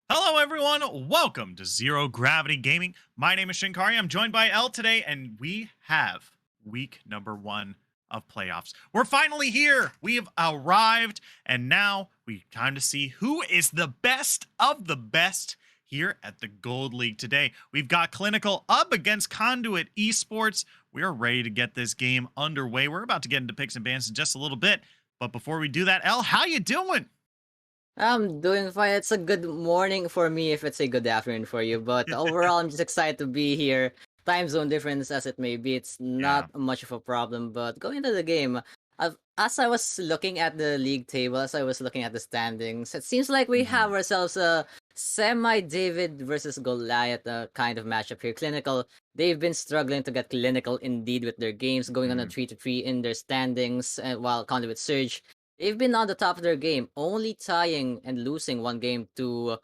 Hello, everyone. Welcome to Zero Gravity Gaming. My name is Shinkari. I'm joined by Elle today, and we have week number 1 of playoffs. We're finally here. We have arrived, and now time to see who is the best of the best here at the Gold League today. We've got Clinical up against Conduit Esports. We are ready to get this game underway. We're about to get into picks and bans in just a little bit, but before we do that, Elle, how you doing? I'm doing fine. It's a good morning for me if it's a good afternoon for you. But overall, I'm just excited to be here. Time zone difference as it may be, it's Yeah. not much of a problem. But going into the game, as I was looking at the league table, as I was looking at the standings, it seems like we have ourselves a semi-David versus Goliath kind of matchup here. Clinical, they've been struggling to get clinical indeed with their games, going on a 3-3 in their standings, while Conduit Surge, they've been on the top of their game, only tying and losing one game to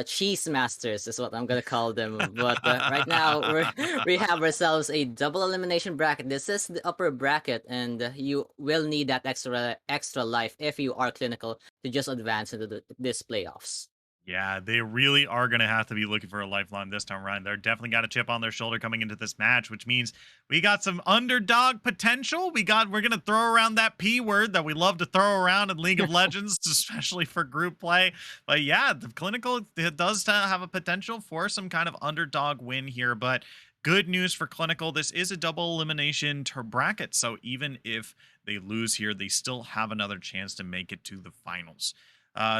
cheese masters is what I'm gonna call them. But right now we have ourselves a double elimination bracket. This is the upper bracket, and you will need that extra life if you are clinical to just advance into this playoffs. Yeah, they really are going to have to be looking for a lifeline this time around. They're definitely got a chip on their shoulder coming into this match, which means we got some underdog potential. We're going to throw around that P word that we love to throw around in League of Legends, especially for group play. But yeah, the clinical, it does have a potential for some kind of underdog win here. But good news for clinical, this is a double elimination bracket. So even if they lose here, they still have another chance to make it to the finals.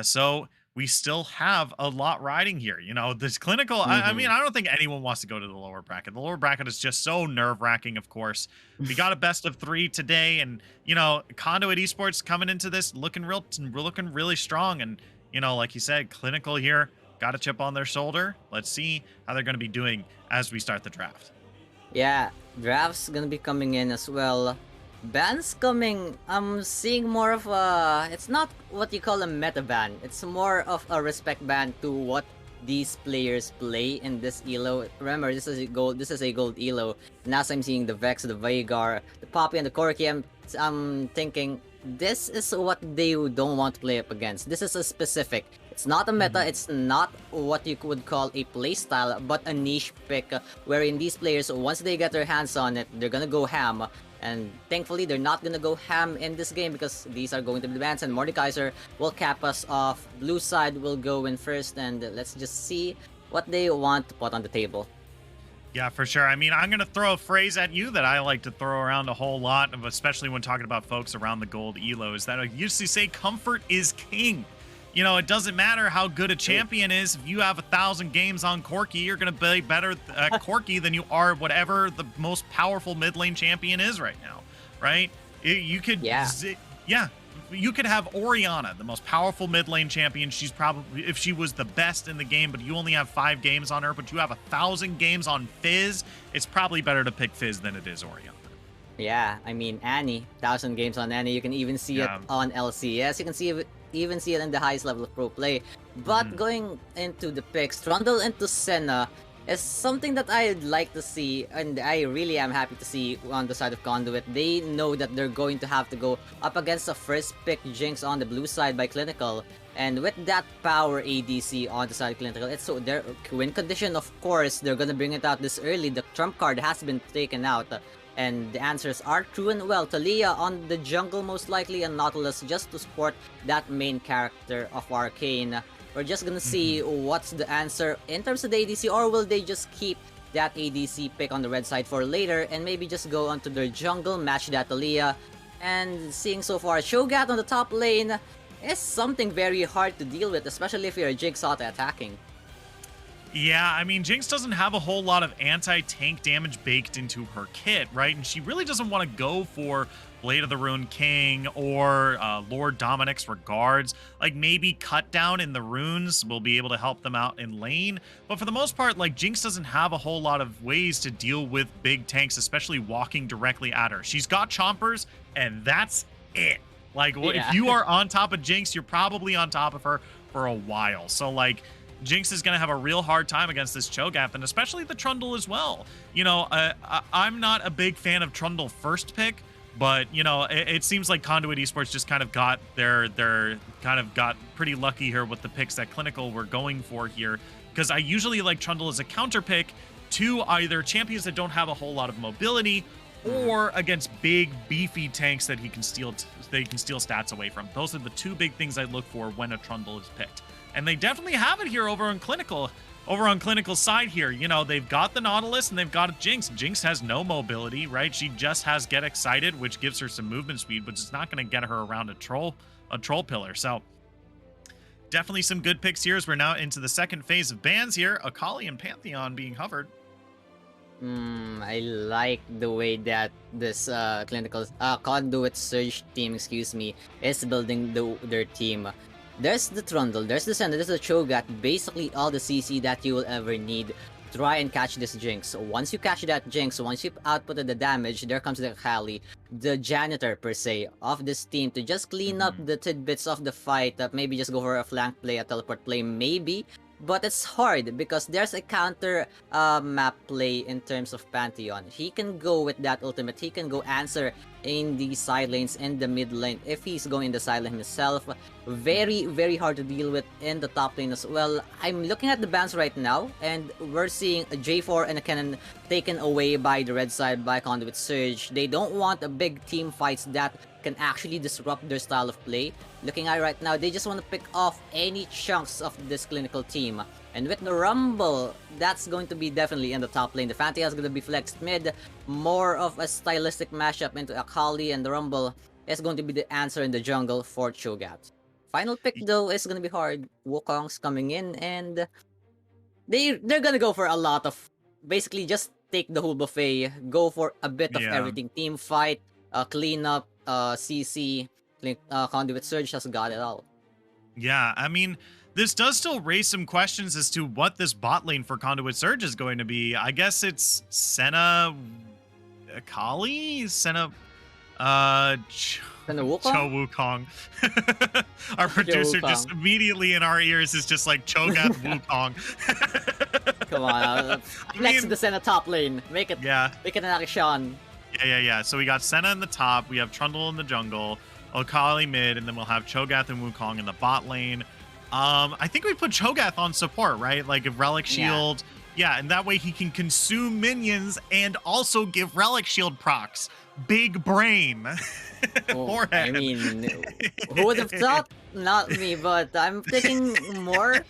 So we still have a lot riding here. You know, this clinical, I mean, Mm-hmm. I don't think anyone wants to go to the lower bracket. The lower bracket is just so nerve wracking, of course. We got a best of 3 today, and, you know, Conduit Esports coming into this looking really strong. And, you know, like you said, clinical here, got a chip on their shoulder. Let's see how they're going to be doing as we start the draft. Yeah, drafts gonna be coming in as well. Bans coming. I'm seeing more of a. It's not what you call a meta ban. It's more of a respect ban to what these players play in this elo. Remember, this is a gold. This is a gold elo. And as I'm seeing the Vex, the Veigar, the Poppy, and the Corki, I'm thinking this is what they don't want to play up against. This is a specific. It's not a meta, it's not what you would call a playstyle, but a niche pick wherein these players, once they get their hands on it, they're gonna go ham. And thankfully, they're not gonna go ham in this game because these are going to be the bans, and Mordekaiser will cap us off. Blue side will go in first, and let's just see what they want to put on the table. Yeah, for sure. I mean, I'm going to throw a phrase at you that I like to throw around a whole lot, especially when talking about folks around the gold elo, is that I used to say comfort is king. You know, it doesn't matter how good a champion is. If you have 1,000 games on Corki, you're going to be better at Corki than you are whatever the most powerful mid lane champion is right now, right? You could, Yeah. yeah, you could have Orianna, the most powerful mid lane champion. She's probably, if she was the best in the game, but you only have 5 games on her, but you have 1,000 games on Fizz, it's probably better to pick Fizz than it is Orianna. Yeah, I mean Annie, 1,000 games on Annie. You can even see it on LCS. You can even see it in the highest level of pro play. But going into the picks, Trundle into Senna is something that I'd like to see, and I really am happy to see on the side of Conduit. They know that they're going to have to go up against a first pick Jinx on the blue side by Clinical. And with that power ADC on the side of Clinical, it's so their win condition, of course, they're gonna bring it out this early. The trump card has been taken out. And the answers are true and well. Talia on the jungle most likely, and Nautilus just to support that main character of Arcane. We're just gonna see what's the answer in terms of the ADC, or will they just keep that ADC pick on the red side for later and maybe just go onto their jungle, match that Talia. And seeing so far, Shogat on the top lane is something very hard to deal with, especially if you're a Jigsaw attacking. Yeah, I mean, Jinx doesn't have a whole lot of anti-tank damage baked into her kit, right? And she really doesn't want to go for Blade of the Ruined King or Lord Dominic's Regards. Like, maybe Cut Down in the runes will be able to help them out in lane. But for the most part, like, Jinx doesn't have a whole lot of ways to deal with big tanks, especially walking directly at her. She's got Chompers, and that's it. Like, if you are on top of Jinx, you're probably on top of her for a while. So, like, Jinx is going to have a real hard time against this Cho'Gath, and especially the Trundle as well. You know, I'm not a big fan of Trundle first pick, but, you know, it seems like Conduit Esports just kind of got got pretty lucky here with the picks that Clinical were going for here, because I usually like Trundle as a counter pick to either champions that don't have a whole lot of mobility or against big beefy tanks that they can steal stats away from. Those are the two big things I look for when a Trundle is picked. And they definitely have it here over on Clinical. Over on Clinical's side here, you know, they've got the Nautilus and they've got a Jinx. Jinx has no mobility, right? She just has Get Excited, which gives her some movement speed, but it's not going to get her around a troll pillar. So definitely some good picks here as we're now into the second phase of bans here. Akali and Pantheon being hovered. I like the way that this Clinical Conduit Surge team, is building their team. There's the Trundle, there's the Senna, there's the Cho'Gath, basically all the CC that you will ever need. Try and catch this Jinx. Once you catch that Jinx, once you've outputted the damage, there comes the Kali, the janitor per se, of this team to just clean up the tidbits of the fight, maybe just go for a flank play, a teleport play, maybe. but it's hard because there's a counter map play in terms of Pantheon. He can go with that ultimate, he can go answer in the side lanes and the mid lane if he's going in the side lane himself. Very, very hard to deal with in the top lane as well. I'm looking at the bans right now, and we're seeing a J4 and a cannon taken away by the red side by Conduit Surge. They don't want a big team fights that can actually disrupt their style of play. Looking at right now, they just want to pick off any chunks of this clinical team. And with the Rumble, that's going to be definitely in the top lane. The Fantia is going to be flexed mid, more of a stylistic mashup into Akali, and the Rumble is going to be the answer in the jungle for Cho'Gath. Final pick though is going to be hard. Wukong's coming in, and they're going to go for a lot of, basically just take the whole buffet, go for a bit of everything. Team fight, cleanup, CC, Conduit Surge has got it all. Yeah, I mean, this does still raise some questions as to what this bot lane for Conduit Surge is going to be. I guess it's Senna, Akali, Senna, Senna Wukong? Cho Wukong. Our producer just immediately in our ears is just like Cho'Gath Wukong. Come on, flex the Senna top lane. Make it an action. Yeah. So we got Senna in the top, we have Trundle in the jungle, Akali mid, and then we'll have Cho'Gath and Wukong in the bot lane. I think we put Cho'Gath on support, right? Like a Relic Shield. Yeah, and that way he can consume minions and also give Relic Shield procs. Big brain. I mean, who would have thought? Not me, but I'm thinking more of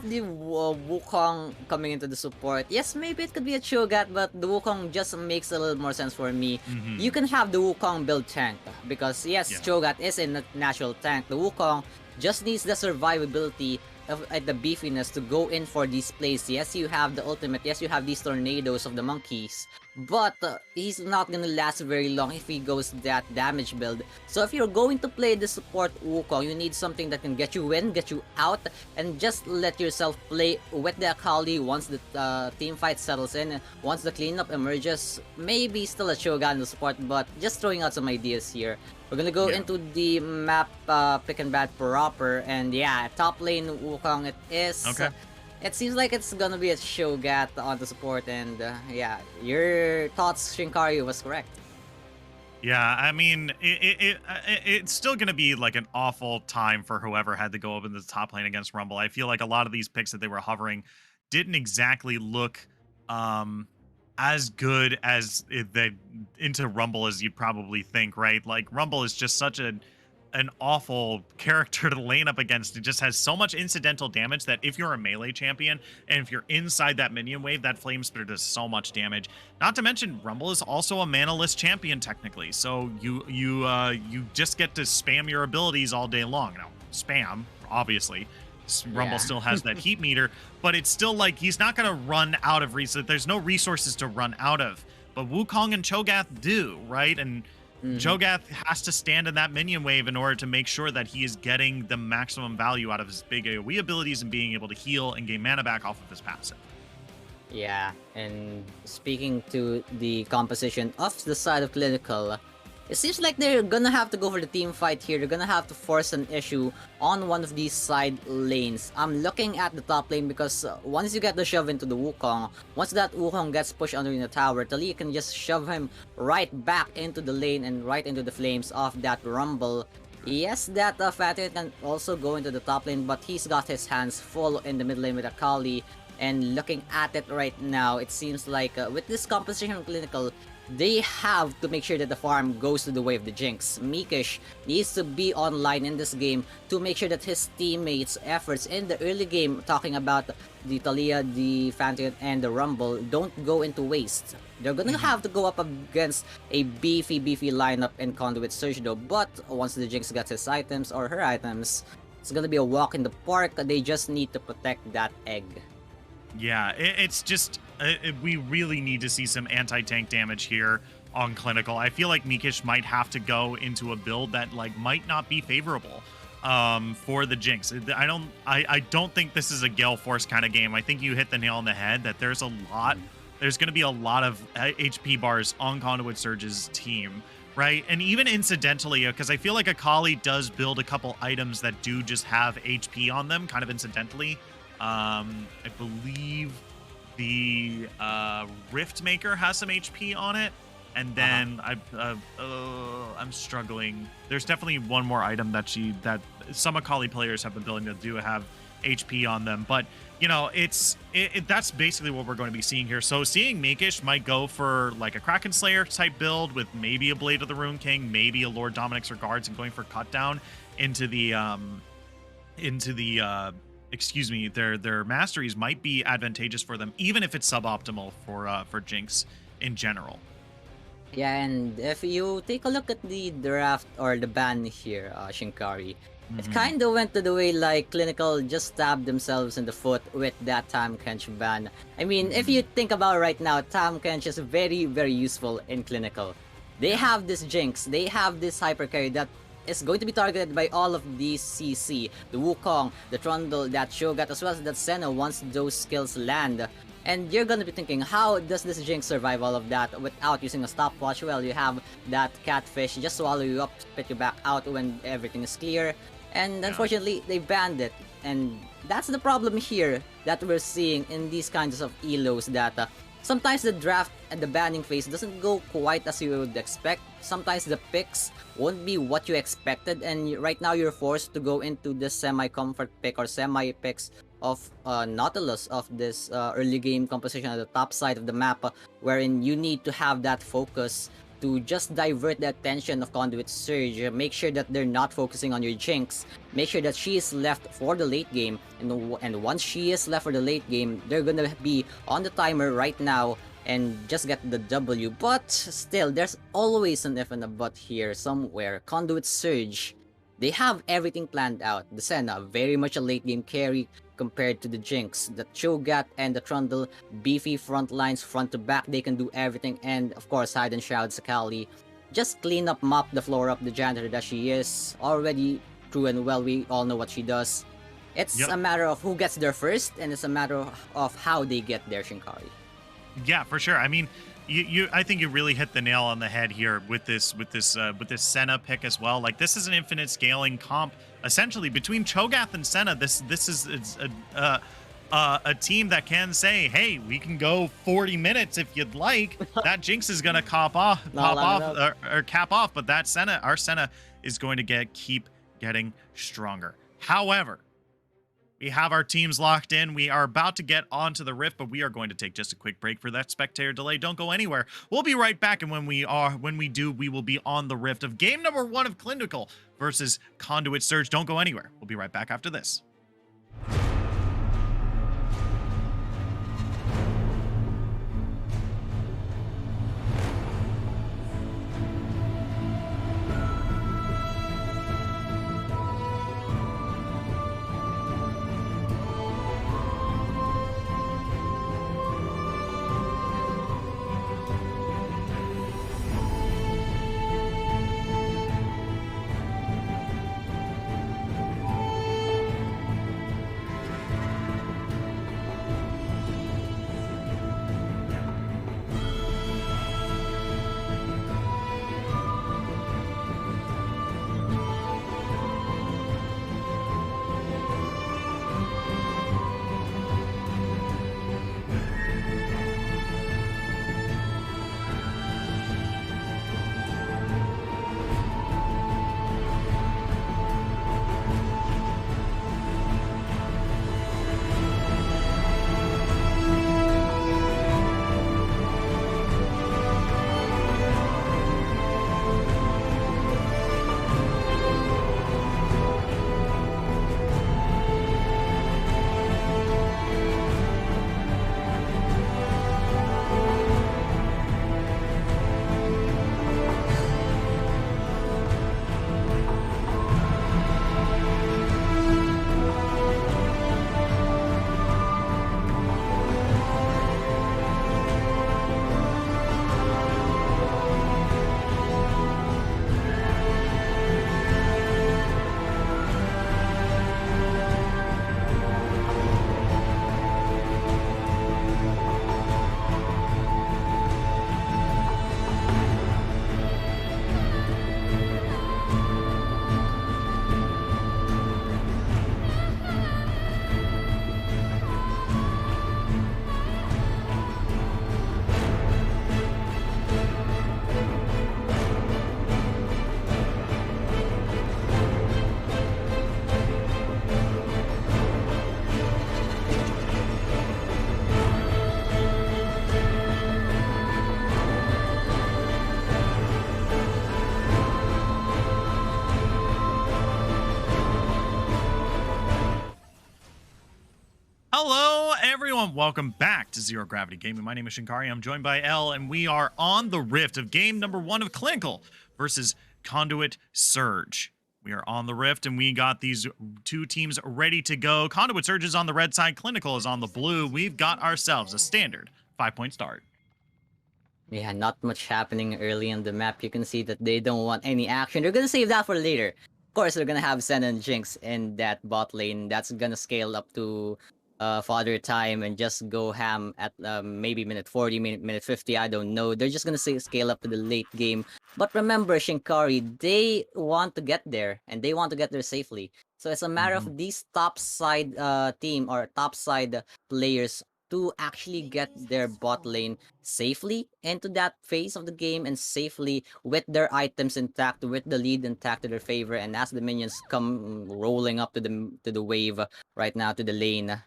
the Wukong coming into the support. Yes, maybe it could be a Cho'Gath, but the Wukong just makes a little more sense for me. You can have the Wukong build tank, because yes, Cho'Gath is a natural tank. The Wukong just needs the survivability at the beefiness to go in for these plays. Yes, you have the ultimate. Yes, you have these tornadoes of the monkeys. But he's not gonna last very long if he goes that damage build. So if you're going to play the support Wukong, you need something that can get you in, get you out, and just let yourself play with the Akali once the team fight settles in. Once the cleanup emerges, maybe still a Cho'Gath in the support, but just throwing out some ideas here. We're gonna go into the map pick and bat proper, and yeah, top lane Wukong it is. Okay. It seems like it's gonna be a Cho'Gath on the support, and yeah, your thoughts, Shinkari, was correct. Yeah, I mean, it's still going to be like an awful time for whoever had to go up in the top lane against Rumble. I feel like a lot of these picks that they were hovering didn't exactly look as good as into Rumble as you'd probably think, right? Like, Rumble is just such an awful character to lane up against. It just has so much incidental damage that if you're a melee champion and if you're inside that minion wave, that flame spitter does so much damage. Not to mention, Rumble is also a manaless champion technically, so you just get to spam your abilities all day long. Now, spam, obviously. Rumble still has that heat meter, but it's still like he's not going to run out of resources. There's no resources to run out of, but Wukong and Cho'Gath do, right? And Cho'Gath has to stand in that minion wave in order to make sure that he is getting the maximum value out of his big AoE abilities and being able to heal and gain mana back off of his passive. Yeah, and speaking to the composition of the side of Clinical, it seems like they're gonna have to go for the team fight here. They're gonna have to force an issue on one of these side lanes. I'm looking at the top lane because once you get the shove into the Wukong, once that Wukong gets pushed under in the tower, Talia can just shove him right back into the lane and right into the flames of that Rumble. Yes, that Fatih can also go into the top lane, but he's got his hands full in the mid lane with Akali. And looking at it right now, it seems like with this composition of Clinical, they have to make sure that the farm goes to the way of the Jinx. Mikish needs to be online in this game to make sure that his teammates' efforts in the early game, talking about the Talia, the Phantom, and the Rumble, don't go into waste. They're gonna have to go up against a beefy lineup in Conduit Surge though, but once the Jinx gets his items or her items, it's gonna be a walk in the park. They just need to protect that egg. Yeah, it's just, we really need to see some anti-tank damage here on Clinical. I feel like Mikish might have to go into a build that like might not be favorable for the Jinx. I don't think this is a Gale Force kind of game. I think you hit the nail on the head that there's going to be a lot of HP bars on Conduit Surge's team, right? And even incidentally, because I feel like Akali does build a couple items that do just have HP on them, kind of incidentally. I believe the Rift Maker has some HP on it, and then I'm struggling. There's definitely one more item that some Akali players have been building that do have HP on them, but you know, that's basically what we're going to be seeing here. So seeing Makish might go for like a Kraken Slayer type build with maybe a Blade of the Rune King, maybe a Lord Dominic's Regards, and going for cut down into the excuse me, their masteries might be advantageous for them, even if it's suboptimal for Jinx in general. Yeah, and if you take a look at the draft or the ban here, Shinkari, it kind of went to the way like Clinical just stabbed themselves in the foot with that Tam Kench ban. I mean, if you think about it right now, Tam Kench is very, very useful in Clinical. They have this Jinx, they have this Hyper Carry that is going to be targeted by all of these CC, the Wukong, the Trundle, that Shogat, as well as that Senna once those skills land. And you're gonna be thinking, how does this Jinx survive all of that without using a stopwatch? Well, you have that Catfish just swallow you up, spit you back out when everything is clear. And unfortunately, they banned it. And that's the problem here that we're seeing in these kinds of elos, that sometimes the draft and the banning phase doesn't go quite as you would expect. Sometimes the picks won't be what you expected, and right now you're forced to go into the semi-comfort pick or semi-picks of Nautilus of this early game composition at the top side of the map, wherein you need to have that focus to just divert the attention of Conduit Surge, make sure that they're not focusing on your Jinx, make sure that she is left for the late game, and once she is left for the late game, they're gonna be on the timer right now and just get the W. But still, there's always an if and a but here somewhere. Conduit Surge, they have everything planned out. The Senna, very much a late game carry compared to the Jinx. The Cho'Gath and the Trundle, beefy front lines, front to back, they can do everything. And of course, Hide and Shroud Sakali, just clean up, mop the floor up, the janitor that she is. Already true and well, we all know what she does. It's a matter of who gets there first, and it's a matter of how they get there, Shinkari. Yeah, for sure. I mean, I think you really hit the nail on the head here with this Senna pick as well. Like, this is an infinite scaling comp essentially between Cho'Gath and Senna. This is a team that can say, hey, we can go 40 minutes if you'd like. That Jinx is gonna cap off, but that Senna, our Senna, is going to keep getting stronger. However, we have our teams locked in. We are about to get onto the Rift, but we are going to take just a quick break for that spectator delay. Don't go anywhere. We'll be right back, and when we do, we will be on the Rift of game number 1 of Clinical versus Conduit Surge. Don't go anywhere. We'll be right back after this. everyone, welcome back to Zero Gravity Gaming. My name is Shinkari. I'm joined by Elle, and we are on the rift of game number 1 of Clinical versus Conduit Surge. We are on the rift, and we got these two teams ready to go. Conduit Surge is on the red side, Clinical is on the blue. We've got ourselves a standard 5-point start. Yeah, not much happening early on the map. You can see that they don't want any action. They're gonna save that for later. Of course, they're gonna have Sen and Jinx in that bot lane. That's gonna scale up to Father Time and just go ham at maybe minute 40, minute 50. I don't know. They're just gonna scale up to the late game. But remember, Shinkari, they want to get there and they want to get there safely. So it's a matter of these top side team or top side players to actually get their bot lane safely into that phase of the game and safely with their items intact, with the lead intact to their favor. And as the minions come rolling up to the wave right now to the lane,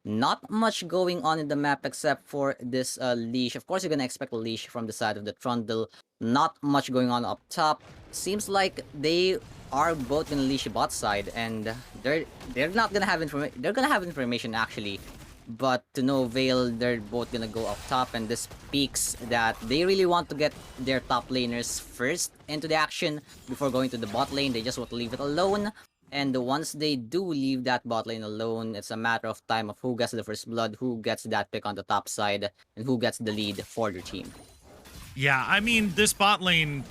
not much going on in the map except for this leash. Of course, you're gonna expect a leash from the side of the Trundle. Not much going on up top. Seems like they are both gonna leash bot side, and they're not gonna have information. They're gonna have information actually, but to no avail. They're both gonna go up top, and this speaks that they really want to get their top laners first into the action before going to the bot lane. They just want to leave it alone. And once they do leave that bot lane alone, it's a matter of time of who gets the first blood, who gets that pick on the top side, and who gets the lead for their team. Yeah, I mean, this bot lane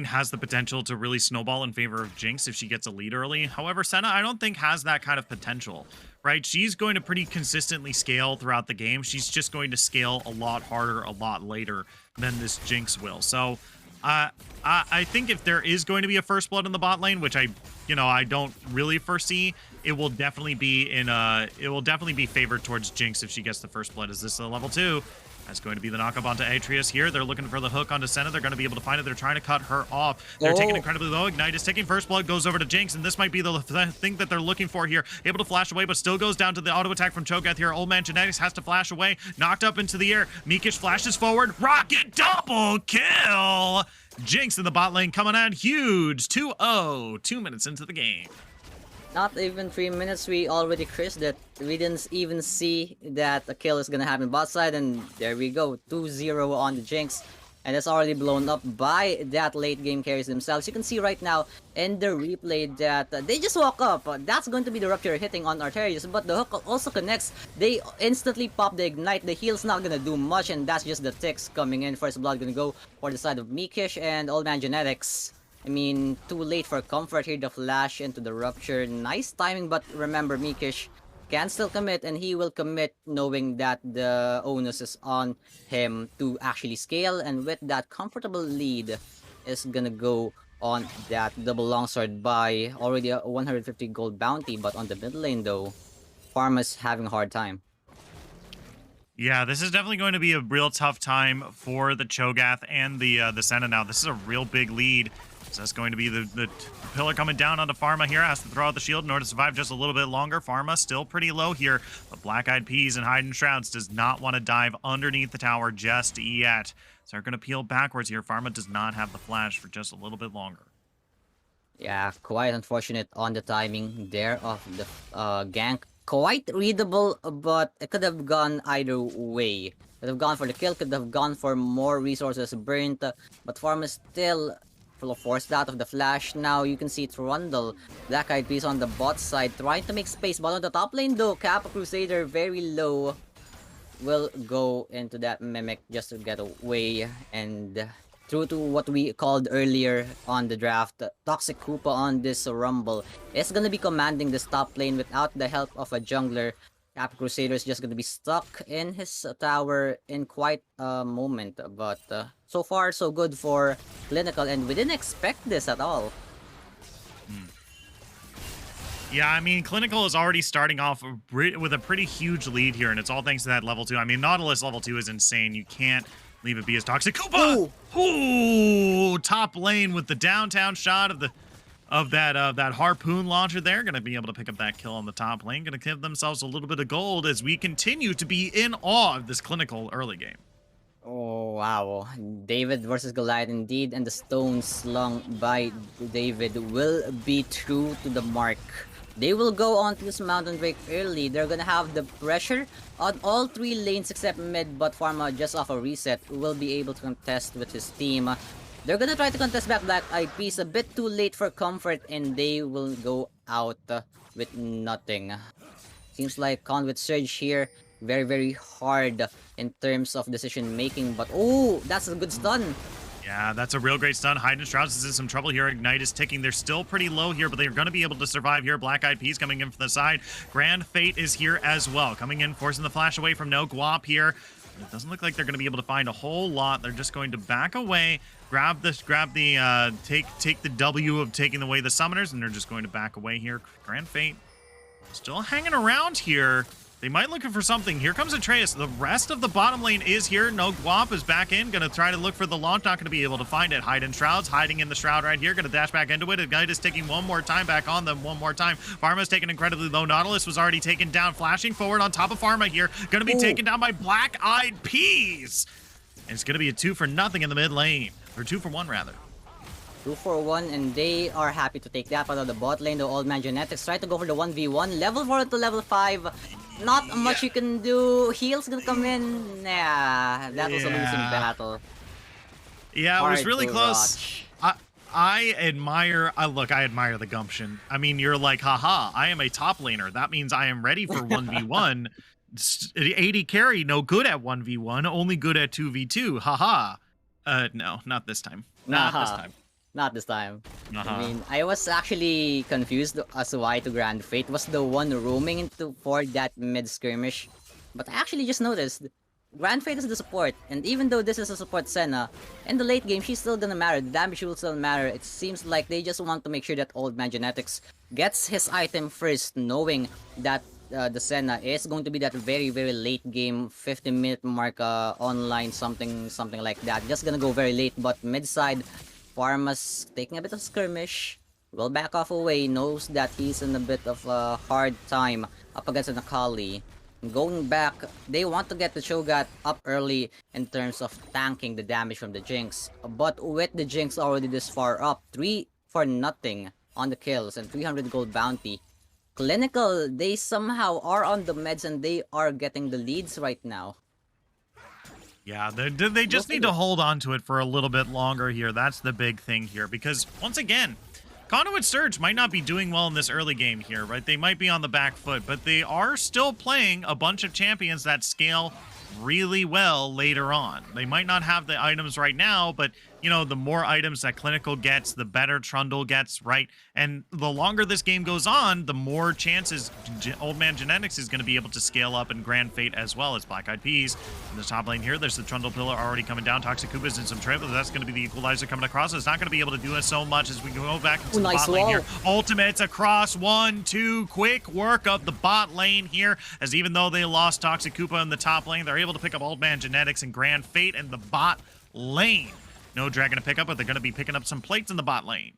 has the potential to really snowball in favor of Jinx if she gets a lead early. However, Senna, I don't think has that kind of potential, right? She's going to pretty consistently scale throughout the game. She's just going to scale a lot harder, a lot later than this Jinx will. So, I think if there is going to be a first blood in the bot lane, which I don't really foresee, it will definitely be favored towards Jinx if she gets the first blood. Is this a level 2? That's going to be the knockup onto Atreus here. They're looking for the hook onto Senna. They're going to be able to find it. They're trying to cut her off. They're taking incredibly low. Ignite is taking first blood, goes over to Jinx, and this might be the thing that they're looking for here. Able to flash away, but still goes down to the auto attack from Cho'Gath here. Old Man Genetics has to flash away. Knocked up into the air. Mikish flashes forward. Rocket double kill! Jinx in the bot lane coming out huge. 2-0. 2 minutes into the game. Not even 3 minutes, we already crissed that. We didn't even see that a kill is gonna happen bot side, and there we go, 2-0 on the Jinx. And it's already blown up by that late game carries themselves. You can see right now in the replay that they just walk up. That's going to be the Rupture hitting on Arterius, but the hook also connects. They instantly pop the Ignite. The heal's not gonna do much, and that's just the ticks coming in. First blood gonna go for the side of Mikish and Old Man Genetics. I mean, too late for comfort here, the flash into the Rupture. Nice timing, but remember, Mikish can still commit, and he will commit knowing that the onus is on him to actually scale, and with that comfortable lead is gonna go on that double longsword by already a 150 gold bounty. But on the mid lane though, Pharma's having a hard time. Yeah, this is definitely going to be a real tough time for the Cho'Gath and the Senna now. This is a real big lead. So that's going to be the pillar coming down onto Pharma here. Has to throw out the shield in order to survive just a little bit longer. Pharma still pretty low here. But Black Eyed Peas and Hidden Shrouds does not want to dive underneath the tower just yet. So they're going to peel backwards here. Pharma does not have the flash for just a little bit longer. Yeah, quite unfortunate on the timing there of the gank. Quite readable, but it could have gone either way. Could have gone for the kill, could have gone for more resources burnt, but Pharma is still forced out of the flash. Now you can see Trundle, Black Eyed Peas on the bot side, trying to make space, but on the top lane though, Kappa Crusader very low, will go into that Mimic just to get away. And true to what we called earlier on the draft, Toxic Koopa on this Rumble is gonna be commanding this top lane without the help of a jungler. Kappa Crusader is just gonna be stuck in his tower in quite a moment, but so far so good for Clinical, and we didn't expect this at all. Yeah, I mean, Clinical is already starting off with a pretty huge lead here, and it's all thanks to that level 2. I mean, Nautilus level 2 is insane. You can't leave it be as Toxic Koopa! Ooh, top lane with the downtown shot of that harpoon launcher there. Gonna be able to pick up that kill on the top lane. Gonna give themselves a little bit of gold as we continue to be in awe of this Clinical early game. Oh wow, David versus Goliath indeed, and the stone slung by David will be true to the mark They will go on to this Mountain Drake early. They're gonna have the pressure on all 3 lanes except mid, but Pharma, just off a reset, will be able to contest with his team. They're gonna try to contest back Black Eyed Peas, a bit too late for comfort, and they will go out with nothing. Seems like Conduit Surge here, very, very hard in terms of decision making, but oh, that's a good stun. Yeah, that's a real great stun. Hide and Shrouds is in some trouble here. Ignite is ticking. They're still pretty low here, but they're going to be able to survive here. Black Eyed Peas coming in from the side. Grand Fate is here as well. Coming in, forcing the flash away from No Guap here. It doesn't look like they're going to be able to find a whole lot. They're just going to back away, take the W of taking away the summoners, and they're just going to back away here. Grand Fate still hanging around here. They might looking for something. Here comes Atreus. The rest of the bottom lane is here. No Guap is back in. Gonna try to look for the launch. Not gonna be able to find it. Hide in Shrouds. Hiding in the Shroud right here. Gonna dash back into it. Ignite is taking one more time back on them. One more time. Pharma's taken incredibly low. Nautilus was already taken down. Flashing forward on top of Pharma here. Gonna be taken down by Black Eyed Peas. And it's gonna be a 2-for-0 in the mid lane. Or 2-for-1 rather. 2 for 1, and they are happy to take that out of the bot lane. The Old Man Genetics try to go for the 1v1. Level 4 to level 5. Not much you can do. Heal's gonna come in. Nah, that was a losing battle. Yeah, it was really close. I admire the gumption. I mean, you're like, haha, I am a top laner. That means I am ready for 1v1. 80 carry, no good at 1v1, only good at 2v2. Haha. No, not this time. Not this time. Not this time. I mean, I was actually confused as to why to Grand Fate was the one roaming for that mid skirmish. But I actually just noticed, Grand Fate is the support, and even though this is a support Senna, in the late game, she's still gonna matter, the damage will still matter. It seems like they just want to make sure that Old Man Genetics gets his item first, knowing that the Senna is going to be that very, very late game, 50-minute mark online, something like that. Just gonna go very late, but mid side, Pharma's taking a bit of skirmish, will back off away, knows that he's in a bit of a hard time up against an Akali. Going back, they want to get the Cho'Gath up early in terms of tanking the damage from the Jinx. But with the Jinx already this far up, 3-for-0 on the kills and 300 gold bounty. Clinical, they somehow are on the meds and they are getting the leads right now. Yeah, they just need to hold on to it for a little bit longer here. That's the big thing here, because once again, Conduit Surge might not be doing well in this early game here, right? They might be on the back foot, but they are still playing a bunch of champions that scale really well later on. They might not have the items right now, but you know, the more items that Clinical gets, the better Trundle gets, right? And the longer this game goes on, the more chances Old Man Genetics is going to be able to scale up in Grand Fate as well as Black Eyed Peas. In the top lane here, there's the Trundle Pillar already coming down. Toxic Koopa's in some trouble. That's going to be the Equalizer coming across. It's not going to be able to do it so much as we go back into the bot lane here. Ultimates across, 1, 2, quick work of the bot lane here, as even though they lost Toxic Koopa in the top lane, they're able to pick up Old Man Genetics and Grand Fate in the bot lane. No Dragon to pick up, but they're going to be picking up some plates in the bot lane.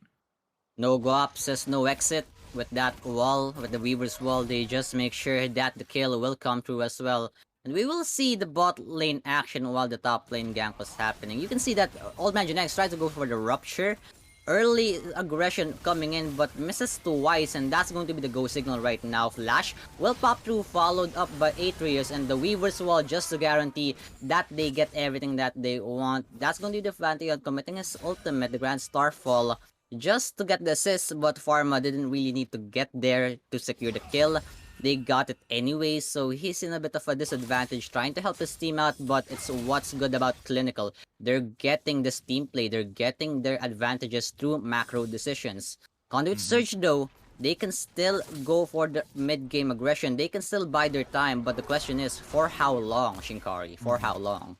No Guap says no exit. With that wall, with the Weaver's wall, they just make sure that the kill will come through as well. And we will see the bot lane action while the top lane gank was happening. You can see that Old Man Genetics tried to go for the Rupture. Early aggression coming in, but misses twice, and that's going to be the go signal right now. Flash will pop through, followed up by Atreus and the Weaver's Wall, just to guarantee that they get everything that they want. That's going to be the Pantheon committing his ultimate, the Grand Starfall, just to get the assist, but Pharma didn't really need to get there to secure the kill. They got it anyway, so he's in a bit of a disadvantage trying to help his team out, but it's what's good about Clinical. They're getting this team play, they're getting their advantages through macro decisions. Conduit Surge though, they can still go for the mid-game aggression, they can still buy their time, but the question is, for how long, Shinkari? For how long?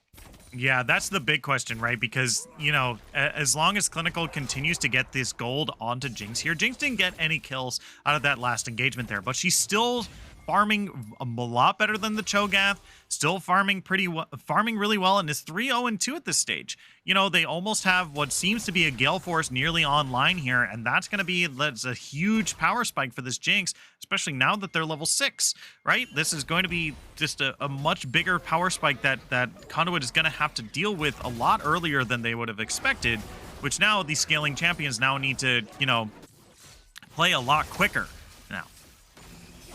Yeah, that's the big question, right? Because, you know, as long as Clinical continues to get this gold onto Jinx here, Jinx didn't get any kills out of that last engagement there, but she's still farming a lot better than the Cho'Gath, still farming really well, and is 3-0-2 at this stage. You know, they almost have what seems to be a Gale Force nearly online here, and that's going to be that's a huge power spike for this Jinx, especially now that they're level 6, right? This is going to be just a much bigger power spike that Conduit is going to have to deal with a lot earlier than they would have expected, which now these scaling champions now need to, you know, play a lot quicker now.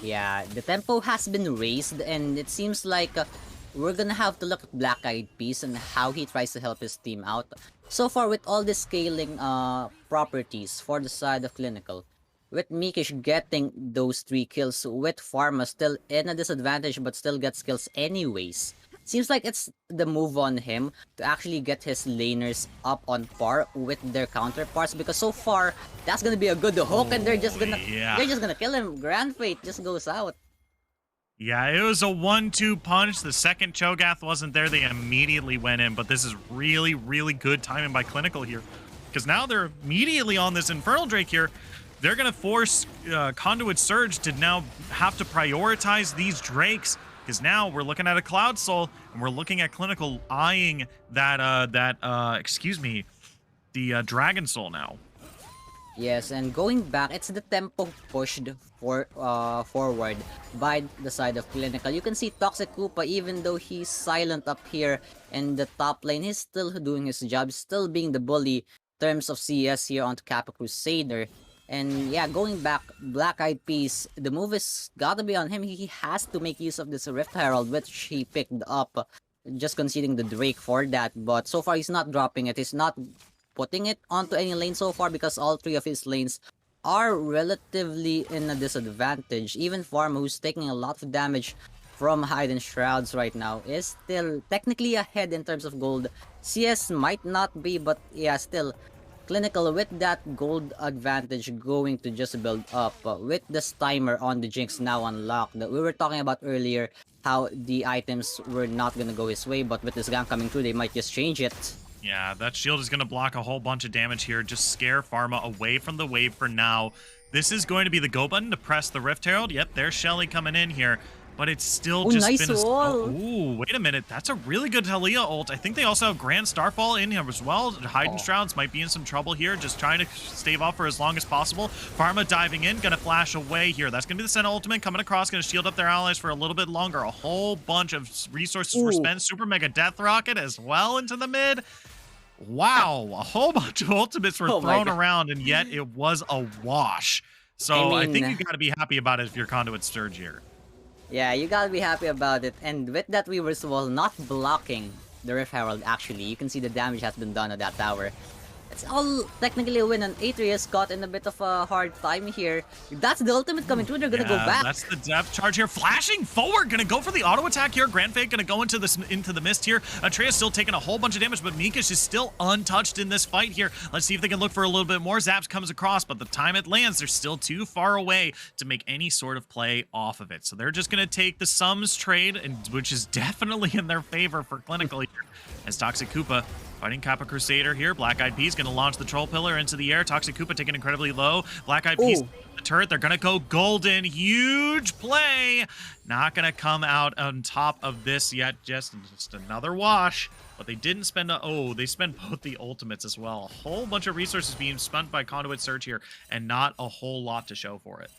Yeah, the tempo has been raised, and it seems like we're gonna have to look at Black Eyed Peas and how he tries to help his team out. So far, with all the scaling properties for the side of Clinical, with Mikish getting those 3 kills, with Pharma still in a disadvantage but still gets kills anyways. Seems like it's the move on him to actually get his laners up on par with their counterparts, because so far that's gonna be a good hook, and they're just Oh, gonna yeah. they're just gonna kill him. Grand Fate just goes out. Yeah, it was a 1-2 punch. The second Cho'Gath wasn't there. They immediately went in, but this is really, really good timing by Clinical here. Because now they're immediately on this Infernal Drake here. They're going to force Conduit Surge to now have to prioritize these Drakes. Because now we're looking at a Cloud Soul, and we're looking at Clinical eyeing the Dragon Soul now. Yes, and going back, it's the tempo pushed forward by the side of Clinical. You can see Toxic Koopa, even though he's silent up here in the top lane, he's still doing his job, still being the bully in terms of CS here onto Kappa Crusader. And yeah, going back, Black Eyed Peas, the move is gotta be on him. He has to make use of this Rift Herald, which he picked up, just conceding the Drake for that. But so far, he's not dropping it. He's not putting it onto any lane so far, because all 3 of his lanes are relatively in a disadvantage. Even Farm, who's taking a lot of damage from Hidden Shrouds right now, is still technically ahead in terms of gold. CS might not be, but yeah, still. Clinical with that gold advantage going to just build up, with this timer on the Jinx now unlocked that we were talking about earlier, how the items were not gonna go his way, but with this gank coming through, they might just change it. Yeah, that shield is going to block a whole bunch of damage here. Just scare Pharma away from the wave for now. This is going to be the go button to press the Rift Herald. Yep, there's Shelly coming in here. But it's still Oh, just nice been a... wall! ooh, wait a minute. That's a really good Talia ult. I think they also have Grand Starfall in here as well. Hidden Shrouds might be in some trouble here. Just trying to stave off for as long as possible. Pharma diving in. Going to flash away here. That's going to be the Senna ultimate coming across. Going to shield up their allies for a little bit longer. A whole bunch of resources were spent. Super Mega Death Rocket as well into the mid. Wow, a whole bunch of ultimates were thrown around, and yet it was a wash. So I think you got to be happy about it if you're Conduit Surge here. Yeah, you gotta be happy about it. And with that Weaver's Wall not blocking the Rift Herald, actually, you can see the damage has been done on that tower. It's all technically a win, and Atreus caught in a bit of a hard time here. That's the ultimate coming through, they're gonna go back. That's the depth charge here. Flashing forward, gonna go for the auto attack here. Grand Fate gonna go into the mist here. Atreus still taking a whole bunch of damage, but Mikish is still untouched in this fight here. Let's see if they can look for a little bit more. Zaps comes across, but the time it lands, they're still too far away to make any sort of play off of it. So they're just gonna take the sums trade, which is definitely in their favor for Clinical here. As Toxic Koopa fighting Kappa Crusader here. Black Eyed Peas going to launch the Troll Pillar into the air. Toxic Koopa taking incredibly low. Black Eyed Peas the turret. They're going to go golden. Huge play. Not going to come out on top of this yet. Just another wash. But they didn't spend they spent both the ultimates as well. A whole bunch of resources being spent by Conduit Surge here, and not a whole lot to show for it.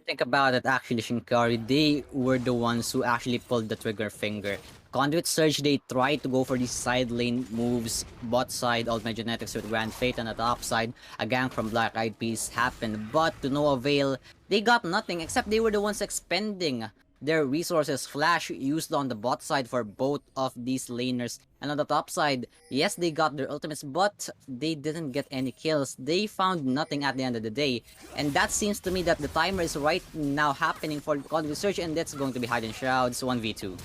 Think about it, actually, Shinkari, they were the ones who actually pulled the trigger finger. Conduit Surge, they tried to go for these side lane moves, bot side, Ultimate Genetics with Grand Fate, and at the top side, a gank from Black Eyed Peas happened, but to no avail. They got nothing, except they were the ones expending their resources. Flash used on the bot side for both of these laners, and on the top side, yes, they got their ultimates, but they didn't get any kills. They found nothing at the end of the day, and that seems to me that the timer is right now happening for Conduit Surge, and that's going to be Hidden Shrouds 1v2.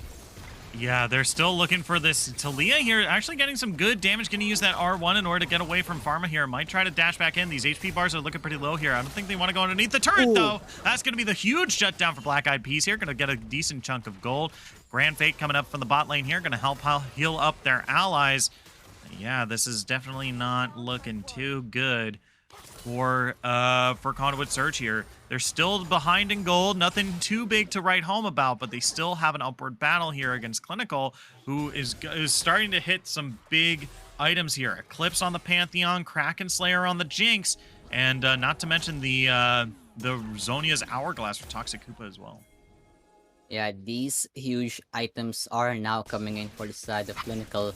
Yeah, they're still looking for this. Talia here actually getting some good damage. Going to use that R1 in order to get away from Pharma here. Might try to dash back in. These HP bars are looking pretty low here. I don't think they want to go underneath the turret, though. That's going to be the huge shutdown for Black Eyed Peas here. Going to get a decent chunk of gold. Grand Fate coming up from the bot lane here. Going to help heal up their allies. Yeah, this is definitely not looking too good for Conduit Surge here. They're still behind in gold, nothing too big to write home about, but they still have an upward battle here against Clinical, who is starting to hit some big items here. Eclipse on the Pantheon, Kraken Slayer on the Jinx, and not to mention the Zonia's Hourglass for Toxic Koopa as well. Yeah, these huge items are now coming in for the side of Clinical.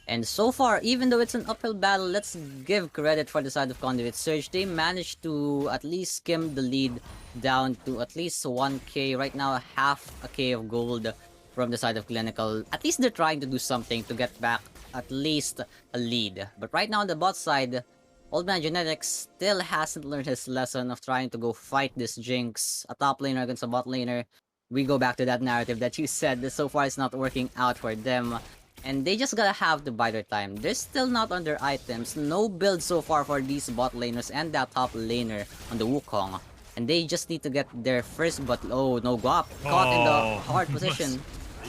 And so far, even though it's an uphill battle, let's give credit for the side of Conduit Surge. They managed to at least skim the lead down to at least 1k. Right now, half a k of gold from the side of Clinical. At least they're trying to do something to get back at least a lead. But right now on the bot side, Old Man Genetics still hasn't learned his lesson of trying to go fight this Jinx, a top laner against a bot laner. We go back to that narrative that you said that so far it's not working out for them. And they just gotta have to buy their time. They're still not on their items. No build so far for these bot laners and that top laner on the Wukong. And they just need to get their first but oh no, Guap caught in the hard position.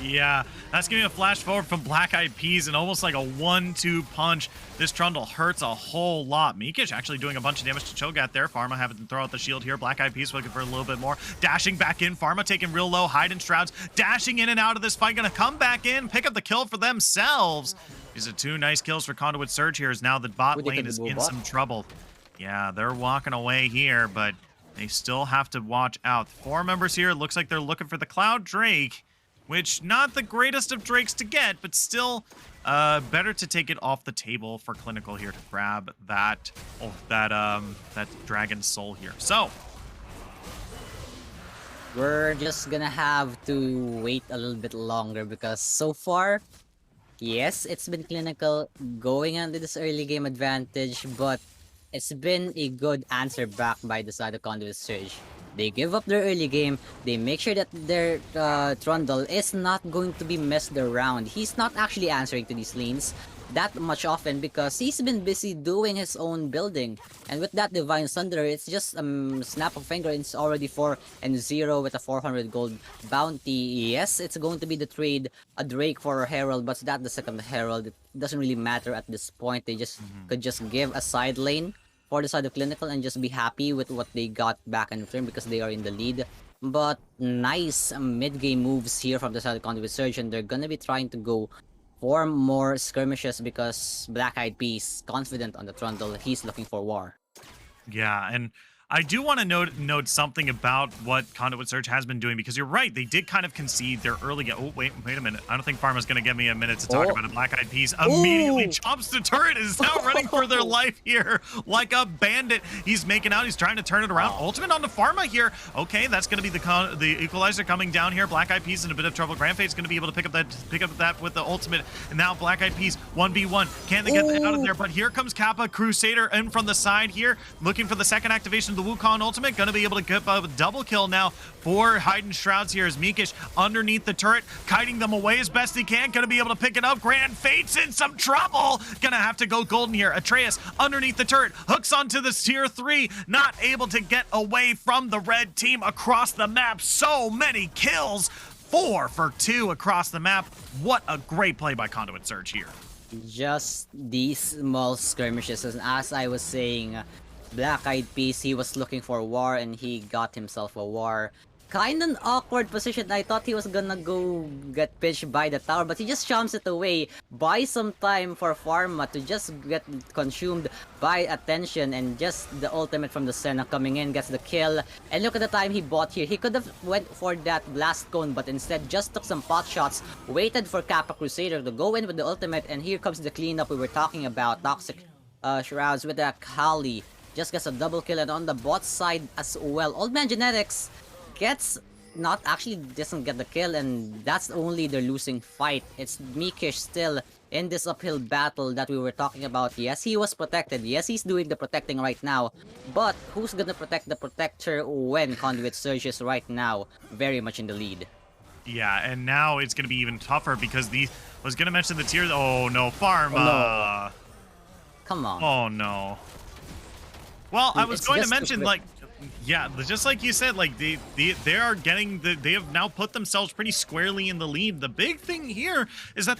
Yeah, that's giving a flash forward from Black Eyed Peas and almost like a 1-2 punch. This Trundle hurts a whole lot. Mikish actually doing a bunch of damage to Cho'Gath there. Pharma having to throw out the shield here. Black Eyed Peas looking for a little bit more. Dashing back in. Pharma taking real low. Hiding Shrouds. Dashing in and out of this fight. Gonna come back in. Pick up the kill for themselves. These are 2 nice kills for Conduit Surge here as now the bot lane is in some trouble. Yeah, they're walking away here, but they still have to watch out. 4 members here. Looks like they're looking for the Cloud Drake, which not the greatest of Drakes to get, but still better to take it off the table for Clinical here to grab that that Dragon Soul here. So we're just gonna have to wait a little bit longer because so far, yes, it's been Clinical going under this early game advantage, but it's been a good answer back by the side of Conduit Surge. They give up their early game, they make sure that their Trundle is not going to be messed around. He's not actually answering to these lanes that much often because he's been busy doing his own building. And with that Divine Thunder, it's just snap of finger, it's already 4-0 with a 400 gold bounty. Yes, it's going to be the trade, a Drake for a Herald, but that's the second Herald. It doesn't really matter at this point. They just could just give a side lane for the side of Clinical and just be happy with what they got back in return because they are in the lead. But nice mid-game moves here from the side of Conduit Surge, and they're gonna be trying to go for more skirmishes because Black Eyed Peas confident on the Trundle. He's looking for war. yeah, and I do want to note something about what Conduit Surge has been doing, because you're right, they did kind of concede their early game. Oh, wait a minute. I don't think Pharma's going to give me a minute to talk about it. Black Eyed Peas immediately chops the turret, is now running for their life here like a bandit. He's making out. He's trying to turn it around. Ultimate onto Pharma here. Okay, that's going to be the equalizer coming down here. Black Eyed Peas in a bit of trouble. Grand Fate's going to be able to pick up that with the ultimate. And now Black Eyed Peas 1v1. Can they get out of there? But here comes Kappa Crusader in from the side here, looking for the second activation. The Wukong ultimate gonna be able to get a double kill now for Hidden Shrouds here as Mikish underneath the turret, kiting them away as best he can. Gonna be able to pick it up. Grand Fate's in some trouble. Gonna have to go golden here. Atreus underneath the turret, hooks onto the tier 3, not able to get away from the red team across the map. So many kills. 4 for 2 across the map. What a great play by Conduit Surge here. Just these small skirmishes, and as I was saying, Black Eyed Peas, he was looking for war and he got himself a war. Kind of an awkward position. I thought he was gonna go get pitched by the tower, but he just jumps it away. Buy some time for Pharma to just get consumed by attention, and just the ultimate from the Senna coming in gets the kill. And look at the time he bought here. He could have went for that blast cone, but instead just took some pot shots, waited for Kappa Crusader to go in with the ultimate, and here comes the cleanup we were talking about. Toxic Shrouds with that Kali. Just gets a double kill, and on the bot side as well, Old Man Genetics doesn't get the kill, and that's only their losing fight. It's Mikish still in this uphill battle that we were talking about. Yes, he was protected. Yes, he's doing the protecting right now. But who's gonna protect the protector when Conduit surges right now very much in the lead? Yeah, and now it's gonna be even tougher because was gonna mention the tier. Oh no, Pharma. Oh, no. Come on. Oh no. Well, I was going to mention, like, yeah, just like you said, like they are getting they have now put themselves pretty squarely in the lead. The big thing here is that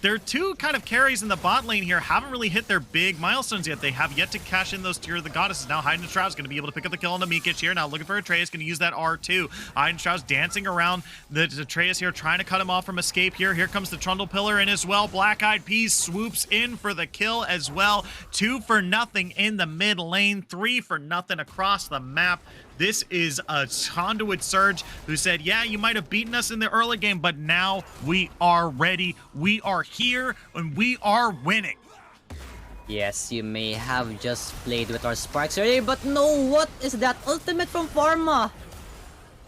their 2 kind of carries in the bot lane here haven't really hit their big milestones yet. They have yet to cash in those Tier of the Goddesses. Now Hidden Shroud's going to be able to pick up the kill on the Mikish here. Now looking for Atreus, going to use that R2. Hidden Shroud's dancing around the Atreus here, trying to cut him off from escape here. Here comes the Trundle Pillar in as well. Black Eyed Peas swoops in for the kill as well. 2 for nothing in the mid lane, 3 for nothing across the map. This is a Conduit Surge who said, yeah, you might have beaten us in the early game, but now we are ready. We are here and we are winning. Yes, you may have just played with our sparks earlier, but no, what is that ultimate from Pharma?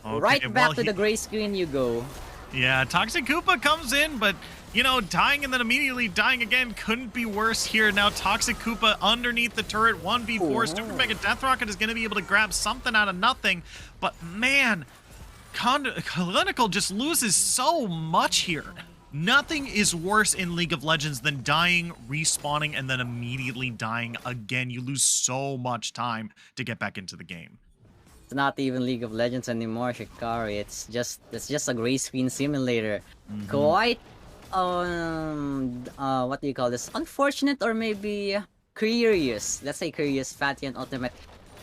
Okay, Right back to the gray screen you go. Yeah, Toxic Koopa comes in, but, you know, dying and then immediately dying again couldn't be worse here. Now Toxic Koopa underneath the turret, 1v4. Super Mega Death Rocket is going to be able to grab something out of nothing. But, man, Clinical just loses so much here. Nothing is worse in League of Legends than dying, respawning, and then immediately dying again. You lose so much time to get back into the game. It's not even League of Legends anymore, Shikari. It's just a gray screen simulator. Quite what do you call this? Unfortunate or maybe curious. Let's say curious, Fatty and Ultimate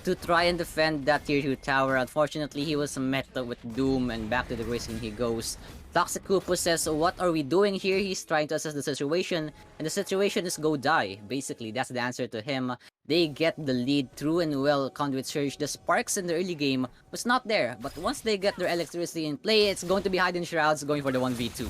to try and defend that tier 2 tower. Unfortunately, he was met with Doom and back to the gray screen he goes. Toxic Koopa says, what are we doing here? He's trying to assess the situation, and the situation is go die. Basically, that's the answer to him. They get the lead through and well. Conduit Surge, the sparks in the early game was not there, but once they get their electricity in play, it's going to be Hidden Shrouds going for the 1v2.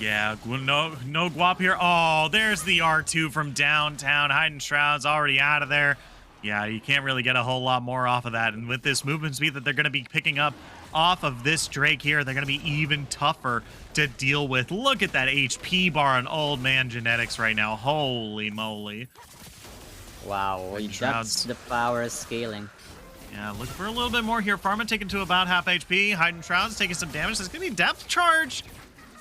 Yeah, no guap here. Oh, there's the R2 from downtown. Hidden Shrouds already out of there. Yeah, you can't really get a whole lot more off of that. And with this movement speed that they're going to be picking up off of this Drake here, they're going to be even tougher to deal with. Look at that HP bar on Old Man Genetics right now. Holy moly. Wow, that's the power of scaling. Yeah, looking for a little bit more here. Pharma taken to about half HP. Hidden Shrouds taking some damage. There's going to be Depth Charge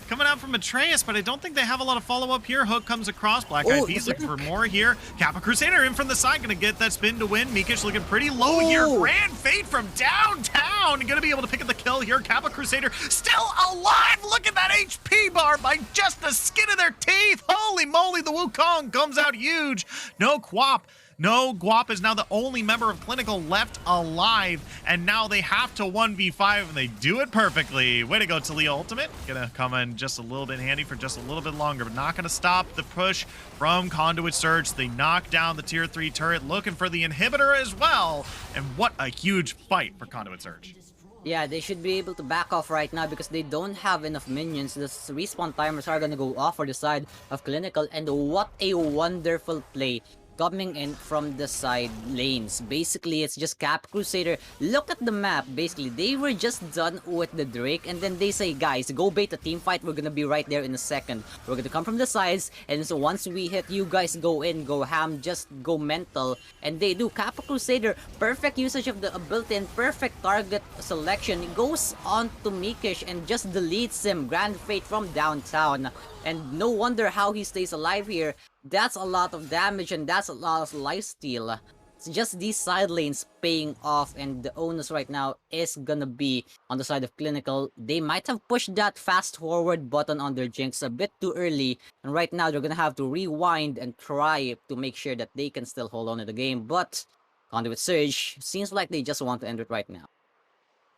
coming out from Atreus, but I don't think they have a lot of follow-up here. Hook comes across. Black Eyed Peas looking for more here. Kappa Crusader in from the side, going to get that spin to win. Mikish looking pretty low here. Grand Fate from downtown. Going to be able to pick up the kill here. Kappa Crusader still alive. Look at that HP bar by just the skin of their teeth. Holy moly, the Wukong comes out huge. No Quap. No, Guap is now the only member of Clinical left alive, and now they have to 1v5, and they do it perfectly. Way to go, Talia Ultimate. Gonna come in just a little bit handy for just a little bit longer, but not gonna stop the push from Conduit Surge. They knock down the tier 3 turret, looking for the inhibitor as well, and what a huge fight for Conduit Surge. Yeah, they should be able to back off right now because they don't have enough minions. The respawn timers are gonna go off for the side of Clinical, and what a wonderful play coming in from the side lanes. Basically, it's just Cap Crusader. Look at the map. Basically, they were just done with the Drake, and then they say, guys, go bait a team fight. We're gonna be right there in a second. We're gonna come from the sides, and so once we hit, you guys go in, go ham, just go mental. And they do. Cap Crusader, perfect usage of the ability and perfect target selection. He goes on to Mikish and just deletes him. Grand Fate from downtown. And no wonder how he stays alive here. That's a lot of damage and that's a lot of lifesteal. It's just these side lanes paying off, and the onus right now is gonna be on the side of Clinical. They might have pushed that fast forward button on their Jinx a bit too early, and right now they're gonna have to rewind and try to make sure that they can still hold on to the game. But Conduit Surge seems like they just want to end it right now.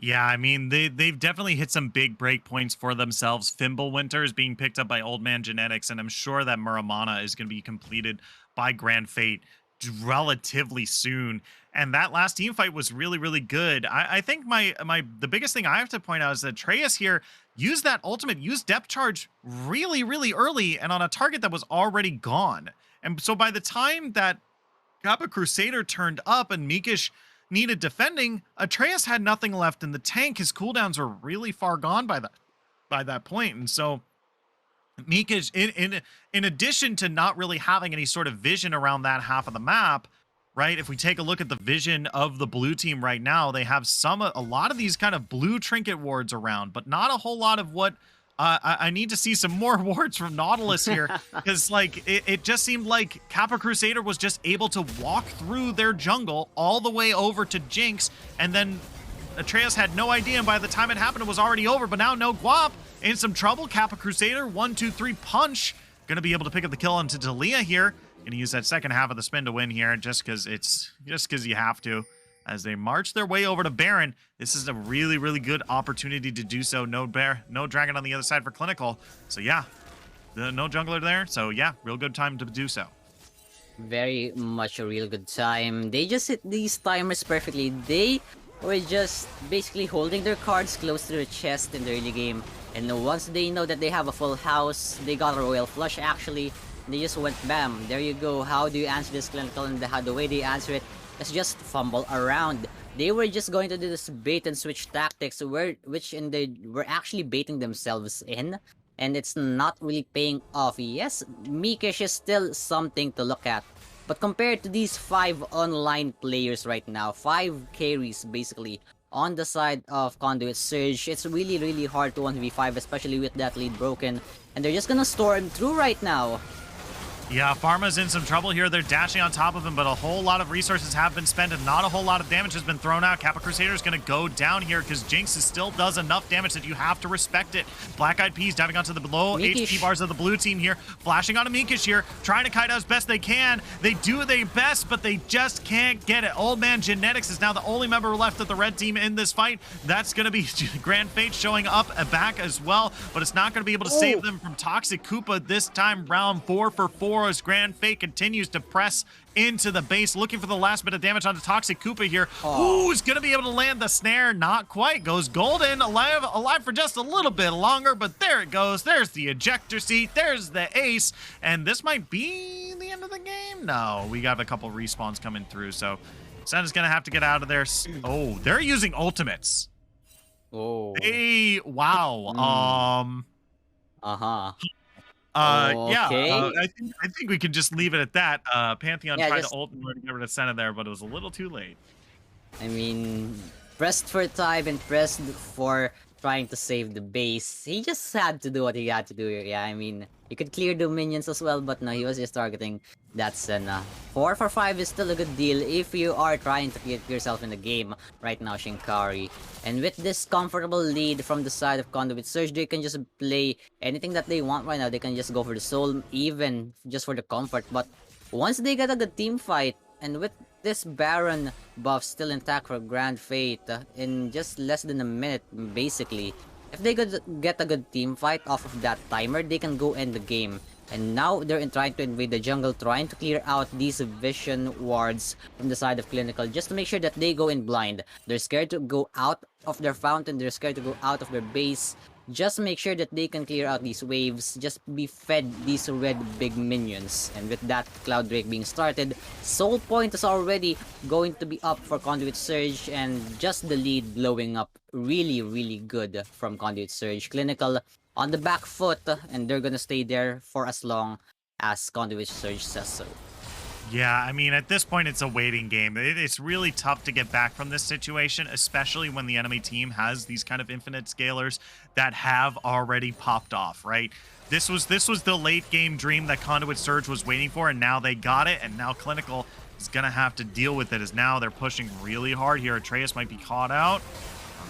Yeah, I mean, they've definitely hit some big break points for themselves. Fimbulwinter is being picked up by Old Man Genetics, and I'm sure that Muramana is going to be completed by Grand Fate relatively soon. And that last team fight was really, really good. I think the biggest thing I have to point out is that Atreus here used that ultimate, used depth charge really, really early and on a target that was already gone. And so by the time that Kappa Crusader turned up and Mikish needed defending, Atreus had nothing left in the tank. His cooldowns were really far gone by that point. And so Mikish, in addition to not really having any sort of vision around that half of the map, right? If we take a look at the vision of the blue team right now, they have a lot of these kind of blue trinket wards around, but not a whole lot of what I need to see some more wards from Nautilus here, because like it just seemed like Kappa Crusader was just able to walk through their jungle all the way over to Jinx, and then Atreus had no idea, and by the time it happened, it was already over. But now no Guap in some trouble. Kappa Crusader, 1, 2, 3 punch, gonna be able to pick up the kill onto Talia here. Gonna use that second half of the spin to win here, just because you have to. As they march their way over to Baron, this is a really, really good opportunity to do so. No dragon on the other side for Clinical. So yeah, no jungler there. So yeah, real good time to do so. Very much a real good time. They just hit these timers perfectly. They were just basically holding their cards close to their chest in the early game. And once they know that they have a full house, they got a royal flush actually. They just went bam, there you go. How do you answer this clinical? And the way they answer it is just fumble around. They were just going to do this bait and switch tactics, which they were actually baiting themselves in, and it's not really paying off. Yes, Mikish is still something to look at, but compared to these 5 online players right now, 5 carries basically on the side of Conduit Surge, it's really hard to 1v5, especially with that lead broken, and they're just gonna storm through right now. Yeah, Pharma's in some trouble here. They're dashing on top of him, but a whole lot of resources have been spent and not a whole lot of damage has been thrown out. Kappa Crusader is going to go down here because Jinx still does enough damage that you have to respect it. Black Eyed Peas diving onto the low HP bars of the blue team here, flashing onto Mikish here, trying to kite out as best they can. They do their best, but they just can't get it. Old Man Genetics is now the only member left of the red team in this fight. That's going to be Grand Fate showing up back as well, but it's not going to be able to save them from Toxic Koopa this time round. 4 for 4 as Grand Fate continues to press into the base, looking for the last bit of damage onto Toxic Koopa here. Who's going to be able to land the snare? Not quite. Goes Golden, alive for just a little bit longer, but there it goes. There's the ejector seat. There's the ace, and this might be the end of the game. No, we got a couple respawns coming through, so Senna's going to have to get out of there. Oh, they're using ultimates. Oh. Hey, wow. Uh-huh. Yeah, Okay. I think we can just leave it at that. Pantheon Yeah, tried just to ult and get rid of Senna there, but it was a little too late. I mean, pressed for time and pressed for trying to save the base. He just had to do what he had to do here. Yeah, I mean, he could clear the minions as well, but no, he was just targeting that Senna. 4 for 5 is still a good deal if you are trying to get yourself in the game right now, Shinkari. And with this comfortable lead from the side of Conduit Surge, they can just play anything that they want right now. They can just go for the soul, even just for the comfort. But once they get a good team fight, and with this Baron buff still intact for Grand Fate in just less than a minute, basically, if they could get a good team fight off of that timer, they can go end the game. And now they're trying to invade the jungle, trying to clear out these vision wards from the side of Clinical, just to make sure that they go in blind. They're scared to go out of their fountain, they're scared to go out of their base. Just make sure that they can clear out these waves, just be fed these red big minions. And with that Cloud Drake being started, Soul Point is already going to be up for Conduit Surge, and just the lead blowing up really good from Conduit Surge. Clinical on the back foot, and they're gonna stay there for as long as Conduit Surge says so. Yeah, I mean, at this point, it's a waiting game. It's really tough to get back from this situation, especially when the enemy team has these kind of infinite scalers that have already popped off, right? This was the late game dream that Conduit Surge was waiting for, and now they got it, and now Clinical is going to have to deal with it, as now they're pushing really hard here. Atreus might be caught out.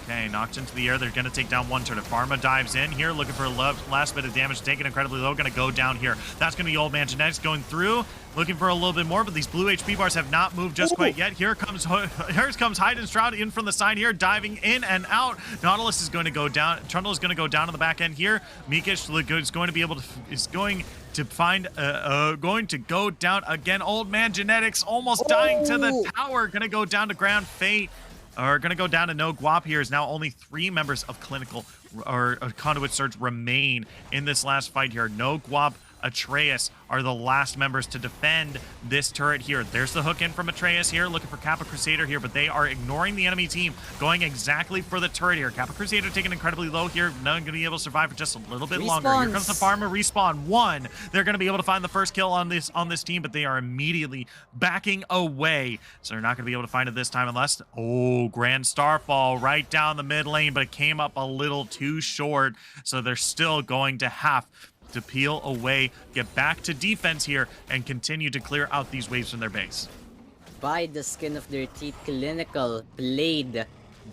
Okay, knocked into the air. They're going to take down one turn. Pharma dives in here, looking for a last bit of damage, taken incredibly low, going to go down here. That's going to be Old Man Genetics going through, looking for a little bit more, but these blue HP bars have not moved just quite yet. Here comes Hide and Shroud in from the side here, diving in and out. Nautilus is going to go down. Trundle is going to go down on the back end here. Mikish is going to be able to, going to go down again. Old Man Genetics almost dying to the tower, going to go down to Grand Fate. Are going to go down to no guap here, as now only 3 members of Clinical or Conduit Surge remain in this last fight here. No guap, Atreus are the last members to defend this turret here. There's the hook in from Atreus here, looking for Kappa Crusader here, but they are ignoring the enemy team, going exactly for the turret here. Kappa Crusader taking incredibly low here, not going to be able to survive for just a little bit longer. Here comes the Pharma respawn. 1. They're going to be able to find the first kill on this team, but they are immediately backing away, so they're not going to be able to find it this time unless, Grand Starfall right down the mid lane, but it came up a little too short, so they're still going to have to peel away, get back to defense here, and continue to clear out these waves from their base. By the skin of their teeth, Clinical played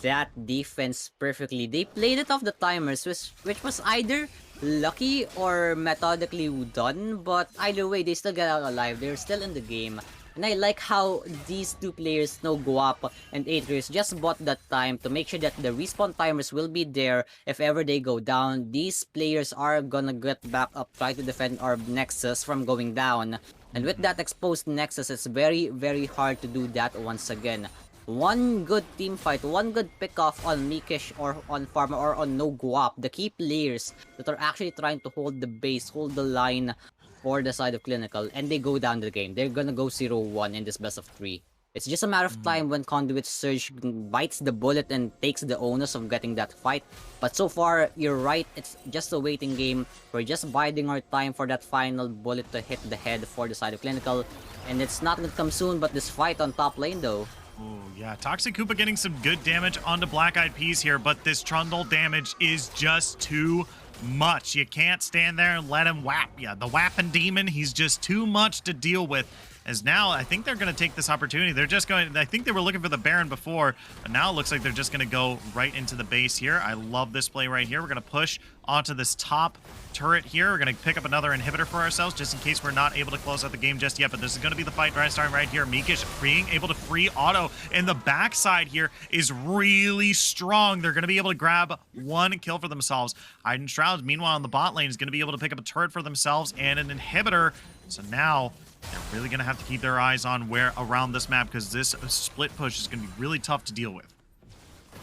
that defense perfectly. They played it off the timers, which was either lucky or methodically done, but either way, they still get out alive. They're still in the game. And I like how these two players, No Guap and Atreus, just bought that time to make sure that the respawn timers will be there if ever they go down. These players are gonna get back up, try to defend our Nexus from going down. And with that exposed Nexus, it's very hard to do that once again. One good team fight, one good pick-off on Mikish or on Pharma or on No Guap, the key players that are actually trying to hold the base, hold the line for the side of Clinical, and they go down the game. They're gonna go 0-1 in this best of 3. It's just a matter of time when Conduit Surge bites the bullet and takes the onus of getting that fight. But so far, you're right, it's just a waiting game. We're just biding our time for that final bullet to hit the head for the side of Clinical. And it's not gonna come soon, but this fight on top lane though. Oh, yeah. Toxic Koopa getting some good damage onto Black Eyed Peas here, but this Trundle damage is just too much. You can't stand there and let him whap you. The whapping demon, he's just too much to deal with. As now, I think they're going to take this opportunity. They're just going, I think they were looking for the Baron before, but now it looks like they're just going to go right into the base here. I love this play right here. We're going to push onto this top turret here. We're going to pick up another inhibitor for ourselves just in case we're not able to close out the game just yet, but this is going to be the fight starting right here. Mikish being able to free auto in the backside here is really strong. They're going to be able to grab one kill for themselves. Hidden Shrouds, meanwhile, in the bot lane is going to be able to pick up a turret for themselves and an inhibitor. So now they're really going to have to keep their eyes on where around this map because this split push is going to be really tough to deal with.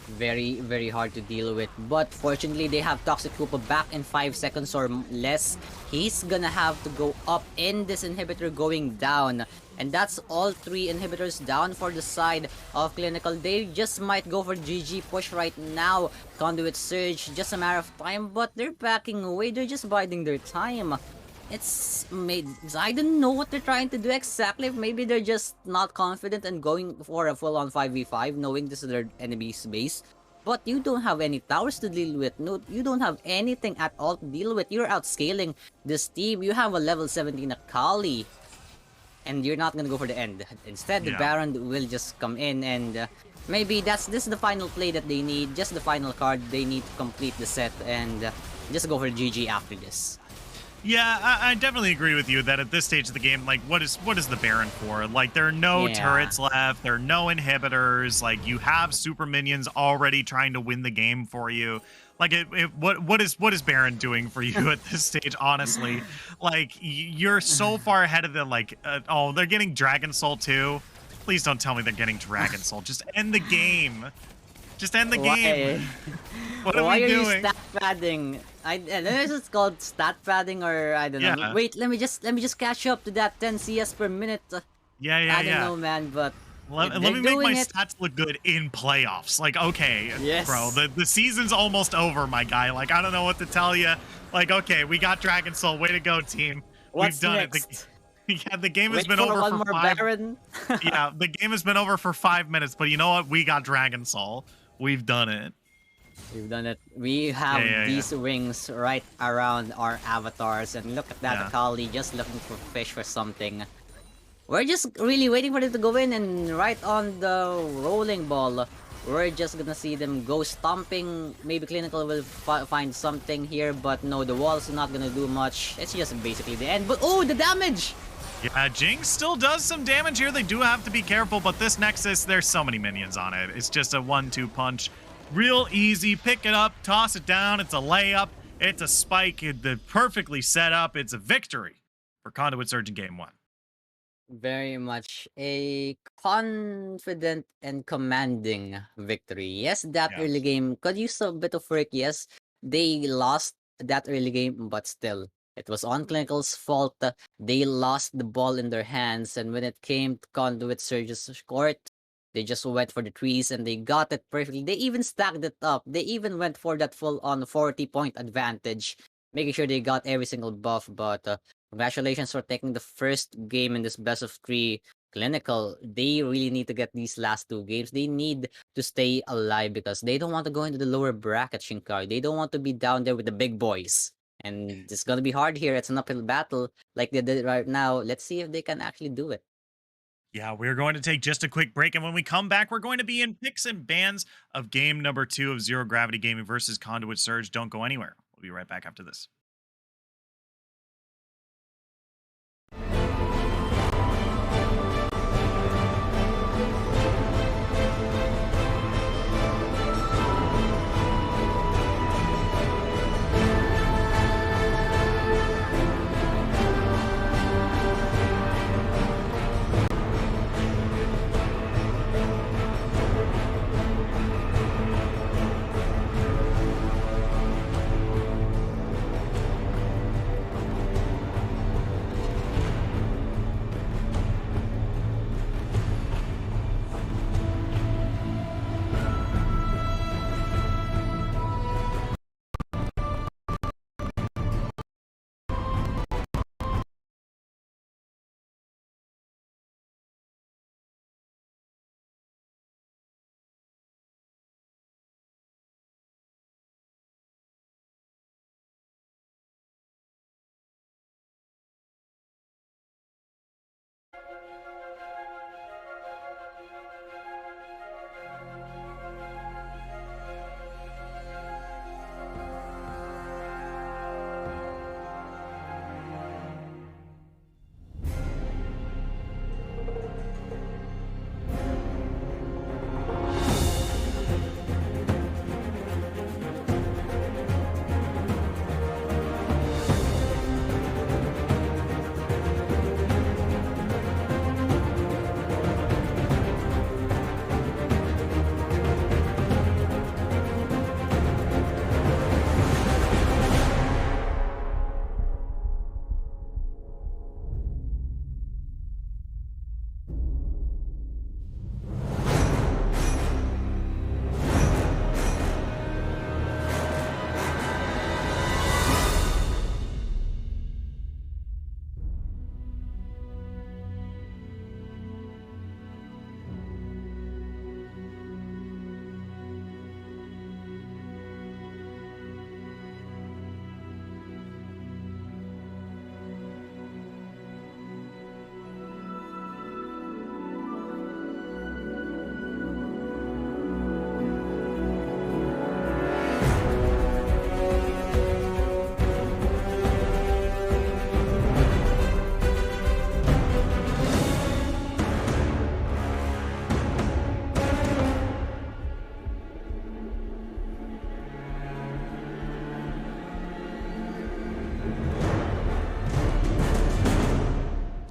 Very, very hard to deal with. But fortunately, they have Toxic Koopa back in 5 seconds or less. He's gonna have to go up in this inhibitor going down. And that's all 3 inhibitors down for the side of Clinical. They just might go for GG push right now. Conduit Surge, just a matter of time, but they're backing away. They're just biding their time. It's made, I don't know what they're trying to do exactly. Maybe they're just not confident and going for a full-on 5v5, knowing this is their enemy's base. But you don't have any towers to deal with. No, you don't have anything at all to deal with. You're outscaling this team. You have a level 17 Akali, and you're not gonna go for the end. Instead, the Baron will just come in, and maybe this is the final play that they need. Just the final card they need to complete the set, and just go for GG after this. Yeah, I definitely agree with you that at this stage of the game, like, what is the Baron for? Like, there are no turrets left, there are no inhibitors, like, you have super minions already trying to win the game for you. Like, what is Baron doing for you at this stage, honestly? Like, you're so far ahead of them, like, oh, they're getting Dragon Soul too? Please don't tell me they're getting Dragon Soul. Just end the game. Just end the game. What are we doing? Why are you stat padding? I don't know if it's called stat padding or I don't know. Wait, let me just catch up to that 10 CS per minute. I don't know, man, but let me make my stats look good in playoffs. Like, okay, bro, the season's almost over, my guy. Like, I don't know what to tell you. Like, okay, we got Dragon Soul. Way to go, team. What's We've done next? it. Yeah, the game has been over for 5 minutes. Yeah, the game has been over for 5 minutes, but you know what? We got Dragon Soul. We've done it. We've done it. We have these wings right around our avatars, and look at that Akali just looking for fish for something. We're just really waiting for them to go in, and right on the rolling ball, we're just gonna see them go stomping. Maybe Clinical will find something here, but no, the wall's not gonna do much. It's just basically the end. But oh, the damage! Yeah, Jinx still does some damage here. They do have to be careful, but this Nexus, there's so many minions on it. It's just a 1-2 punch. Real easy. Pick it up, toss it down. It's a layup. It's a spike. It's perfectly set up. It's a victory for Conduit Surge in Game 1. Very much a confident and commanding victory. Yes, that early game could use a bit of work. Yes, they lost that early game, but still, it was on Clinical's fault. They lost the ball in their hands, and when it came to Conduit Surge's court, they just went for the trees and they got it perfectly. They even stacked it up. They even went for that full-on 40-point advantage, making sure they got every single buff. But congratulations for taking the first game in this best of 3. Clinical, they really need to get these last 2 games. They need to stay alive because they don't want to go into the lower bracket, Shinkari. They don't want to be down there with the big boys. And it's gonna be hard here. It's an uphill battle like they did right now. Let's see if they can actually do it. Yeah, we're going to take just a quick break, and when we come back, we're going to be in picks and bans of game number 2 of Zero Gravity Gaming versus Conduit Surge. Don't go anywhere. We'll be right back after this.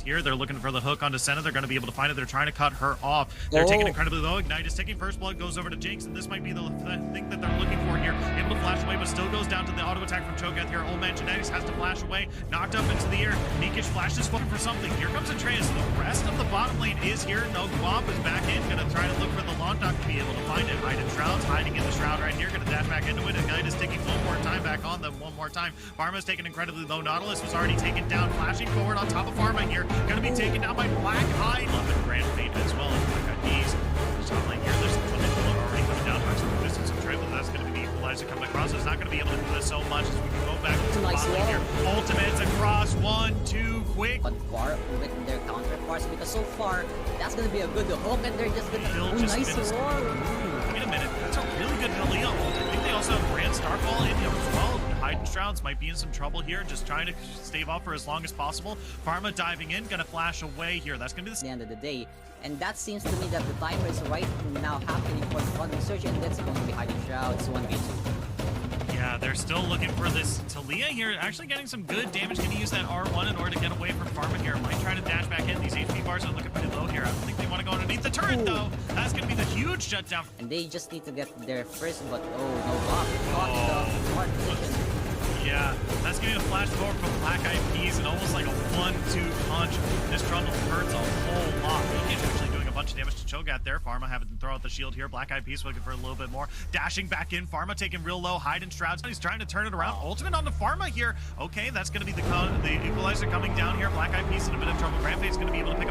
Here, they're looking for the hook onto Senna. They're going to be able to find it. They're trying to cut her off. They're taking incredibly low. Ignite is taking first blood, goes over to Jinx, and this might be the thing that they're looking for here. Able to flash away, but still goes down to the auto attack from Cho'Gath here. Old Man Genetics has to flash away. Knocked up into the air. Mikish flashes looking for something. Here comes Atreus. The rest of the bottom lane is here. No Guap is back in. Going to try to look for the Long Dock to be able to find it. Hide in Shrouds, hiding in the Shroud right here. Going to dash back into it. Ignite is taking one more time back on them. One more time. Pharma's taken incredibly low. Nautilus was already taken down. Flashing forward on top of Pharma here. Going to be taken down by Black Eye. Love and Grand Fate as well as Black Eyes. Top lane here. There's some already coming down. Some distance and trail. That's going to be the equalizer coming across. It's not going to be able to do this so much as we can go back to the Nice bottom lane here. Ultimates across. 1, 2, quick. But far with their counterparts, because so far that's gonna be a good hook, and they're just gonna nice roar. Wait a minute, that's a really good Helio. I think they also have Grand Starfall in here as well. Hidden Shrouds might be in some trouble here, just trying to stave off for as long as possible. Pharma diving in, gonna flash away here. That's gonna be the end of the day, and that seems to me that the timer is right now happening for the front research, and that's going to be Hidden Shrouds 1v2. Yeah, they're still looking for this. Talia here actually getting some good damage. Gonna use that R1 in order to get away from Pharma here. Might try to dash back in. These HP bars are looking pretty low here. I don't think they want to go underneath the turret though. That's gonna be the huge shutdown. And they just need to get their first, but oh no, caught the smart position. Yeah, that's gonna be a flash forward from Black Eyed Peas and almost like a 1-2 punch. This Trundle hurts a whole lot. He is actually doing a bunch of damage to Cho'Gath there. Pharma having to throw out the shield here. Black Eyed Peas looking for a little bit more. Dashing back in. Pharma taking real low. Hide in Shrouds. He's trying to turn it around. Ultimate onto Pharma here. Okay, that's gonna be the equalizer coming down here. Black Eyed Peas in a bit of trouble. Grand Fate's gonna be able to pick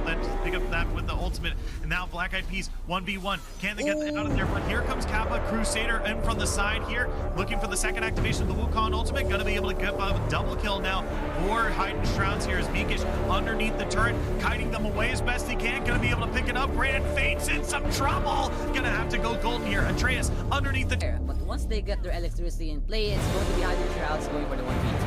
up that with the ultimate. And now Black Eyed Peas 1v1. Can they get out of there? But here comes Kappa Crusader in from the side here, looking for the second activation of the Wukong ultimate. Gonna be able to get a double kill now for Hidden Shrouds here as Mikish underneath the turret, kiting them away as best he can. Gonna be able to pick it up. Grand Fate's in some trouble. Gonna have to go golden here. Atreus underneath the but once they get their electricity in play, it's going to be Hidden Shrouds going for the 1v2.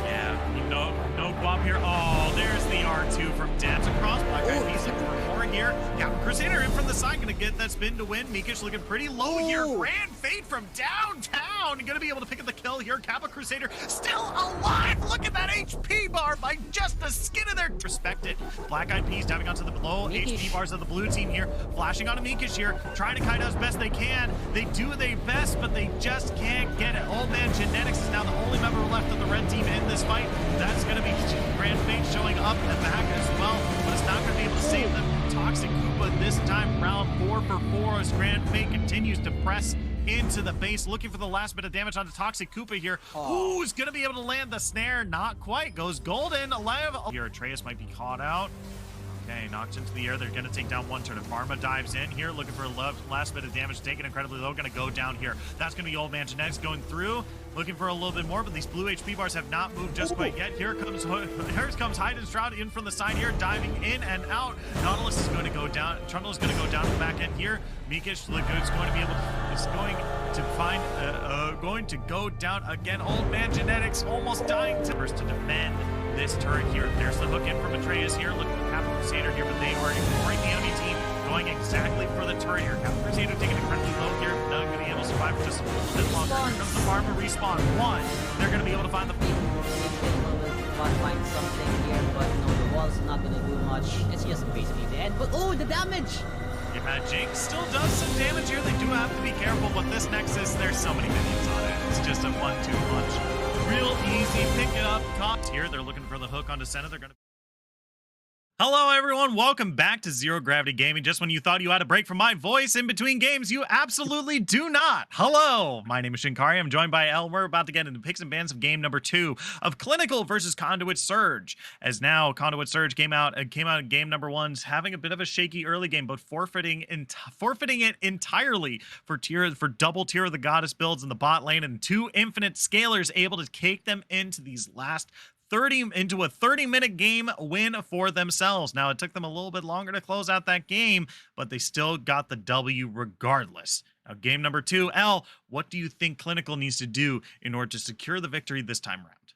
Yeah, no Guap here. Oh, there's the R2 from Dance across. Black Eyed Peas looking for more here. Captain Crusader in from the side, gonna get that spin to win. Mikish looking pretty low here. Grand Fate from downtown, gonna be able to pick up the kill here. Kappa Crusader still alive. Look at that HP bar by just the skin of their. Respect it. Black Eyed Peas diving onto the low HP bars of the blue team here, flashing onto Mikish here, trying to kite out as best they can. They do their best, but they just can't get it. Old Man Genetics is now the only member left of the red team in this fight. That's gonna be Grand Fate showing up and back as well, but it's not gonna be able to save them. Toxic Koopa this time round 4 for 4 as Grand Fate continues to press into the base, looking for the last bit of damage onto Toxic Koopa here. Who's gonna be able to land the snare? Not quite. Goes golden. Alive. Here, Atreus might be caught out. Okay, knocked into the air. They're going to take down one turn. Pharma dives in here, looking for a last bit of damage. Taken incredibly low. Going to go down here. That's going to be Old Man Genetics going through, looking for a little bit more, but these blue HP bars have not moved just quite yet. Here comes Hide and Shroud in from the side here, diving in and out. Nautilus is going to go down. Trundle is going to go down the back end here. Mikish Lagoon's going to be able to, is going to find, going to go down again. Old Man Genetics almost dying to defend this turret here. There's the hook in from Atreus here, looking for Captain Crusader here, but they are ignoring the enemy team, going exactly for the turret here. Captain Crusader taking incredibly low here, not going to be able to survive for just a little bit longer. Here comes the farmer respawn. One, they're going to be able to find the Find something here, but no, the wall's not going to do much. It's just basically the end. But oh, the damage! Yeah, Jinx still does some damage here. They do have to be careful, but this Nexus, there's so many minions on it. It's just a 1-2 punch. Real easy, pick it up. Caught here. They're looking for the hook onto Senna. They're going to. Hello, everyone. Welcome back to Zero Gravity Gaming. Just when you thought you had a break from my voice in between games, you absolutely do not. Hello, my name is Shinkari. I'm joined by El. We're about to get into picks and bans of game number 2 of Clinical versus Conduit Surge. As now, Conduit Surge came out in game number 1, having a bit of a shaky early game, but forfeiting it entirely for double tier of the Goddess builds in the bot lane, and 2 infinite scalers able to take them into these last a 30-minute game win for themselves. Now, it took them a little bit longer to close out that game, but they still got the W regardless. Now, game number 2, L, what do you think Clinical needs to do in order to secure the victory this time around?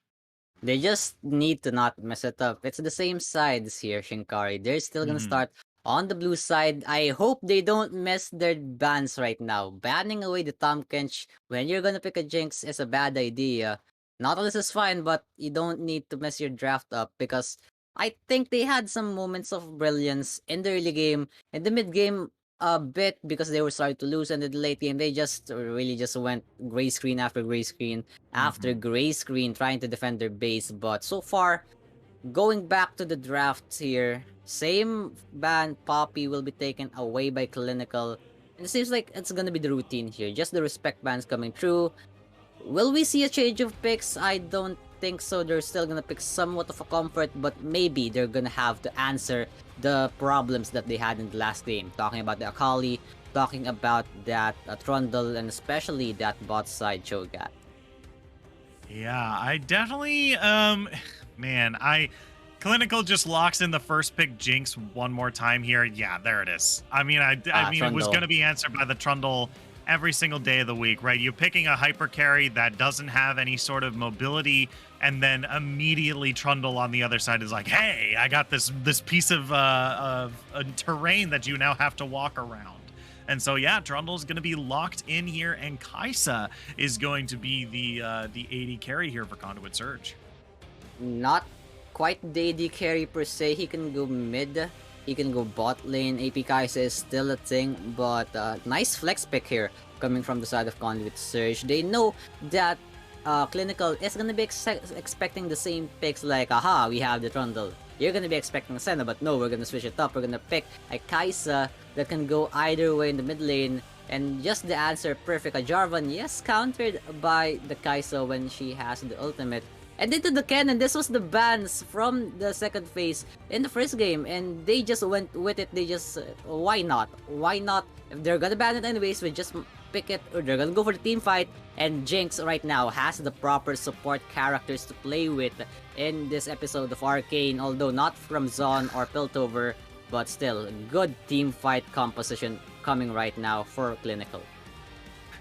They just need to not mess it up. It's the same sides here, Shinkari. They're still gonna start on the blue side. I hope they don't mess their bans right now. Banning away the Tom Kench when you're gonna pick a Jinx is a bad idea. Nautilus is fine, but you don't need to mess your draft up because I think they had some moments of brilliance in the early game. In the mid game, a bit because they were starting to lose, and in the late game, they just really just went gray screen after gray screen after gray screen trying to defend their base. But so far, going back to the drafts here, same ban Poppy will be taken away by Clinical. And it seems like it's gonna be the routine here. Just the respect bans coming through. Will we see a change of picks? I don't think so. They're still gonna pick somewhat of a comfort, but maybe they're gonna have to answer the problems that they had in the last game. Talking about the Akali, talking about that Trundle, and especially that bot side Cho'Gath. Yeah, I definitely, Clinical just locks in the first pick Jinx one more time here. Yeah, there it is. I mean, it was going to be answered by the Trundle every single day of the week, right? You're picking a hyper carry that doesn't have any sort of mobility, and then immediately Trundle on the other side is like, hey, I got this piece of terrain that you now have to walk around. And so, yeah, Trundle's going to be locked in here, and Kaisa is going to be the AD carry here for Conduit Surge. Not quite the AD carry per se. He can go mid, he can go bot lane. AP Kaisa is still a thing, but nice flex pick here coming from the side of Conduit Surge. They know that Clinical is going to be expecting the same picks like, aha, we have the Trundle. You're going to be expecting Senna, but no, we're going to switch it up. We're going to pick a Kaisa that can go either way in the mid lane. And just the answer, perfect. A Jarvan, yes, countered by the Kaisa when she has the ultimate. And into the cannon, this was the bans from the second phase in the first game. And they just went with it. They just, why not? Why not? If they're gonna ban it anyways, we just pick it, or they're gonna go for the team fight. And Jinx right now has the proper support characters to play with in this episode of Arcane, although not from Zon or Piltover, but still good team fight composition coming right now for Clinical.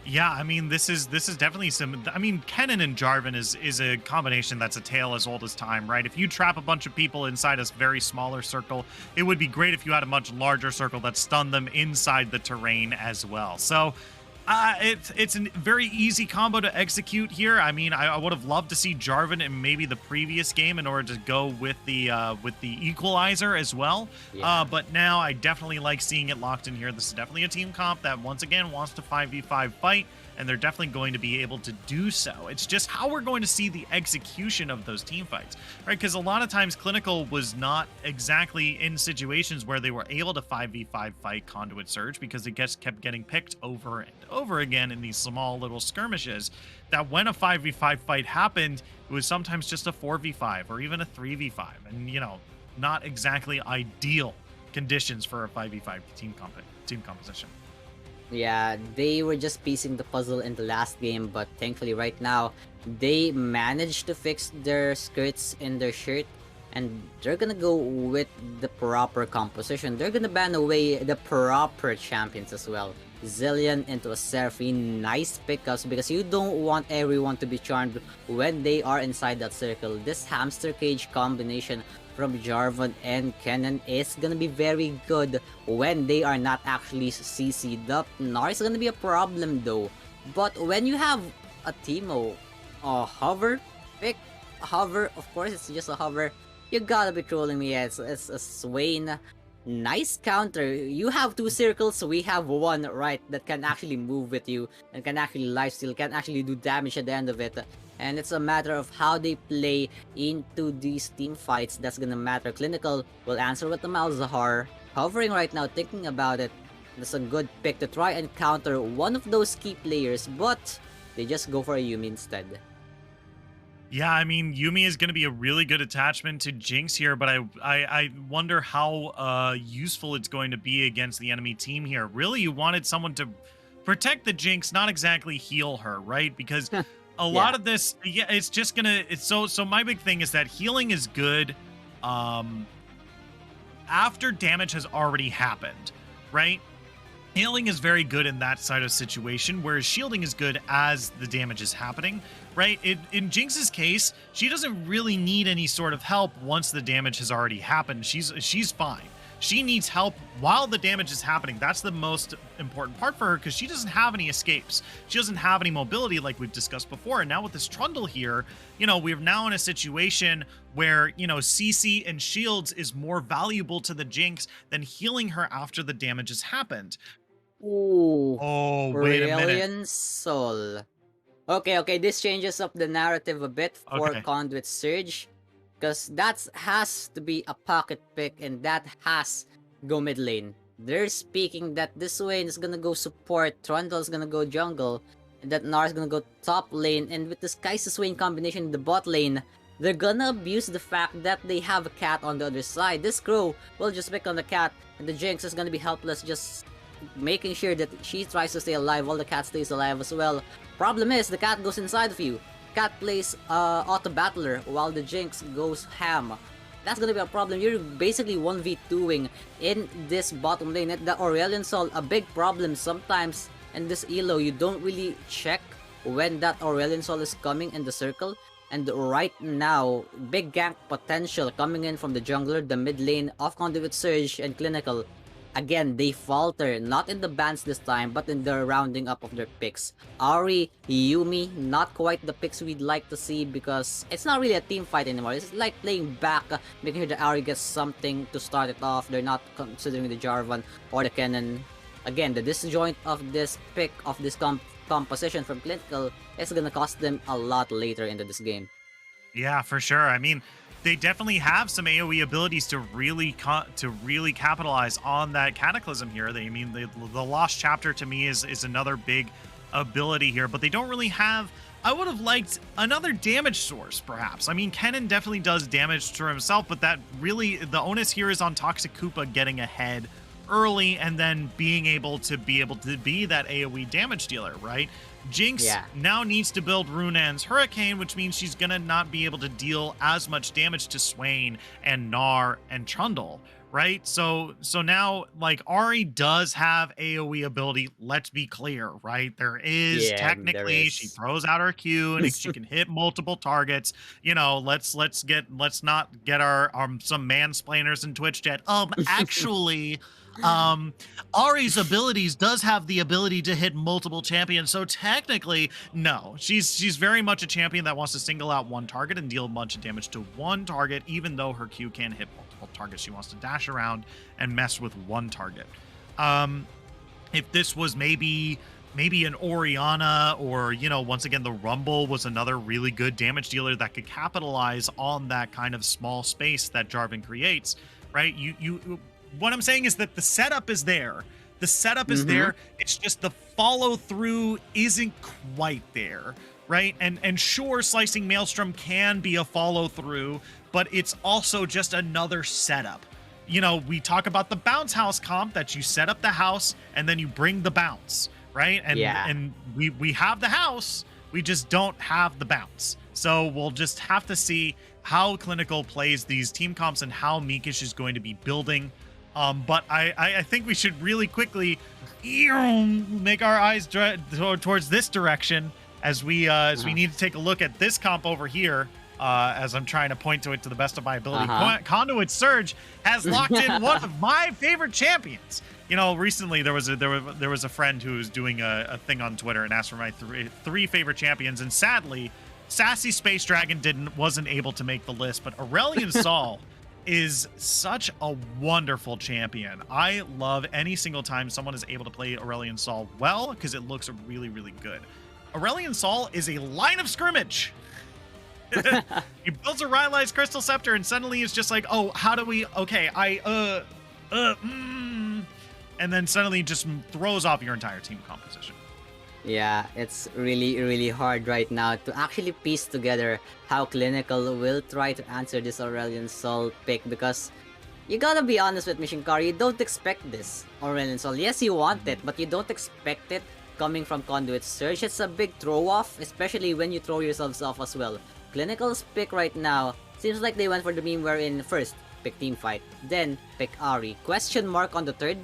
Yeah, I mean, this is definitely some. I mean, Kennen and Jarvan is a combination that's a tale as old as time, right? If you trap a bunch of people inside a very smaller circle, it would be great if you had a much larger circle that stunned them inside the terrain as well. So, it's a very easy combo to execute here. I mean, I would have loved to see Jarvan in maybe the previous game in order to go with the equalizer as well. Yeah. But now I definitely like seeing it locked in here. This is definitely a team comp that once again wants to 5v5 fight, and they're definitely going to be able to do so. It's just how we're going to see the execution of those team fights, right? Because a lot of times Clinical was not exactly in situations where they were able to 5v5 fight Conduit Surge because they just kept getting picked over and over again in these small little skirmishes, that when a 5v5 fight happened, it was sometimes just a 4v5 or even a 3v5. And, you know, not exactly ideal conditions for a 5v5 team composition. Yeah, they were just piecing the puzzle in the last game, but thankfully right now, they managed to fix their skirts in their shirt, and they're gonna go with the proper composition. They're gonna ban away the proper champions as well. Zillion into a Seraphine, nice pickups because you don't want everyone to be charmed when they are inside that circle. This hamster cage combination from Jarvan and Kennen is gonna be very good when they are not actually CC'd up. Gnar is gonna be a problem though. But when you have a Teemo, a hover pick, hover, of course it's just a hover. You gotta be trolling me. It's a Swain. Nice counter. You have two circles, we have one, right, that can actually move with you and can actually lifesteal, can actually do damage at the end of it. And it's a matter of how they play into these team fights that's gonna matter. Clinical will answer with the Malzahar. Hovering right now, thinking about it. That's a good pick to try and counter one of those key players, but they just go for a Yumi instead. Yeah, I mean, Yumi is going to be a really good attachment to Jinx here, but I wonder how useful it's going to be against the enemy team here. Really, you wanted someone to protect the Jinx, not exactly heal her, right? Because a lot of this, yeah, it's just gonna. It's so. My big thing is that healing is good after damage has already happened, right? Healing is very good in that side of situation, whereas shielding is good as the damage is happening, right? In Jinx's case, she doesn't really need any sort of help once the damage has already happened. She's fine. She needs help while the damage is happening. That's the most important part for her because she doesn't have any escapes. She doesn't have any mobility like we've discussed before. And now with this Trundle here, we're now in a situation where, CC and shields is more valuable to the Jinx than healing her after the damage has happened. Ooh, Oh, wait a minute. Brilliant Soul. Okay, this changes up the narrative a bit for Okay. Conduit Surge. Because that has to be a pocket pick and that has go mid lane. They're speaking that this Swain is gonna go support, Trundle's gonna go jungle, and that Nar is gonna go top lane, and with this Kai'Sa Swain combination in the bot lane, they're gonna abuse the fact that they have a cat on the other side. This Crow will just pick on the cat, and the Jinx is gonna be helpless, just making sure that she tries to stay alive while the cat stays alive as well. Problem is, the cat goes inside of you. Cat plays auto battler while the Jinx goes ham. That's gonna be a problem. You're basically 1v2ing in this bottom lane. The Aurelion Sol, a big problem sometimes in this elo. You don't really check when that Aurelion Sol is coming in the circle. And right now, big gank potential coming in from the jungler, the mid lane of Conduit Surge and Clinical. Again, they falter, not in the bans this time, but in the rounding up of their picks. Ahri, Yumi, not quite the picks we'd like to see because it's not really a team fight anymore. It's like playing back, making sure that Ahri gets something to start it off. They're not considering the Jarvan or the Kennen. Again, the disjoint of this pick, of this composition from Clinical is gonna cost them a lot later into this game. Yeah, for sure. I mean, they definitely have some AoE abilities to really capitalize on that Cataclysm here. The Lost Chapter to me is another big ability here, but they don't really have. I would have liked another damage source, perhaps. I mean, Kennen definitely does damage to himself, but that really the onus here is on Toxic Koopa getting ahead early and then being able to be that AoE damage dealer, right? Jinx now needs to build Runan's Hurricane, which means she's gonna not be able to deal as much damage to Swain and Gnar and Trundle, right? So now, like, Ahri does have AoE ability, let's be clear, right? There is technically, she throws out her Q and she can hit multiple targets. Let's not get our some mansplainers in Twitch chat. Actually, Ahri's abilities does have the ability to hit multiple champions, so technically, no. She's very much a champion that wants to single out one target and deal a bunch of damage to one target, even though her Q can hit multiple targets. She wants to dash around and mess with one target. If this was maybe an Orianna or, once again, the Rumble was another really good damage dealer that could capitalize on that kind of small space that Jarvan creates, right? What I'm saying is that the setup is there. The setup is there. It's just the follow through isn't quite there, right? And sure, slicing Maelstrom can be a follow through, but it's also just another setup. You know, we talk about the bounce house comp that you set up the house and then you bring the bounce, right? And we have the house, we just don't have the bounce. So we'll just have to see how Clinical plays these team comps and how Mikish is going to be building. But I think we should really quickly make our eyes towards this direction as we need to take a look at this comp over here. As I'm trying to point to it to the best of my ability. Conduit Surge has locked in one of my favorite champions. You know, recently there was a friend who was doing a thing on Twitter and asked for my three favorite champions, and sadly, Sassy Space Dragon wasn't able to make the list, but Aurelion Sol is such a wonderful champion. I love any single time someone is able to play Aurelion Sol well, because it looks really, really good. Aurelion Sol is a line of scrimmage. He builds a Rylai's Crystal Scepter and suddenly it's just like, oh, how do we, okay, and then suddenly just throws off your entire team composition. Yeah, it's really, really hard right now to actually piece together how Clinical will try to answer this Aurelion Sol pick, because you gotta be honest with me, Shinkari, you don't expect this Aurelion Sol. Yes, you want it, but you don't expect it coming from Conduit Surge. It's a big throw-off, especially when you throw yourselves off as well. Clinical's pick right now seems like they went for the meme wherein first pick team fight, then pick Ari, question mark on the third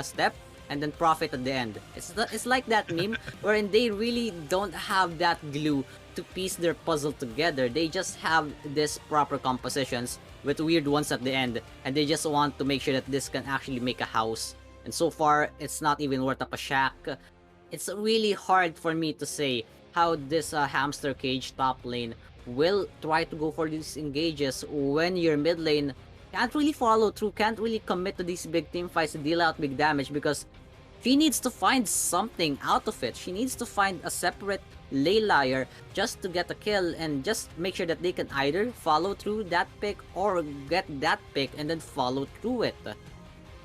step, and then profit at the end. It's like that meme wherein they really don't have that glue to piece their puzzle together. They just have this proper compositions with weird ones at the end, and they just want to make sure that this can actually make a house. And so far, it's not even worth up a shack. It's really hard for me to say how this hamster cage top lane will try to go for these engages when your mid lane can't really follow through, can't really commit to these big team fights to deal out big damage, because she needs to find something out of it. She needs to find a separate lay liar just to get a kill and just make sure that they can either follow through that pick or get that pick and then follow through it.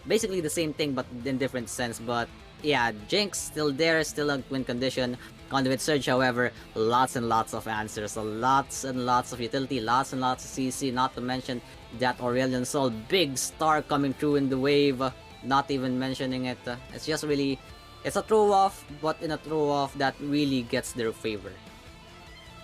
Basically the same thing but in different sense. But yeah, Jinx still there, still a win condition. Conduit Surge, however, lots and lots of answers, lots and lots of utility, lots and lots of CC, not to mention that Aurelion Sol, big star coming through in the wave, not even mentioning it. It's just really, it's a throw-off, but in a throw-off that really gets their favor.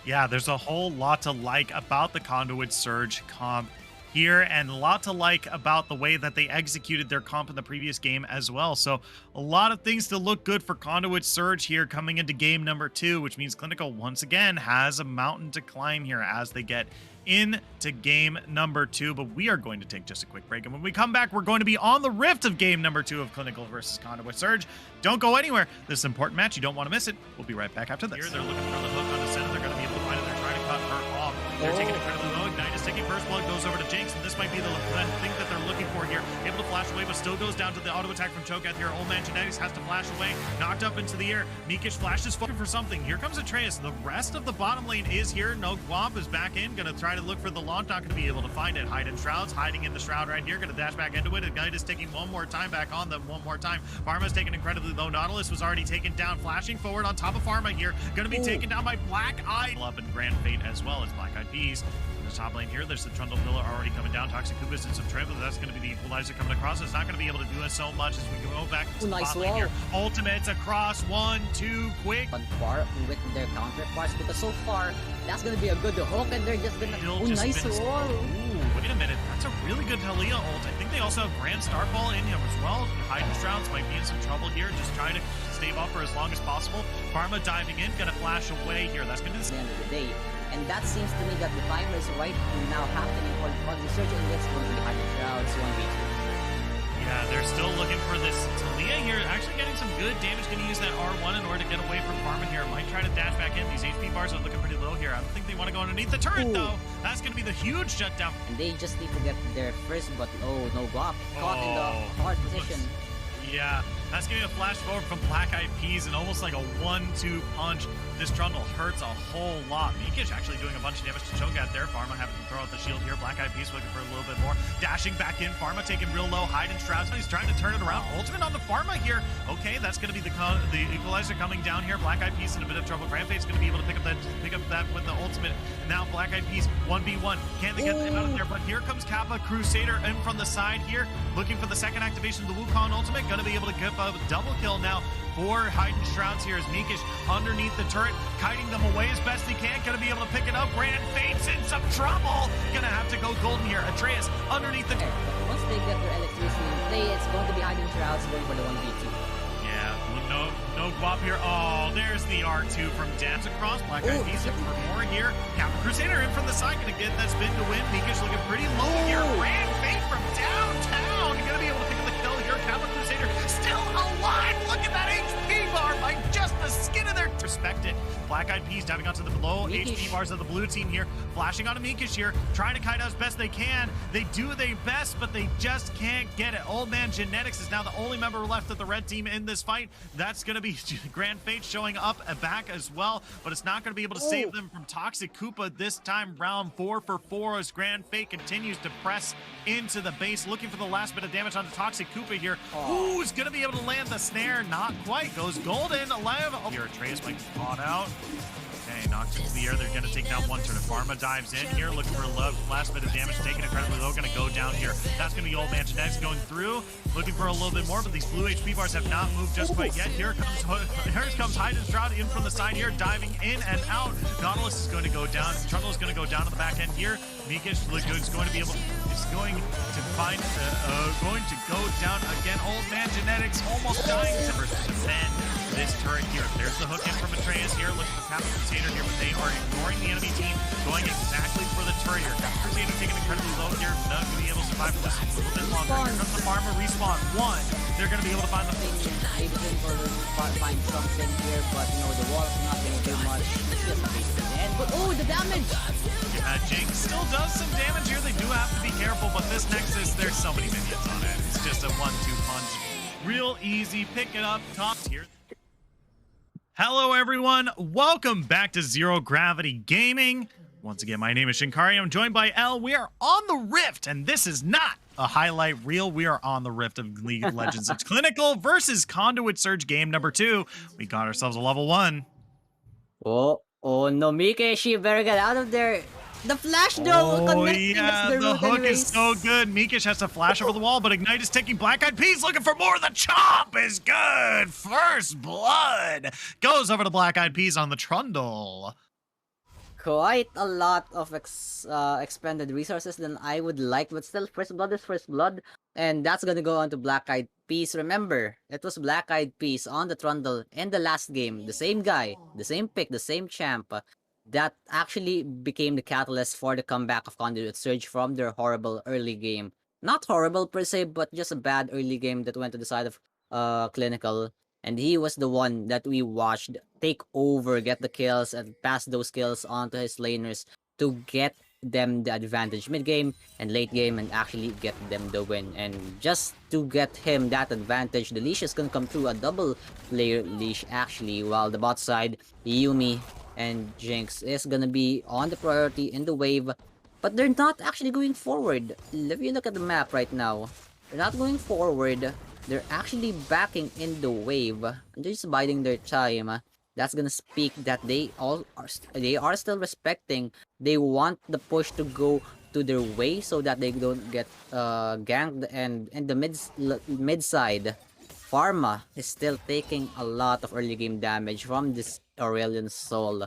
Yeah, there's a whole lot to like about the Conduit Surge comp here, and a lot to like about the way that they executed their comp in the previous game as well. So a lot of things to look good for Conduit Surge here coming into game number 2, which means Clinical once again has a mountain to climb here as they get into game number 2. But we are going to take just a quick break, and when we come back, we're going to be on the rift of game number 2 of Clinical versus Conduit Surge. Don't go anywhere. This is an important match. You don't want to miss it. We'll be right back after this. Here they're looking for the hook on the center. They're going to be able to find it. They're trying to cut her off. They're taking incredibly low. Ignite is taking first blood, goes over to Jinx, and this might be the thing that they're looking for here. Able to flash away, but still goes down to the auto attack from Cho'Gath here. Old Man Genetics has to flash away, knocked up into the air. Mikish flashes looking for something. Here comes Atreus. The rest of the bottom lane is here. No Guamp is back in, gonna try to look for the launch, not gonna be able to find it. Hide in Shrouds, hiding in the Shroud right here, gonna dash back into it. Ignite is taking one more time back on them, one more time. Pharma's taken incredibly low. Nautilus was already taken down, flashing forward on top of Pharma here. Gonna be taken down by Black Eye. Up in Grand Fate as well as Black Eyed Peas. Top lane here, there's the Trundle Pillar already coming down. Toxic Kubis and some Trample. That's going to be the Equalizer coming across. It's not going to be able to do it so much as we go back to the nice bot lane here. Ultimates across, 1, 2, quick. On par with their counterparts, because so far that's going to be a good hook, and they're just going to. Nice wall. Ooh, wait a minute. That's a really good Helia ult. I think they also have Grand Starfall in him as well. Hiding Shrouds might be in some trouble here. Just trying to stave up for as long as possible. Pharma diving in, going to flash away here. That's going to be the end of the day. And that seems to me that the timer is right now happening for the search, and that's going to be Hiding Shrouds 1v2. Yeah, they're still looking for this Talia here. Actually getting some good damage. Going to use that R1 in order to get away from Pharma here. Might try to dash back in. These HP bars are looking pretty low here. I don't think they want to go underneath the turret, though. That's going to be the huge shutdown. And they just need to get there first, but oh, no Guap. Caught in the hard position. Yeah, That's giving a flash forward from Black Eyed Peas and almost like a 1-2 punch. This Trundle hurts a whole lot. Mikish actually doing a bunch of damage to choke at there. Pharma having to throw out the shield here. Black Eyed Peas looking for a little bit more. Dashing back in. Pharma taking real low. Hide and Shrouds. He's trying to turn it around. Ultimate on the Pharma here. Okay, that's going to be the equalizer coming down here. Black Eyed Peas in a bit of trouble. Grand Fate's going to be able to pick up that with the ultimate. Now Black Eyed Peas 1v1. Can't they get them out of there? But here comes Kappa Crusader in from the side here. Looking for the second activation of the Wukong ultimate. Going to be able to give a double kill now for Hide and Shrouds here as Mikish underneath the turret, kiting them away as best he can. Going to be able to pick it up. Grand Fate's in some trouble. Going to have to go golden here. Atreus underneath the... Once they get their electricity in play, it's going to be Hide and Shrouds going for the 1v2. Yeah, no guap here. Oh, there's the R2 from Dance Across. Black Eyed Peas looking for more here. Captain Crusader in from the side, going to get that spin to win. Mikish looking pretty low here. Grand Fate from downtown. Going to be able to pick up the kill here. Captain Crusader still alive. Look at that HP bar by just the skin of their... Respect it. Black Eyed Peas diving onto the low HP bars of the blue team here. Flashing onto Mikish here. Trying to kite out as best they can. They do their best, but they just can't get it. Old Man Genetics is now the only member left of the red team in this fight. That's going to be Grand Fate showing up back as well, but it's not going to be able to save them from Toxic Koopa this time. Round 4 for 4 as Grand Fate continues to press into the base, looking for the last bit of damage onto Toxic Koopa here. Who's going to be able to land the snare? Not quite. Goes golden. Alive. Here, Atreus might be caught out. Okay, knocked into the air. They're going to take down one turn. Pharma dives in here, looking for a last bit of damage, taking incredibly low. Going to go down here. That's going to be Old Man Genetics going through, looking for a little bit more, but these blue HP bars have not moved just quite yet. Here comes Hide and Shroud in from the side here, diving in and out. Nautilus is going to go down. Trundle is going to go down to the back end here. Mikish is going to be able to, going to go down again. Old Man Genetics almost dying to defend this turret here. There's the hook in from Atreus here, looking for Captain Crusader here, but they are ignoring the enemy team, going exactly for the turret here. Captain Crusader taking incredibly low here, not going to be able to survive for this a little bit longer. Here comes the Pharma respawn. One, they're going to be able to find the... Able to find something here, but the wall's not going to do much. It's just basically the end. But the damage! Yeah, Jinx still does some damage here. They do have to be careful, but this Nexus, there's so many minions on it. It's just a 1-2 punch. Real easy. Pick it up. Top tier. Hello, everyone. Welcome back to Zero Gravity Gaming. Once again, my name is Shinkari. I'm joined by Elle. We are on the Rift, and this is not a highlight reel. We are on the Rift of League of Legends. It's Clinical versus Conduit Surge game number 2. We got ourselves a level 1. Oh no, Mikish, you better get out of there. The flash though, the hook is so good. Mikish has to flash over the wall, but Ignite is taking Black Eyed Peas, looking for more. The chop is good. First blood goes over to Black Eyed Peas on the Trundle. Quite a lot of expended resources than I would like, but still, first blood is first blood, and that's gonna go on to Black Eyed Peas. Remember, it was Black Eyed Peas on the Trundle in the last game. The same guy, the same pick, the same champ. That actually became the catalyst for the comeback of Conduit Surge from their horrible early game. Not horrible per se, but just a bad early game that went to the side of Clinical. And he was the one that we watched take over, get the kills, and pass those kills on to his laners to get them the advantage mid-game and late game and actually get them the win. And just to get him that advantage, the leash is gonna come through, a double layer leash actually, while the bot side, Yumi and Jinx is gonna be on the priority in the wave, but they're not actually going forward. If you look at the map right now, they're not going forward. They're actually backing in the wave. They're just biding their time. That's gonna speak that they are still respecting. They want the push to go to their way so that they don't get ganked. And in the mid side, Pharma is still taking a lot of early game damage from this Aurelion Soul.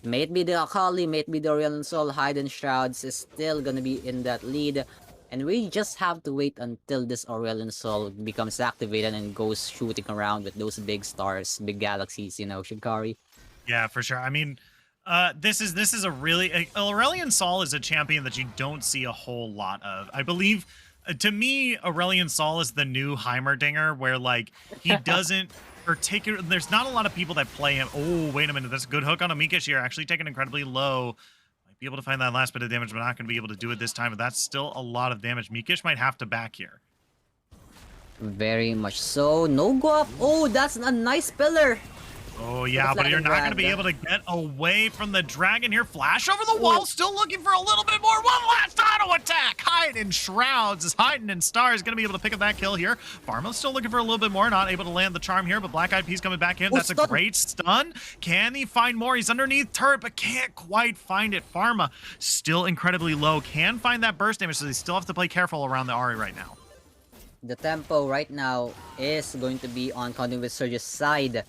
May it be the Akali, may it be the Aurelion Soul, Hide and Shrouds is still gonna be in that lead. And we just have to wait until this Aurelion Soul becomes activated and goes shooting around with those big stars, big galaxies, Shinkari. Yeah, for sure. I mean, this is a really... Aurelion Sol is a champion that you don't see a whole lot of. I believe... to me, Aurelion Sol is the new Heimerdinger, where, like, he doesn't particular... There's not a lot of people that play him. Oh, wait a minute. That's a good hook on a Mikish here. Actually taking incredibly low. Might be able to find that last bit of damage, but not going to be able to do it this time. But that's still a lot of damage. Mikish might have to back here. Very much so. No go up. Oh, that's a nice pillar. Oh, For the yeah, but flag you're and not going to drag. be able to get away from the dragon here. Flash over the Ooh. wall, still looking for a little bit more. One last auto attack. Hiding in shrouds is hiding in stars. Going to be able to pick up that kill here. Pharma's still looking for a little bit more. Not able to land the charm here, but Black Eyed Peas coming back in. Oh, That's a stun. great stun. Can he find more? He's underneath turret, but can't quite find it. Pharma still incredibly low. Can find that burst damage, so they still have to play careful around the Ahri right now. The tempo right now is going to be on Conduit Surge's side.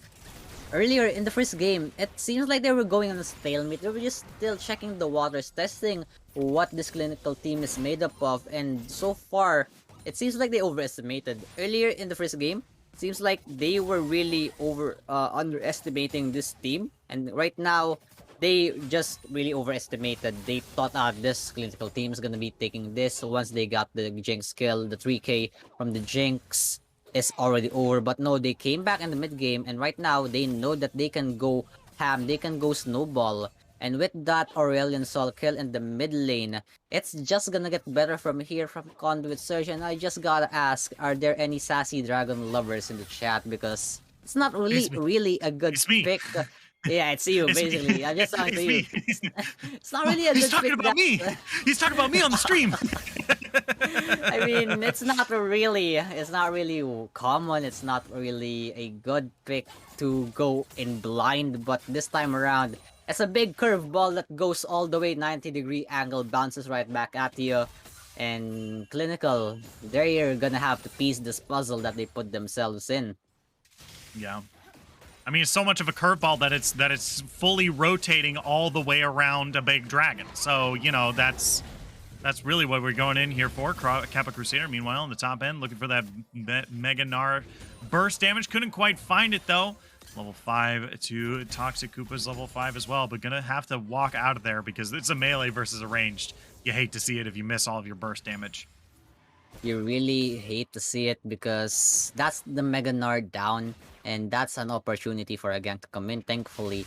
Earlier in the first game, it seems like they were going on a stalemate. They were just still checking the waters, testing what this clinical team is made up of, and so far, it seems like they overestimated. Earlier in the first game, it seems like they were really underestimating this team, and right now, they just really overestimated. They thought, this clinical team is gonna be taking this once they got the Jinx kill, the 3k from the Jinx is already over. But no, they came back in the mid game, and right now they know that they can go ham, they can go snowball. And with that Aurelion Sol kill in the mid lane, it's just gonna get better from here from Conduit Surge. And I just gotta ask, are there any sassy dragon lovers in the chat? Because it's not It's me. really a good It's me. pick. Yeah, it's you, It's me. basically. I'm just talking to It's you. me. It's not really a He's good talking pick, about me. guys. He's talking about me on the stream. I mean, it's not really common. It's not really a good pick to go in blind, but this time around, it's a big curveball that goes all the way 90-degree angle, bounces right back at you. And Clinical, they're gonna have to piece this puzzle that they put themselves in. Yeah. I mean, it's so much of a curveball that it's fully rotating all the way around a big dragon. So, you know, that's really what we're going in here for. Kappa Crusader, meanwhile, on the top end, looking for that Mega Gnar burst damage. Couldn't quite find it, though. Level 5 to Toxic Koopa's level 5 as well, but gonna have to walk out of there because it's a melee versus a ranged. You hate to see it if you miss all of your burst damage. You really hate to see it because that's the Mega Nard down, and that's an opportunity for a gank to come in. Thankfully,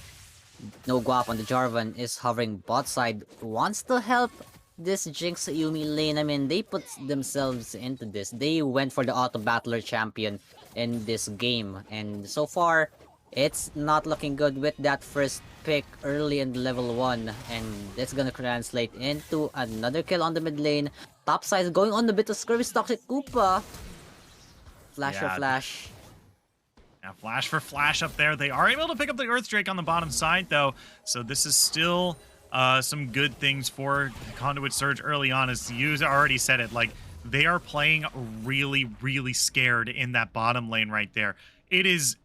no Guap on the Jarvan is hovering bot side, wants to help this Jinx Yumi lane. I mean, they put themselves into this. They went for the auto battler champion in this game, and so far, it's not looking good with that first pick early in level 1, and it's gonna translate into another kill on the mid lane. Top side going on the bit of Scurvy Toxic Koopa. Flash or Yeah. flash. Yeah, flash for flash up there. They are able to pick up the Earth Drake on the bottom side, though. So this is still some good things for Conduit Surge early on. As you already said it, like, they are playing really, really scared in that bottom lane right there. It is...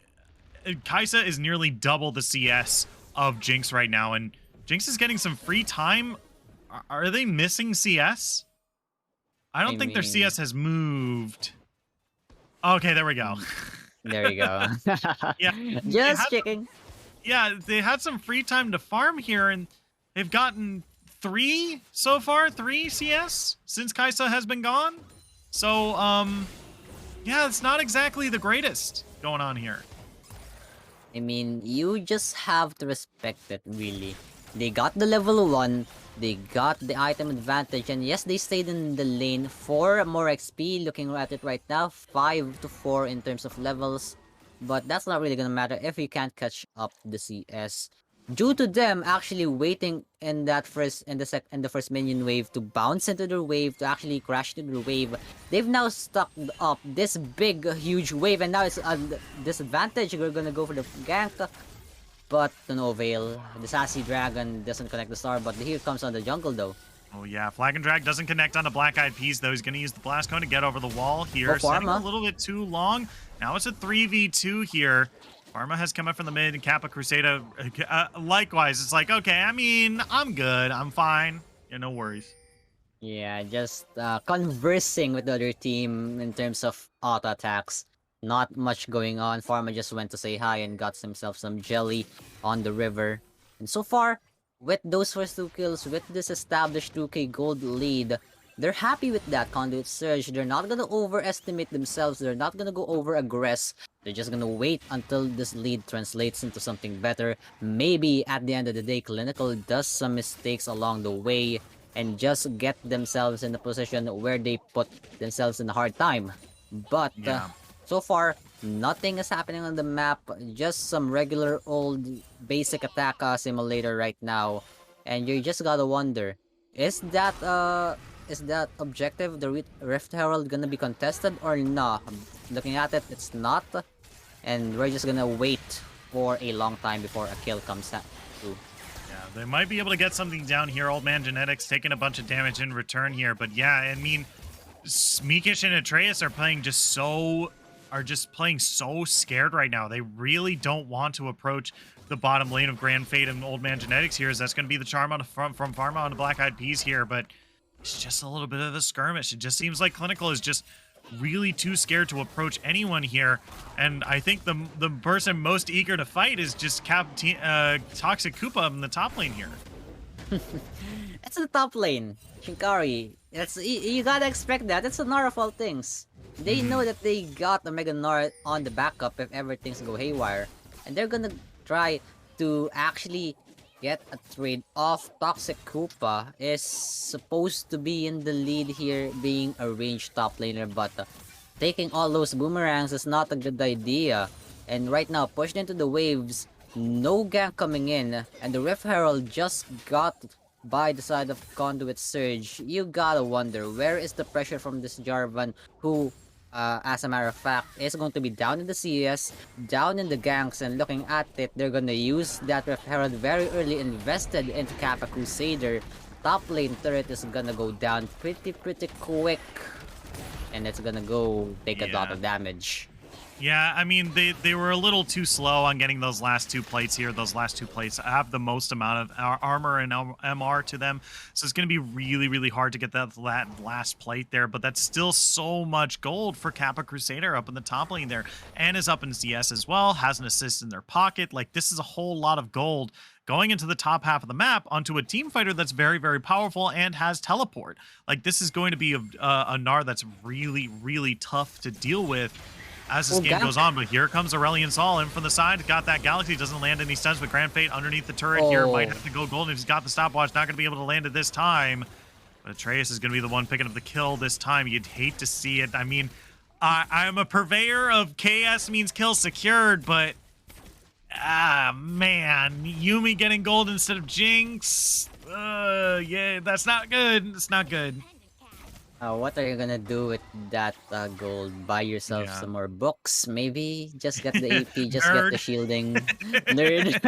Kai'Sa is nearly double the CS of Jinx right now, and Jinx is getting some free time. Are they missing CS? I don't think their CS has moved. Okay, there we go. There you go. Yeah, Just checking. Yeah, they had some free time to farm here, and they've gotten 3 so far, 3 CS since Kai'Sa has been gone. So, yeah, it's not exactly the greatest going on here. I mean, you just have to respect it, really. They got the level 1, they got the item advantage, and yes, they stayed in the lane for more XP. Looking at it right now, 5 to 4 in terms of levels, but that's not really gonna matter if you can't catch up the CS. Due to them actually waiting in that the first minion wave to bounce into their wave, to actually crash into their wave, they've now stuck up this big huge wave, and now it's a disadvantage. We're gonna go for the gank, but to no avail. The sassy dragon doesn't connect the star, but here comes on the jungle though. Oh yeah, Flag and Drag doesn't connect on the Black Eyed Peas, though. He's going to use the Blast Cone to get over the wall here. Setting a little bit too long. Now it's a 3v2 here. Pharma has come up from the mid, and Kappa Crusader, likewise, it's like, okay, I mean, I'm good, I'm fine. Yeah, no worries. Yeah, just conversing with the other team in terms of auto attacks. Not much going on. Pharma just went to say hi and got himself some jelly on the river. And so far, with those first 2 kills, with this established 2k gold lead, they're happy with that. Conduit Surge, they're not gonna overestimate themselves, they're not gonna go over-aggress, they're just gonna wait until this lead translates into something better. Maybe at the end of the day, Clinical does some mistakes along the way and just get themselves in a position where they put themselves in a hard time. But Yeah. so far, nothing is happening on the map. Just some regular old basic attack simulator right now. And you just gotta wonder, is that objective, the Rift Herald, gonna be contested or not? Looking at it, it's not. And we're just gonna wait for a long time before a kill comes through. Yeah, they might be able to get something down here. Old Man Genetics taking a bunch of damage in return here. But yeah, I mean, Smeekish and Atreus are just playing so scared right now. They really don't want to approach the bottom lane of Grand Fate and Old Man Genetics here. As that's going to be the charm on from Pharma on the Black Eyed Peas here, but it's just a little bit of a skirmish. It just seems like Clinical is just really too scared to approach anyone here, and I think the person most eager to fight is just Toxic Koopa in the top lane here. It's the top lane, Shinkari. You gotta expect that. It's a Nara of all things. They know that they got the Mega Nara on the backup if ever things go haywire, and they're gonna try to actually get a trade off. Toxic Koopa is supposed to be in the lead here, being a ranged top laner, but taking all those boomerangs is not a good idea. And right now, pushed into the waves, no gank coming in, and the Rift Herald just got by the side of Conduit Surge. You gotta wonder, where is the pressure from this Jarvan who, as a matter of fact, is going to be down in the CS, down in the ganks, and looking at it, they're gonna use that Rift Herald very early, invested into Kappa Crusader. Top lane turret is gonna go down pretty quick, and it's gonna go take a lot of damage. Yeah, I mean, they were a little too slow on getting those last two plates here. Those last two plates have the most amount of armor and MR to them. So it's going to be really hard to get that last plate there. But that's still so much gold for Kappa Crusader up in the top lane there. And is up in CS as well, has an assist in their pocket. Like, this is a whole lot of gold going into the top half of the map onto a team fighter that's very powerful and has teleport. Like, this is going to be a Gnar that's really tough to deal with as this game goes on. But here comes Aurelion Sol in from the side. Got that Galaxy. Doesn't land any stuns, but Grand Fate underneath the turret here might have to go golden if he's got the stopwatch. Not going to be able to land it this time. But Atreus is going to be the one picking up the kill this time. You'd hate to see it. I mean, I'm a purveyor of KS means kill secured, but man, Yuumi getting gold instead of Jinx. Yeah, that's not good. It's not good. What are you gonna do with that gold? Buy yourself some more books, maybe? Just get the AP, just get the shielding. Nerd.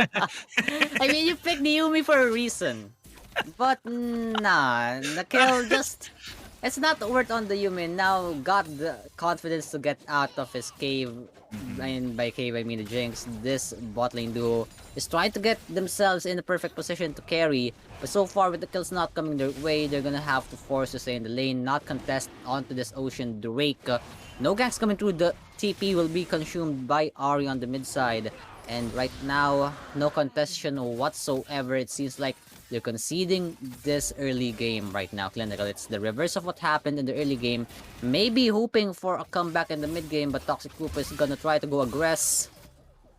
I mean, you picked Yumi for a reason. But nah, the kill just... It's not worth on the Yumi. Now got the confidence to get out of his cave. And by cave, I mean the Jinx. This bot lane duo is trying to get themselves in the perfect position to carry. But so far, with the kills not coming their way, they're gonna have to force to stay in the lane, not contest onto this Ocean Drake. No ganks coming through. The TP will be consumed by Ari on the mid side. And right now, no contestation whatsoever. It seems like they're conceding this early game right now, Clinical. It's the reverse of what happened in the early game. Maybe hoping for a comeback in the mid game, but Toxic Koopa is gonna try to go aggress.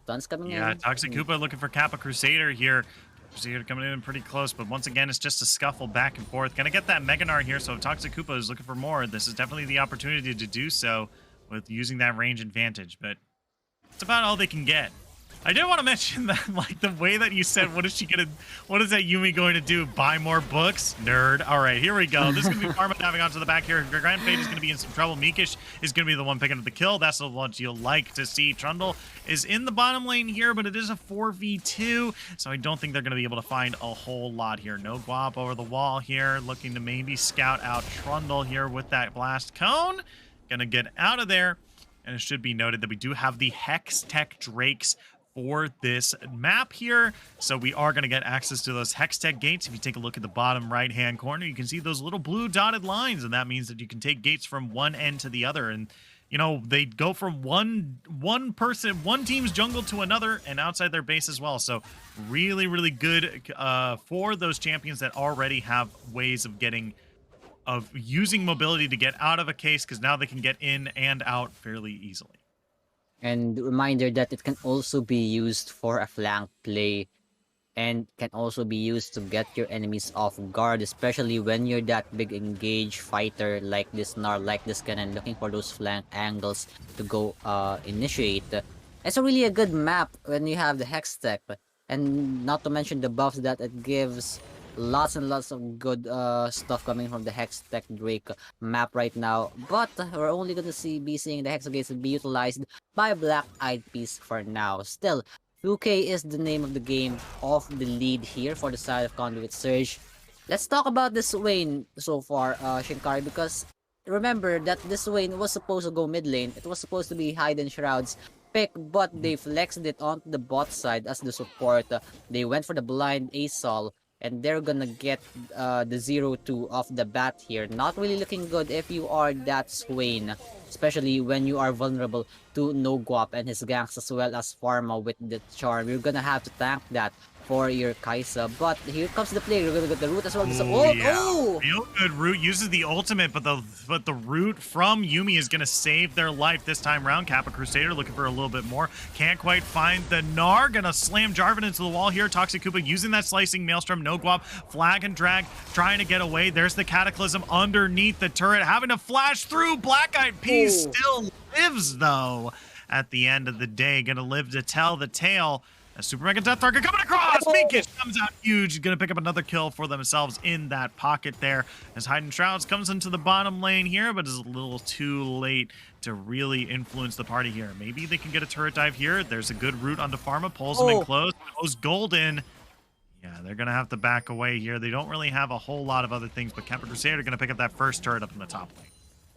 Stuns coming in. Yeah, Toxic Koopa looking for Kappa Crusader here. Crusader coming in pretty close, but once again, it's just a scuffle back and forth. Gonna get that Mega Gnar here, so if Toxic Koopa is looking for more, this is definitely the opportunity to do so with using that range advantage, but it's about all they can get. I did want to mention that, like, the way that you said, what is that Yuumi going to do? Buy more books? Nerd. All right, here we go. This is going to be Pharma diving onto the back here. Grand Fate is going to be in some trouble. Meekish is going to be the one picking up the kill. That's what you'll like to see. Trundle is in the bottom lane here, but it is a 4v2, so I don't think they're going to be able to find a whole lot here. No Guap over the wall here, looking to maybe scout out Trundle here with that Blast Cone. Gonna get out of there, and it should be noted that we do have the Hex Tech Drakes for this map here, so we are going to get access to those Hextech gates. If you take a look at the bottom right hand corner, you can see those little blue dotted lines, and that means that you can take gates from one end to the other. And you know, they go from one team's jungle to another and outside their base as well. So really good for those champions that already have ways of using mobility to get out of a case, because now they can get in and out fairly easily. And reminder that it can also be used for a flank play. and can also be used to get your enemies off guard, especially when you're that big engaged fighter like this Gnar, like this cannon, looking for those flank angles to go initiate. It's a really a good map when you have the Hex Tech, and not to mention the buffs that it gives. Lots and lots of good stuff coming from the Hex Tech Drake map right now, but we're only gonna be seeing the Hexagates be utilized by Black Eyed Peas for now. Still, 2K is the name of the game of the lead here for the side of Conduit Surge. Let's talk about this Swain so far, Shinkari, because remember that this Swain was supposed to go mid lane. It was supposed to be Hidden Shrouds pick, but they flexed it onto the bot side as the support. They went for the blind Asol, and they're gonna get the 0-2 off the bat here. Not really looking good if you are that Swain, especially when you are vulnerable to No Guap and his ganks as well as Pharma with the charm. You're gonna have to tank that for your Kaisa. But here comes the play. You're gonna get the root as well. Oh, yeah. Oh! Real good root uses the ultimate, but the root from Yuumi is gonna save their life this time around. Kappa Crusader looking for a little bit more. Can't quite find the Gnar. Gonna slam Jarvan into the wall here. Toxic Koopa using that slicing maelstrom. No Guap, flag and drag, trying to get away. There's the Cataclysm underneath the turret, having to flash through. Black Eyed Peas still lives though. At the end of the day, gonna live to tell the tale. A Super Mega Death Target coming across! Minkish comes out huge. Gonna pick up another kill for themselves in that pocket there. As Hidden Shrouds comes into the bottom lane here, but is a little too late to really influence the party here. Maybe they can get a turret dive here. There's a good route onto Pharma, pulls them in close, goes golden. Yeah, they're gonna have to back away here. They don't really have a whole lot of other things, but Kappa Crusader are gonna pick up that first turret up in the top lane.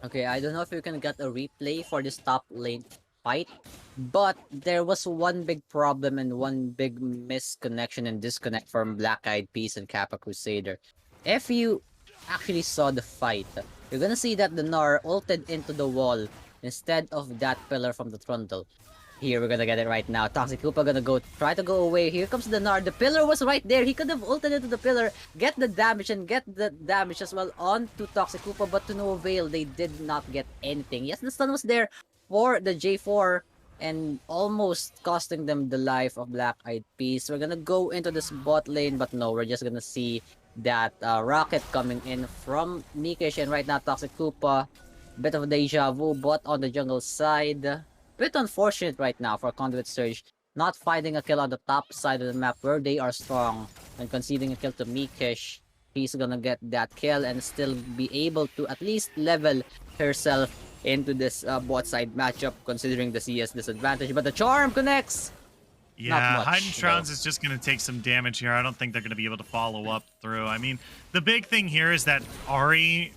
Okay, I don't know if you can get a replay for this top lane fight, but there was one big problem and one big misconnection and disconnect from Black Eyed Peas and Kappa Crusader. If you actually saw the fight, you're gonna see that the Gnar ulted into the wall instead of that pillar from the Trundle. Here, we're gonna get it right now. Toxic Koopa gonna try to go away. Here comes the Gnar. The pillar was right there. He could have ulted into the pillar, get the damage, and get the damage as well onto Toxic Koopa, but to no avail. They did not get anything. Yes, the stun was there for the J4 and almost costing them the life of Black Eyed Peas. We're gonna go into this bot lane, but no, we're just gonna see that rocket coming in from Mikish, and right now Toxic Koopa, bit of a deja vu, but on the jungle side. Bit unfortunate right now for Conduit Surge, not finding a kill on the top side of the map where they are strong, and conceding a kill to Mikish. He's gonna get that kill and still be able to at least level herself into this bot side matchup, considering the CS disadvantage. But the charm connects. Yeah, Hidden Shrouds is just going to take some damage here. I don't think they're going to be able to follow up through. I mean, the big thing here is that Ahri,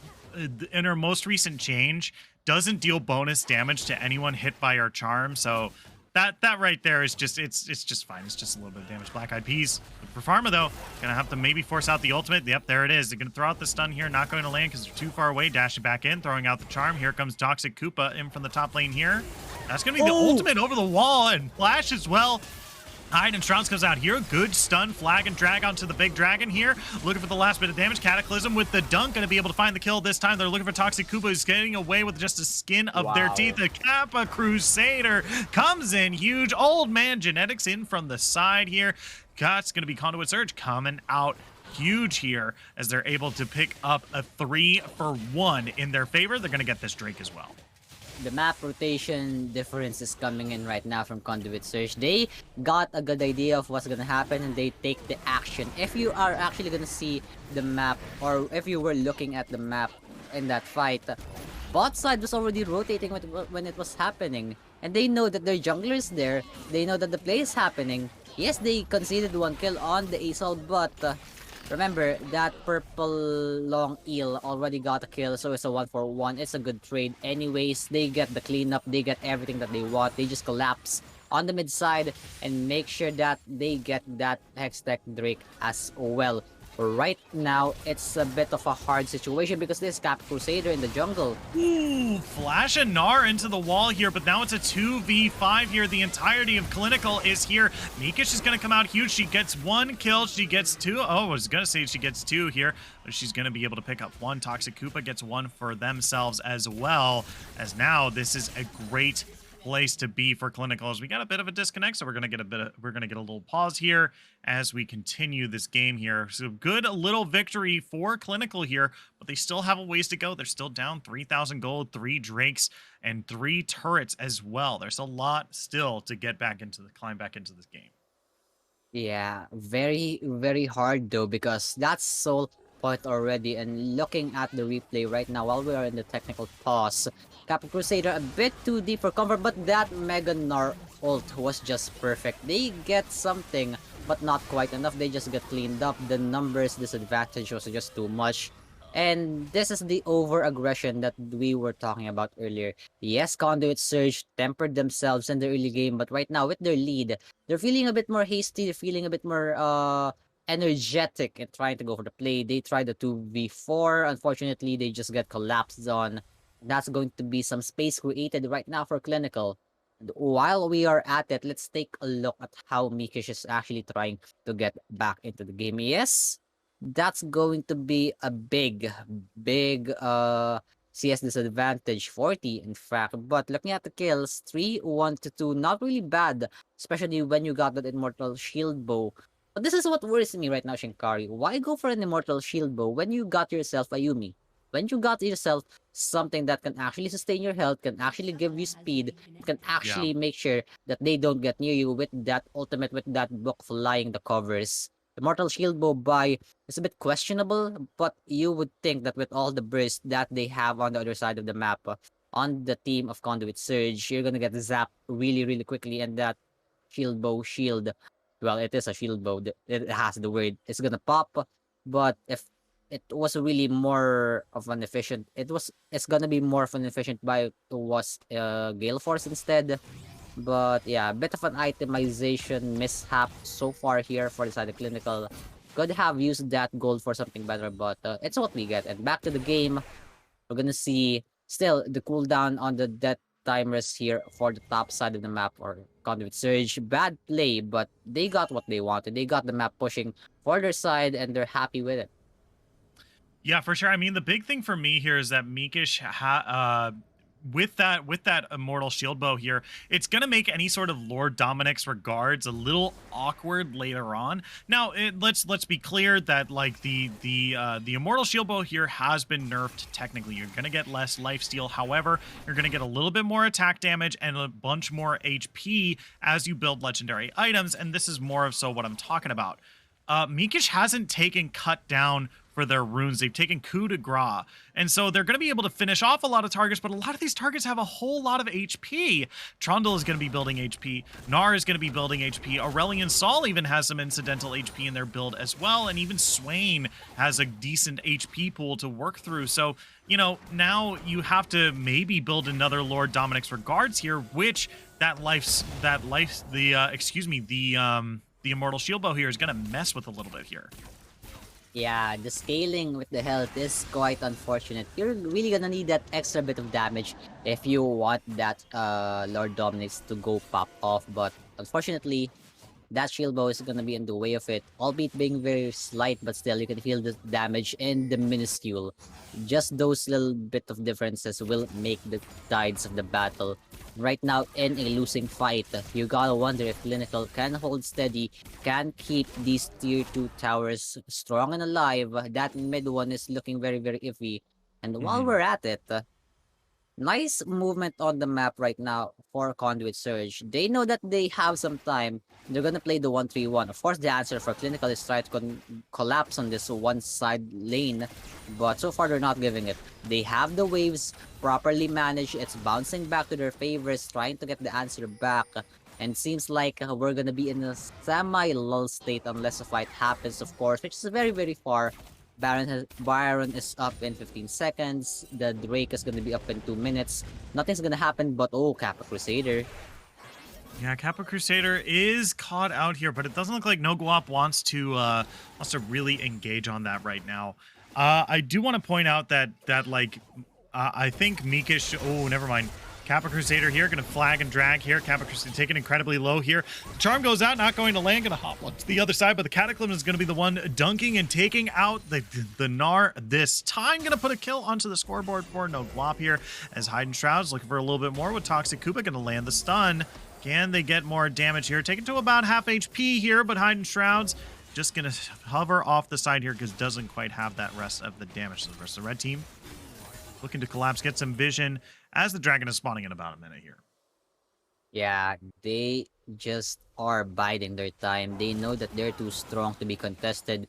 in her most recent change, doesn't deal bonus damage to anyone hit by her charm. So that right there is just, it's just fine. It's just a little bit of damage. Black Eyed Peas. For Pharma, though, gonna have to maybe force out the ultimate. Yep, there it is. They're gonna throw out the stun here, not going to land because they're too far away. Dashing back in, throwing out the charm. Here comes Toxic Koopa in from the top lane here. That's gonna be the ultimate over the wall, and flash as well. Hidden Shrouds comes out here. Good stun, flag, and drag onto the big dragon here. Looking for the last bit of damage. Cataclysm with the dunk. Going to be able to find the kill this time. They're looking for Toxic Koopa, who's getting away with just the skin of their teeth. The Kappa Crusader comes in huge. Old man genetics in from the side here. That's going to be Conduit Surge coming out huge here as they're able to pick up a 3-for-1 in their favor. They're going to get this Drake as well. The map rotation difference is coming in right now from Conduit Surge. They got a good idea of what's gonna happen and they take the action. If you are actually gonna see the map, or if you were looking at the map in that fight, bot side was already rotating when it was happening. And they know that their jungler is there. They know that the play is happening. Yes, they conceded one kill on the Assault, but remember, that purple long eel already got a kill, so it's a 1-for-1. It's a good trade. Anyways, they get the cleanup, they get everything that they want. They just collapse on the mid side and make sure that they get that Hextech Drake as well. Right now, it's a bit of a hard situation because this Kappa Crusader in the jungle. Ooh, flash a Gnar into the wall here, but now it's a 2v5 here. The entirety of Clinical is here. Mikish is going to come out huge. She gets one kill. She gets two. Oh, I was going to say she gets two here. But she's going to be able to pick up one. Toxic Koopa gets one for themselves as well. As now, this is a great place to be for Clinicals. We got a bit of a disconnect, so we're gonna get a little pause here as we continue this game here. So good little victory for Clinical here, but they still have a ways to go. They're still down 3,000 gold, 3 Drakes, and 3 turrets as well. There's a lot still to get back into climb back into this game. Yeah, very, very hard though, because that's soul point already. And looking at the replay right now while we are in the technical pause, Kappa Crusader a bit too deep for comfort, but that Mega Gnar ult was just perfect. They get something, but not quite enough. They just get cleaned up. The numbers disadvantage was just too much. And this is the over aggression that we were talking about earlier. Yes, Conduit Surge tempered themselves in the early game, but right now with their lead, they're feeling a bit more hasty, they're feeling a bit more energetic and trying to go for the play. They tried the 2v4. Unfortunately, they just get collapsed on. That's going to be some space created right now for Clinical. And while we are at it, let's take a look at how Mikish is actually trying to get back into the game. Yes, that's going to be a big CS disadvantage, 40 in fact. But looking at the kills, 3, 1 to 2, not really bad, especially when you got that Immortal Shield Bow. But this is what worries me right now, Shinkari. Why go for an Immortal Shield Bow when you got yourself a Yumi? When you got yourself something that can actually sustain your health, can actually give you speed, can Yeah. actually make sure that they don't get near you with that ultimate, with that book flying the covers. Immortal Shield Bow buy is a bit questionable, but you would think that with all the burst that they have on the other side of the map, on the team of Conduit Surge, you're gonna get zapped really, really quickly, and that shield bow shield, well, it is a shield bow. It has the word. It's gonna pop, but if it was really more of an efficient, it's gonna be more of an efficient buy was Gale Force instead. But yeah, a bit of an itemization mishap so far here for the side of Clinical. Could have used that gold for something better, but it's what we get. And back to the game, we're gonna see still the cooldown on the death timers here for the top side of the map or Conduit Surge. Bad play, but they got what they wanted. They got the map pushing for their side and they're happy with it. Yeah, for sure. I mean, the big thing for me here is that Mikish with that immortal shield bow here, it's gonna make any sort of Lord Dominic's regards a little awkward later on. Now, let's be clear that like the immortal shield bow here has been nerfed technically. You're gonna get less lifesteal. However, you're gonna get a little bit more attack damage and a bunch more HP as you build legendary items. And this is more of so what I'm talking about. Mikish hasn't taken cut down for their runes. They've taken coup de grace. And so they're going to be able to finish off a lot of targets, but a lot of these targets have a whole lot of HP. Trundle is going to be building HP. Gnar is going to be building HP. Aurelion Sol even has some incidental HP in their build as well. And even Swain has a decent HP pool to work through. So, you know, now you have to maybe build another Lord Dominic's Regards here, which the Immortal Shield Bow here is going to mess with a little bit here. Yeah, the scaling with the health is quite unfortunate. You're really gonna need that extra bit of damage if you want that Lord Dominic's to go pop off, but unfortunately, that shield bow is gonna be in the way of it, albeit being very slight, but still you can feel the damage in the minuscule. Just those little bit of differences will make the tides of the battle. Right now, in a losing fight, you gotta wonder if Clinical can hold steady, can keep these tier 2 towers strong and alive. That mid one is looking very, very iffy. And while we're at it, nice movement on the map right now for Conduit Surge. They know that they have some time. They're gonna play the 1-3-1. Of course, the answer for Clinical is try to collapse on this one side lane, but so far they're not giving it. They have the waves properly managed. It's bouncing back to their favors, trying to get the answer back. And seems like we're gonna be in a semi-lull state unless a fight happens, of course, which is very, very far. Byron is up in 15 seconds. The Drake is gonna be up in 2 minutes. Nothing's gonna happen, but oh, Kappa Crusader. Yeah, Kappa Crusader is caught out here, but it doesn't look like No Guap wants to really engage on that right now. I do want to point out that I think Mikish. Oh, never mind. Kappa Crusader here, gonna flag and drag here. Kappa Crusader taken incredibly low here. The charm goes out, not going to land, gonna hop on to the other side, but the Cataclysm is gonna be the one dunking and taking out the Gnar this time. Gonna put a kill onto the scoreboard for no guap here, as Hidden Shrouds looking for a little bit more with Toxic Koopa, gonna land the stun. Can they get more damage here? Taken to about half HP here, but Hidden Shrouds just gonna hover off the side here because doesn't quite have that rest of the damage. So the rest of the red team looking to collapse, get some vision as the dragon is spawning in about a minute here. Yeah, they just are biding their time. They know that they're too strong to be contested.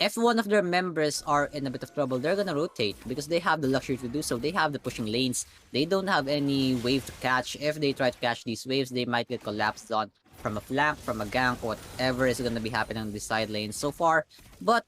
If one of their members are in a bit of trouble, they're gonna rotate because they have the luxury to do so. They have the pushing lanes. They don't have any wave to catch. If they try to catch these waves, they might get collapsed on from a flank, from a gank, whatever is gonna be happening on the side lanes so far. But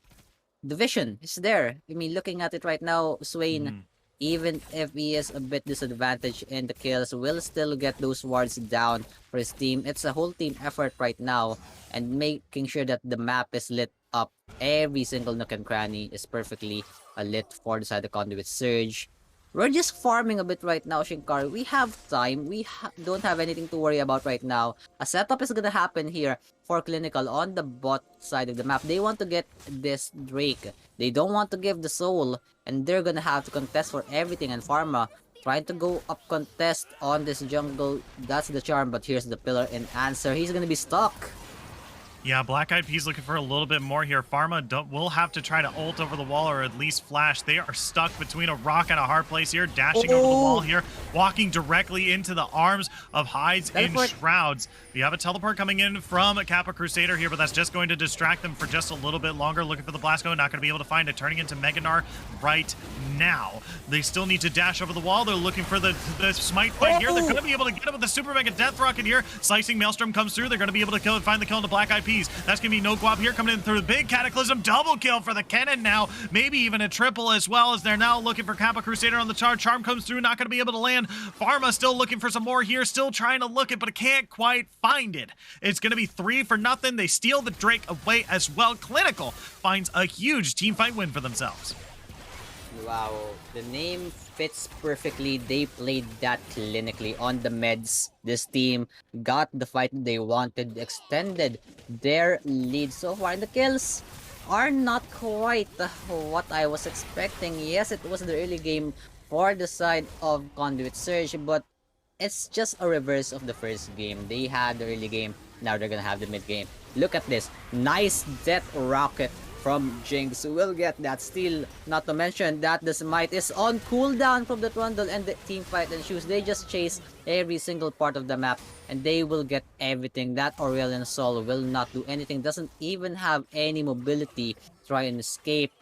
the vision is there. I mean, looking at it right now, Swain, even if he is a bit disadvantaged in the kills, will still get those wards down for his team. It's a whole team effort right now, and making sure that the map is lit up. Every single nook and cranny is perfectly lit for the side of Conduit Surge. We're just farming a bit right now, Shinkar. We have time. We don't have anything to worry about right now. A setup is gonna happen here for Clinical on the bot side of the map. They want to get this Drake. They don't want to give the soul, and they're gonna have to contest for everything. And Pharma trying to go up contest on this jungle. That's the charm, but here's the pillar in answer. He's gonna be stuck. Yeah, Black Eyed Peas looking for a little bit more here. Pharma will have to try to ult over the wall or at least flash. They are stuck between a rock and a hard place here, dashing over the wall here, walking directly into the arms of Hides in Shrouds. We have a teleport coming in from Kappa Crusader here, but that's just going to distract them for just a little bit longer. Looking for the Blasco, not going to be able to find it, turning into Meganar right now. They still need to dash over the wall. They're looking for the smite fight here. They're going to be able to get it with the Super Mega Death Rocket here. Slicing Maelstrom comes through. They're going to be able to kill and find the kill into Black Eyed Peas. That's going to be no guap here coming in through the big Cataclysm. Double kill for the cannon now. Maybe even a triple as well, as they're now looking for Kappa Crusader on the chart. Charm comes through, not going to be able to land. Pharma still looking for some more here. Still trying to look it, but can't quite find it. It's going to be 3 for nothing. They steal the Drake away as well. Clinical finds a huge team fight win for themselves. Wow, the name fits perfectly. They played that clinically on the meds. This team got the fight they wanted, extended their lead so far. And the kills are not quite what I was expecting. Yes, it was the early game for the side of Conduit Surge, but it's just a reverse of the first game. They had the early game, now they're gonna have the mid game. Look at this, nice death rocket from Jinx. Will get that steal, not to mention that the smite is on cooldown from the Trundle, and the team fight ensues. They just chase every single part of the map and they will get everything. That Aurelion Sol will not do anything, doesn't even have any mobility, try and escape.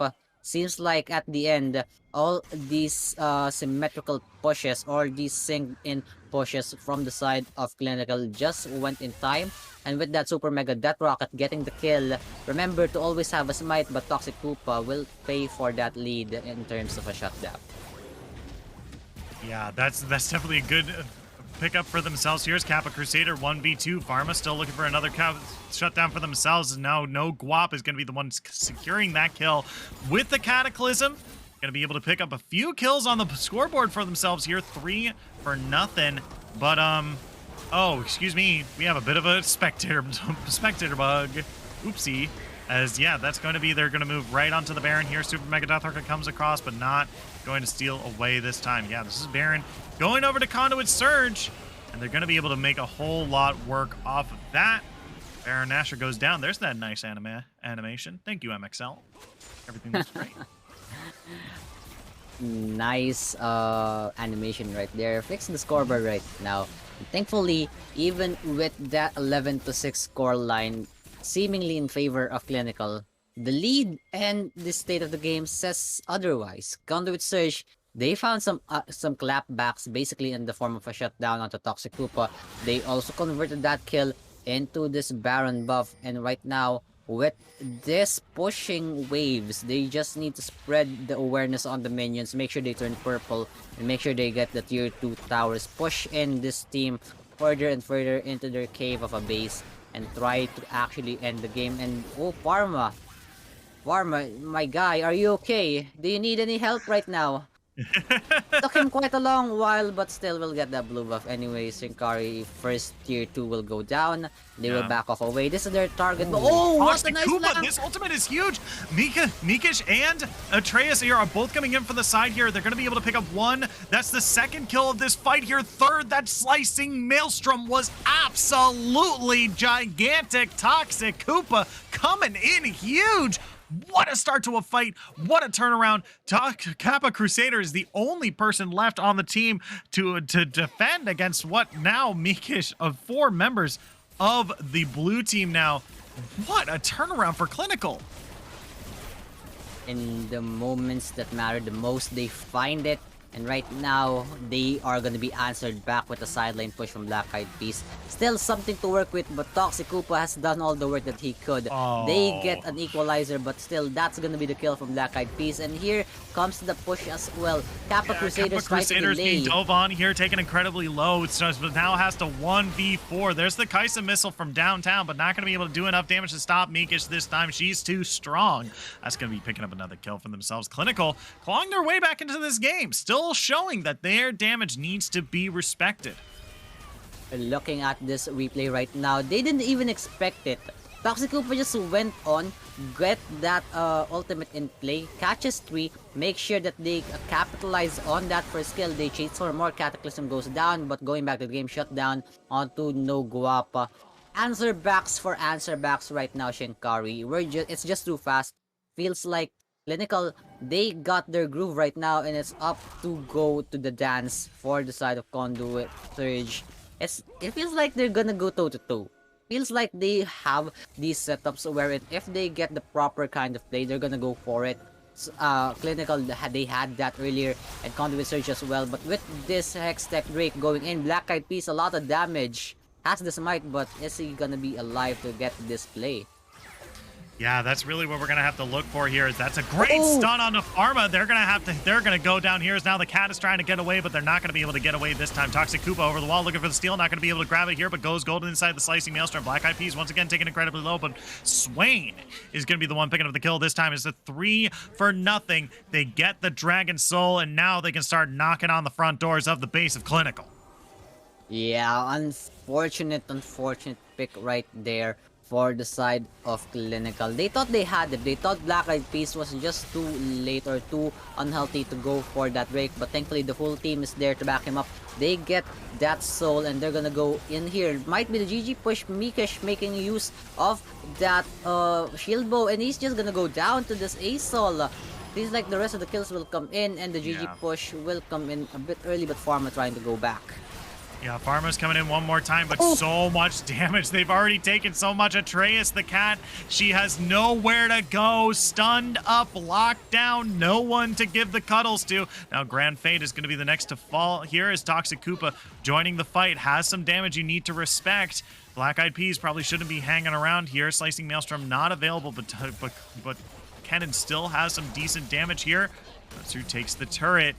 Seems like at the end, all these symmetrical pushes or these synced in pushes from the side of Clinical just went in time. And with that Super Mega Death Rocket getting the kill, remember to always have a smite, but Toxic Koopa will pay for that lead in terms of a shutdown. Yeah, that's definitely a good pickup for themselves. Here's Kappa Crusader 1v2. Pharma still looking for another shutdown for themselves. And now no guap is going to be the one securing that kill with the Cataclysm. Going to be able to pick up a few kills on the scoreboard for themselves here. 3 for nothing. But, oh, excuse me. We have a bit of a spectator bug. Oopsie. As, yeah, that's going to be, they're going to move right onto the Baron here. Super Mega Death Rocket comes across, but not going to steal away this time. Yeah, this is Baron going over to Conduit Surge, and they're going to be able to make a whole lot work off of that. Baron Nashor goes down. There's that nice animation. Thank you, MXL. Everything looks great. Nice animation right there. Fixing the scoreboard right now. Thankfully, even with that 11-6 score line seemingly in favor of Clinical, the lead and the state of the game says otherwise. Conduit Surge, they found some clapbacks basically in the form of a shutdown onto Toxic Koopa. They also converted that kill into this Baron buff, and right now with this pushing waves, they just need to spread the awareness on the minions, make sure they turn purple, and make sure they get the tier 2 towers, push in this team further and further into their cave of a base, and try to actually end the game. And oh, Pharma, my guy, are you okay? Do you need any help right now? Took him quite a long while, but still will get that blue buff anyway. Sinkari first tier 2 will go down. They will Yeah. back off away. This is their target. But Ooh, oh, what a Toxic nice Koopa, flank! this ultimate is huge. Mikish and Atreus here are both coming in from the side here. They're going to be able to pick up one. That's the second kill of this fight here. Third, that slicing Maelstrom was absolutely gigantic. Toxic Koopa coming in huge. What a start to a fight. What a turnaround. Kappa Crusader is the only person left on the team to defend against what now Mikish of 4 members of the blue team now. What a turnaround for Clinical. In the moments that matter the most, they find it. And right now, they are going to be answered back with a sideline push from Black Eyed Peas. Still something to work with, but Toxic Koopa has done all the work that he could. They get an equalizer, but still, that's going to be the kill from Black Eyed Peas. And here comes the push as well. Kappa Crusaders try to delay. Being dove on here, taken incredibly low. It's just, but now has to 1v4. There's the Kaisa missile from downtown, but not going to be able to do enough damage to stop Mikish this time. She's too strong. That's going to be picking up another kill for themselves. Clinical clawing their way back into this game. Still showing that their damage needs to be respected. Looking at this replay right now, they didn't even expect it. Toxic Koopa just went on, get that ultimate in play, catches 3, make sure that they capitalize on that first kill. They chase for more, Cataclysm goes down, but going back to the game, shut down onto No Guapa. Answer backs for answer backs right now, Shinkari. It's just too fast. Feels like Clinical, they got their groove right now, and it's up to go to the dance for the side of Conduit Surge. It feels like they're gonna go toe to toe. Feels like they have these setups where if they get the proper kind of play, they're gonna go for it. Clinical, they had that earlier, and Conduit Surge as well. But with this Hex Tech Drake going in, Black Eyed Peas a lot of damage. Has the smite, but is he gonna be alive to get this play? Yeah, that's really what we're gonna have to look for here. Is that's a great stun on the Pharma. They're gonna go down here. As now the cat is trying to get away, but they're not gonna be able to get away this time. Toxic Koopa over the wall looking for the steal, not gonna be able to grab it here, but goes golden inside the slicing Maelstrom. Black Eyed Peas once again taking incredibly low, but Swain is gonna be the one picking up the kill this time. It's a 3-0. They get the Dragon Soul, and now they can start knocking on the front doors of the base of Clinical. Yeah, unfortunate pick right there for the side of Clinical. They thought they had it. They thought Black Eyed Peas was just too late or too unhealthy to go for that break, but thankfully the full team is there to back him up. They get that soul, and they're gonna go in here. Might be the GG push. Mikish making use of that shield bow, and he's just gonna go down to this A-Soul. Feels like the rest of the kills will come in, and the GG push will come in a bit early, but Pharma trying to go back. Yeah, Pharma's coming in one more time, but so much damage. They've already taken so much. Atreus, the cat, she has nowhere to go. Stunned up, locked down, no one to give the cuddles to. Now, Grand Fate is going to be the next to fall. Here is Toxic Koopa joining the fight. Has some damage you need to respect. Black Eyed Peas probably shouldn't be hanging around here. Slicing Maelstrom not available, but Kennen still has some decent damage here. That's who takes the turret.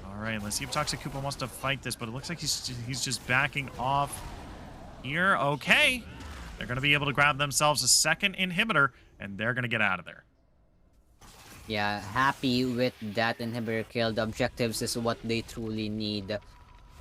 All right, let's see if Toxic Koopa wants to fight this, but it looks like he's just backing off here. Okay. They're going to be able to grab themselves a second inhibitor, and they're going to get out of there. Yeah, happy with that inhibitor kill. The objectives is what they truly need.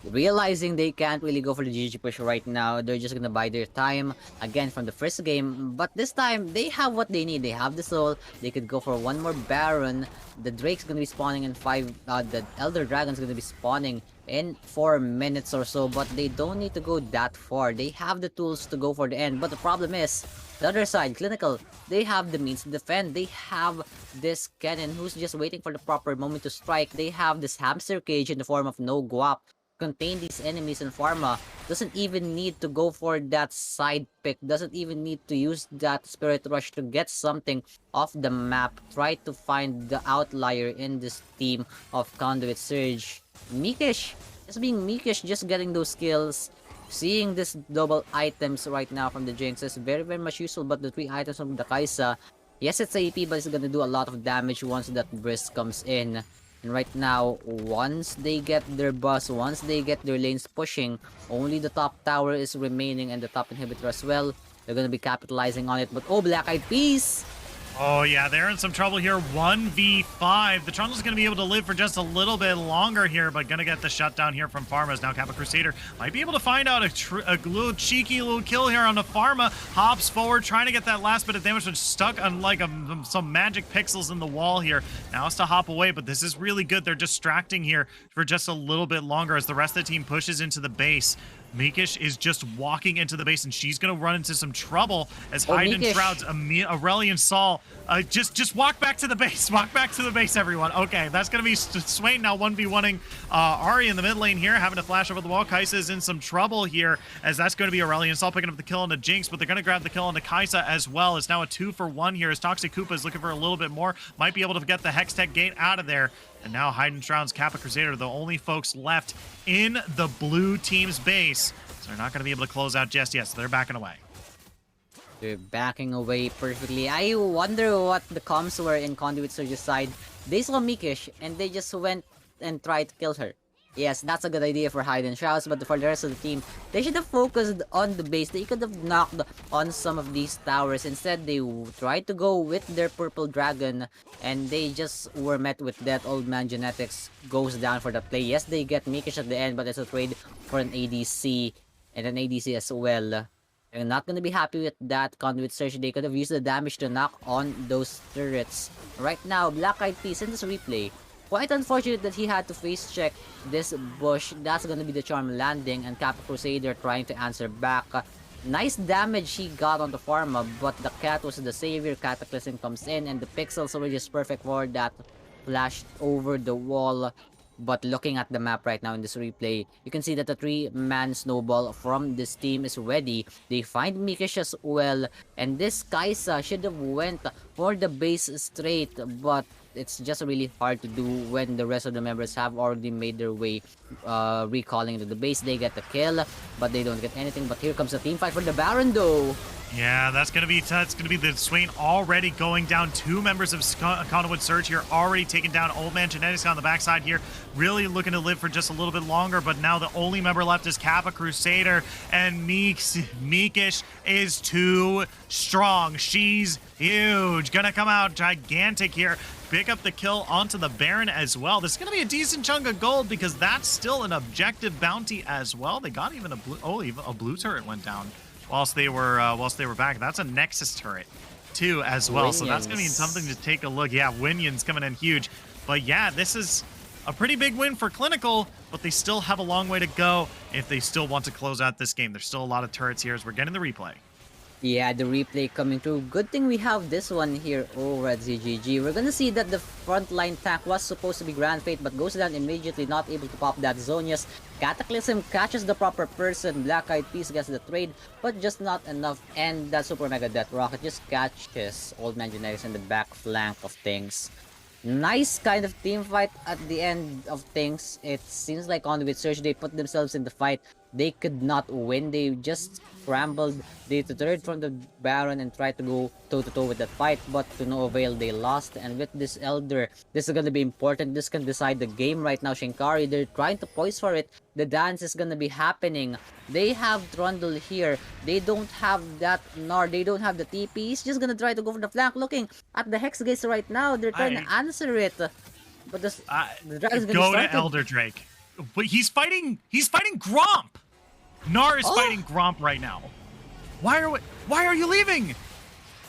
Realizing they can't really go for the GG push right now, they're just gonna buy their time again from the first game. But this time, they have what they need. They have the soul. They could go for one more Baron. The Drake's gonna be spawning in 5. The Elder Dragon's gonna be spawning in 4 minutes or so. But they don't need to go that far. They have the tools to go for the end. But the problem is, the other side, Clinical, they have the means to defend. They have this Kennen who's just waiting for the proper moment to strike. They have this hamster cage in the form of No Guap. Contain these enemies, and Pharma doesn't even need to go for that side pick, doesn't even need to use that Spirit Rush to get something off the map. Try to find the outlier in this team of Conduit Surge. Mikish, just being Mikish, just getting those kills. Seeing this double items right now from the Jinx is very much useful, but the 3 items from the Kaisa, yes, it's AP, but it's gonna do a lot of damage once that Brisk comes in. And right now, once they get their bus, once they get their lanes pushing, only the top tower is remaining and the top inhibitor as well. They're gonna be capitalizing on it. But oh, Black Eyed Peas! Oh, yeah, they're in some trouble here. 1v5. The Trundle's going to be able to live for just a little bit longer here, but going to get the shutdown here from Pharma. Now Kappa Crusader might be able to find out a little cheeky little kill here on the Pharma. Hops forward, trying to get that last bit of damage, but stuck on like some magic pixels in the wall here. Now it's to hop away, but this is really good. They're distracting here for just a little bit longer as the rest of the team pushes into the base. Mikish is just walking into the base, and she's going to run into some trouble as Hyden Shrouds, Aurelian Sol, just walk back to the base. Walk back to the base, everyone. Okay, that's going to be Swain now 1v1ing Ari in the mid lane here, having to flash over the wall. Kaisa is in some trouble here, as that's going to be Aurelian Sol picking up the kill on the Jinx, but they're going to grab the kill on the Kaisa as well. It's now a 2-for-1 here as Toxic Koopa is looking for a little bit more. Might be able to get the Hextech Gate out of there. And now Hyden Shroud's Kappa Crusader, the only folks left in the blue team's base. So they're not going to be able to close out just yet, so they're backing away. They're backing away perfectly. I wonder what the comms were in Conduit Surge's side. They saw Mikish, and they just went and tried to kill her. Yes, that's a good idea for Hyden Shrouds, but for the rest of the team, they should have focused on the base. They could have knocked on some of these towers. Instead, they tried to go with their purple dragon, and they just were met with that. Old Man Genetics goes down for the play. Yes, they get Mikish at the end, but it's a trade for an ADC, and an ADC as well. They're not going to be happy with that. Conduit Surge, they could have used the damage to knock on those turrets. Right now, Black Eyed Peas in this replay. Quite unfortunate that he had to face check this bush. That's gonna be the charm landing, and Kappa Crusader trying to answer back. Nice damage he got on the Pharma, but the cat was the savior. Cataclysm comes in, and the pixels were just perfect for that. Flashed over the wall. But looking at the map right now in this replay, you can see that the 3-man snowball from this team is ready. They find Mikish as well, and this Kaisa should have went for the base straight, but it's just really hard to do when the rest of the members have already made their way recalling into the base. They get the kill, but they don't get anything. But here comes the team fight for the Baron though. Yeah, that's gonna be the Swain already going down. 2 members of Conduit Surge here already taken down. Old Man Genetics on the backside here, really looking to live for just a little bit longer. But now the only member left is Kappa Crusader, and Mikish is too strong. She's huge, gonna come out gigantic here. Pick up the kill onto the Baron as well. This is going to be a decent chunk of gold because that's still an objective bounty as well. They got even a blue. Oh, even a blue turret went down whilst they were back. That's a Nexus turret too as well. So that's going to be something to take a look. Yeah, Winion's coming in huge. But yeah, this is a pretty big win for Clinical, but they still have a long way to go if they still want to close out this game. There's still a lot of turrets here as we're getting the replay. Yeah, the replay coming through. Good thing we have this one here over at ZGG. We're gonna see that the frontline tank was supposed to be Grand Fate, but goes down immediately, not able to pop that zone. Yes, Cataclysm catches the proper person. Black Eyed Peas gets the trade, but just not enough. And that Super Mega Death Rocket just catches Old Man Genetics in the back flank of things. Nice kind of team fight at the end of things. It seems like Conduit Surge, they put themselves in the fight. They could not win. They just scrambled. They deterred from the Baron and tried to go toe-to-toe with that fight, but to no avail, they lost. And with this Elder, this is going to be important. This can decide the game right now. Shinkari, they're trying to poise for it. The dance is going to be happening. They have Trundle here. They don't have that Nor. They don't have the TP. He's just going to try to go for the flank. Looking at the Hex Gates right now. They're trying to answer it. But the Dragon's going to go to Elder Drake. But he's fighting Gromp. Gnar is fighting Gromp right now. Why are you leaving?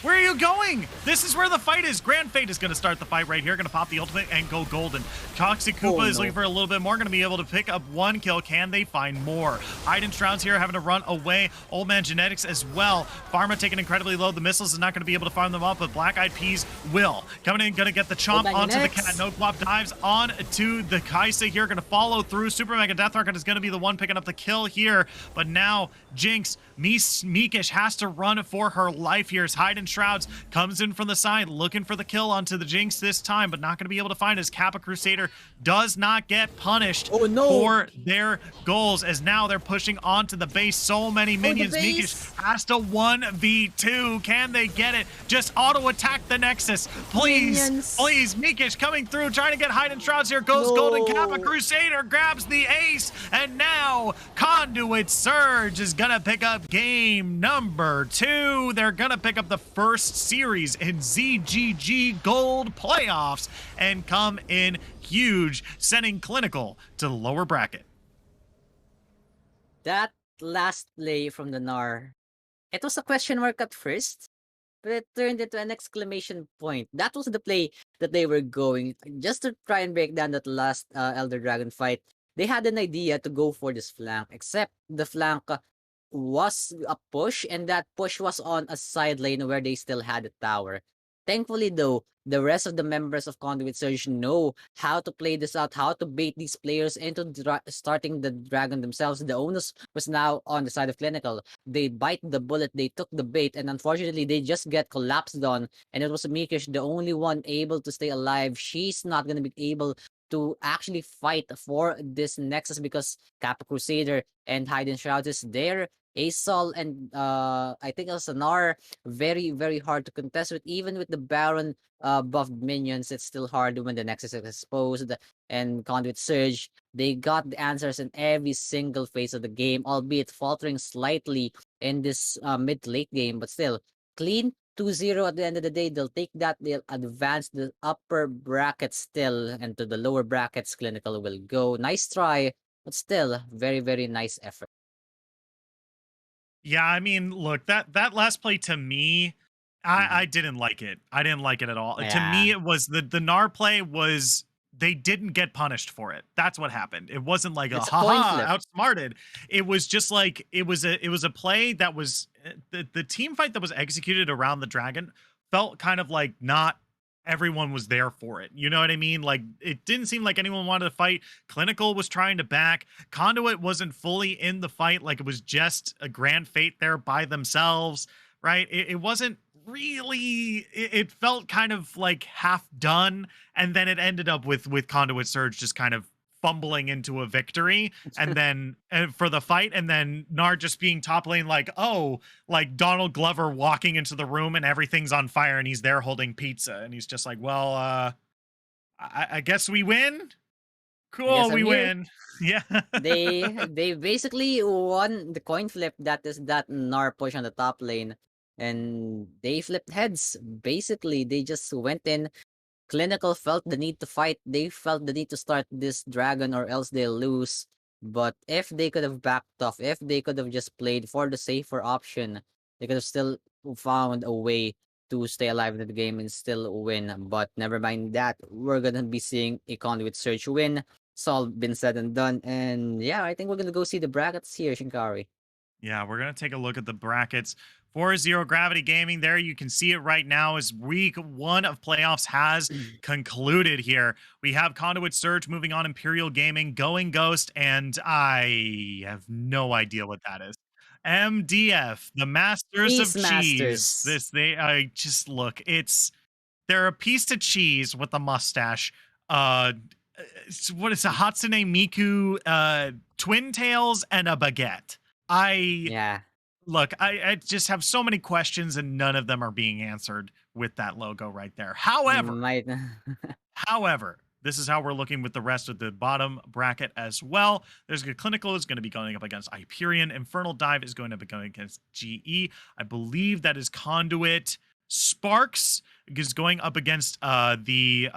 Where are you going? This is where the fight is. Grand Fate is going to start the fight right here. Going to pop the ultimate and go golden. Toxic Koopa is looking for a little bit more. Going to be able to pick up 1 kill. Can they find more? Hyden Shrouds here having to run away. Old Man Genetics as well. Pharma taking incredibly low. The missiles is not going to be able to farm them up, but Black Eyed Peas will. Coming in, going to get the chomp onto the cat. No Quap dives on to the Kaisa here. Going to follow through. Super Mega Death Rocket is going to be the one picking up the kill here. But now Jinx, Mikish has to run for her life here as Hyden Shrouds comes in from the side looking for the kill onto the Jinx this time, but not going to be able to find his Kappa Crusader does not get punished for their goals as now they're pushing onto the base. So many minions. Mikish has to 1v2. Can they get it? Just auto attack the Nexus. Please, please. Mikish coming through, trying to get Hyden Shrouds here. Goes Golden. Kappa Crusader grabs the ace, and now Conduit Surge is going to pick up game number 2. They're going to pick up the first series in ZGG Gold playoffs and come in huge, sending Clinical to the lower bracket. That last play from the NAR, it was a question mark at first, but it turned into an exclamation point. That was the play that they were going. Just to try and break down that last Elder Dragon fight, they had an idea to go for this flank, except the flank was a push, and that push was on a side lane where they still had a tower. Thankfully, though, the rest of the members of Conduit Surge know how to play this out, how to bait these players into starting the dragon themselves. The onus was now on the side of Clinical. They bite the bullet, they took the bait, and unfortunately, they just get collapsed on. And it was Mikish, the only one able to stay alive. She's not going to be able to actually fight for this Nexus because Kappa Crusader and Hidden Shroud is there. Asol and I think Elsanar, very, very hard to contest with. Even with the Baron buffed minions, it's still hard when the Nexus is exposed. And Conduit Surge, they got the answers in every single phase of the game, albeit faltering slightly in this mid to late game, but still clean 2-0 at the end of the day. They'll take that, they'll advance the upper bracket still, and to the lower brackets, Clinical will go. Nice try, but still, very, very nice effort. Yeah, I mean, look, that last play to me, I didn't like it. I didn't like it at all. To Yeah. me, it was the NAR play was they didn't get punished for it. That's what happened. It wasn't like a It's a coin haha flip. outsmarted. It was just like it was a play that was the team fight that was executed around the dragon felt kind of like not everyone was there for it. You know what I mean? Like it didn't seem like anyone wanted to fight. Clinical was trying to back. Conduit wasn't fully in the fight. Like it was just a grand fate there by themselves, right? It wasn't really. It felt kind of like half done, and then it ended up with Conduit Surge just kind of fumbling into a victory and then for the fight, and then NAR just being top lane like, oh, like Donald Glover walking into the room and everything's on fire and he's there holding pizza and he's just like, well, I guess we win. I guess Cool, I'm we here. win. Yeah. They basically won the coin flip, that is that NAR push on the top lane, and they flipped heads. Basically, they just went in. Clinical felt the need to fight. They felt the need to start this dragon or else they'll lose. But if they could have backed off, if they could have just played for the safer option, they could have still found a way to stay alive in the game and still win. But never mind that. We're gonna be seeing a Conduit Search win. It's all been said and done. And yeah, I think we're gonna go see the brackets here, Shinkari. Yeah, we're going to take a look at the brackets for Zero Gravity Gaming. There you can see it right now as week 1 of playoffs has concluded here. We have Conduit Surge moving on, Imperial Gaming, Going Ghost, and I have no idea what that is. MDF, the Masters of Peace Cheese. Masters. I just look, they're a piece of cheese with a mustache. What is a Hatsune Miku, twin tails, and a baguette. Yeah. Look, I just have so many questions and none of them are being answered with that logo right there. However, Might this is how we're looking with the rest of the bottom bracket as well. There's a Clinical is going to be going up against Hyperion. Infernal Dive is going to be going against GE. I believe that is Conduit. Sparks is going up against the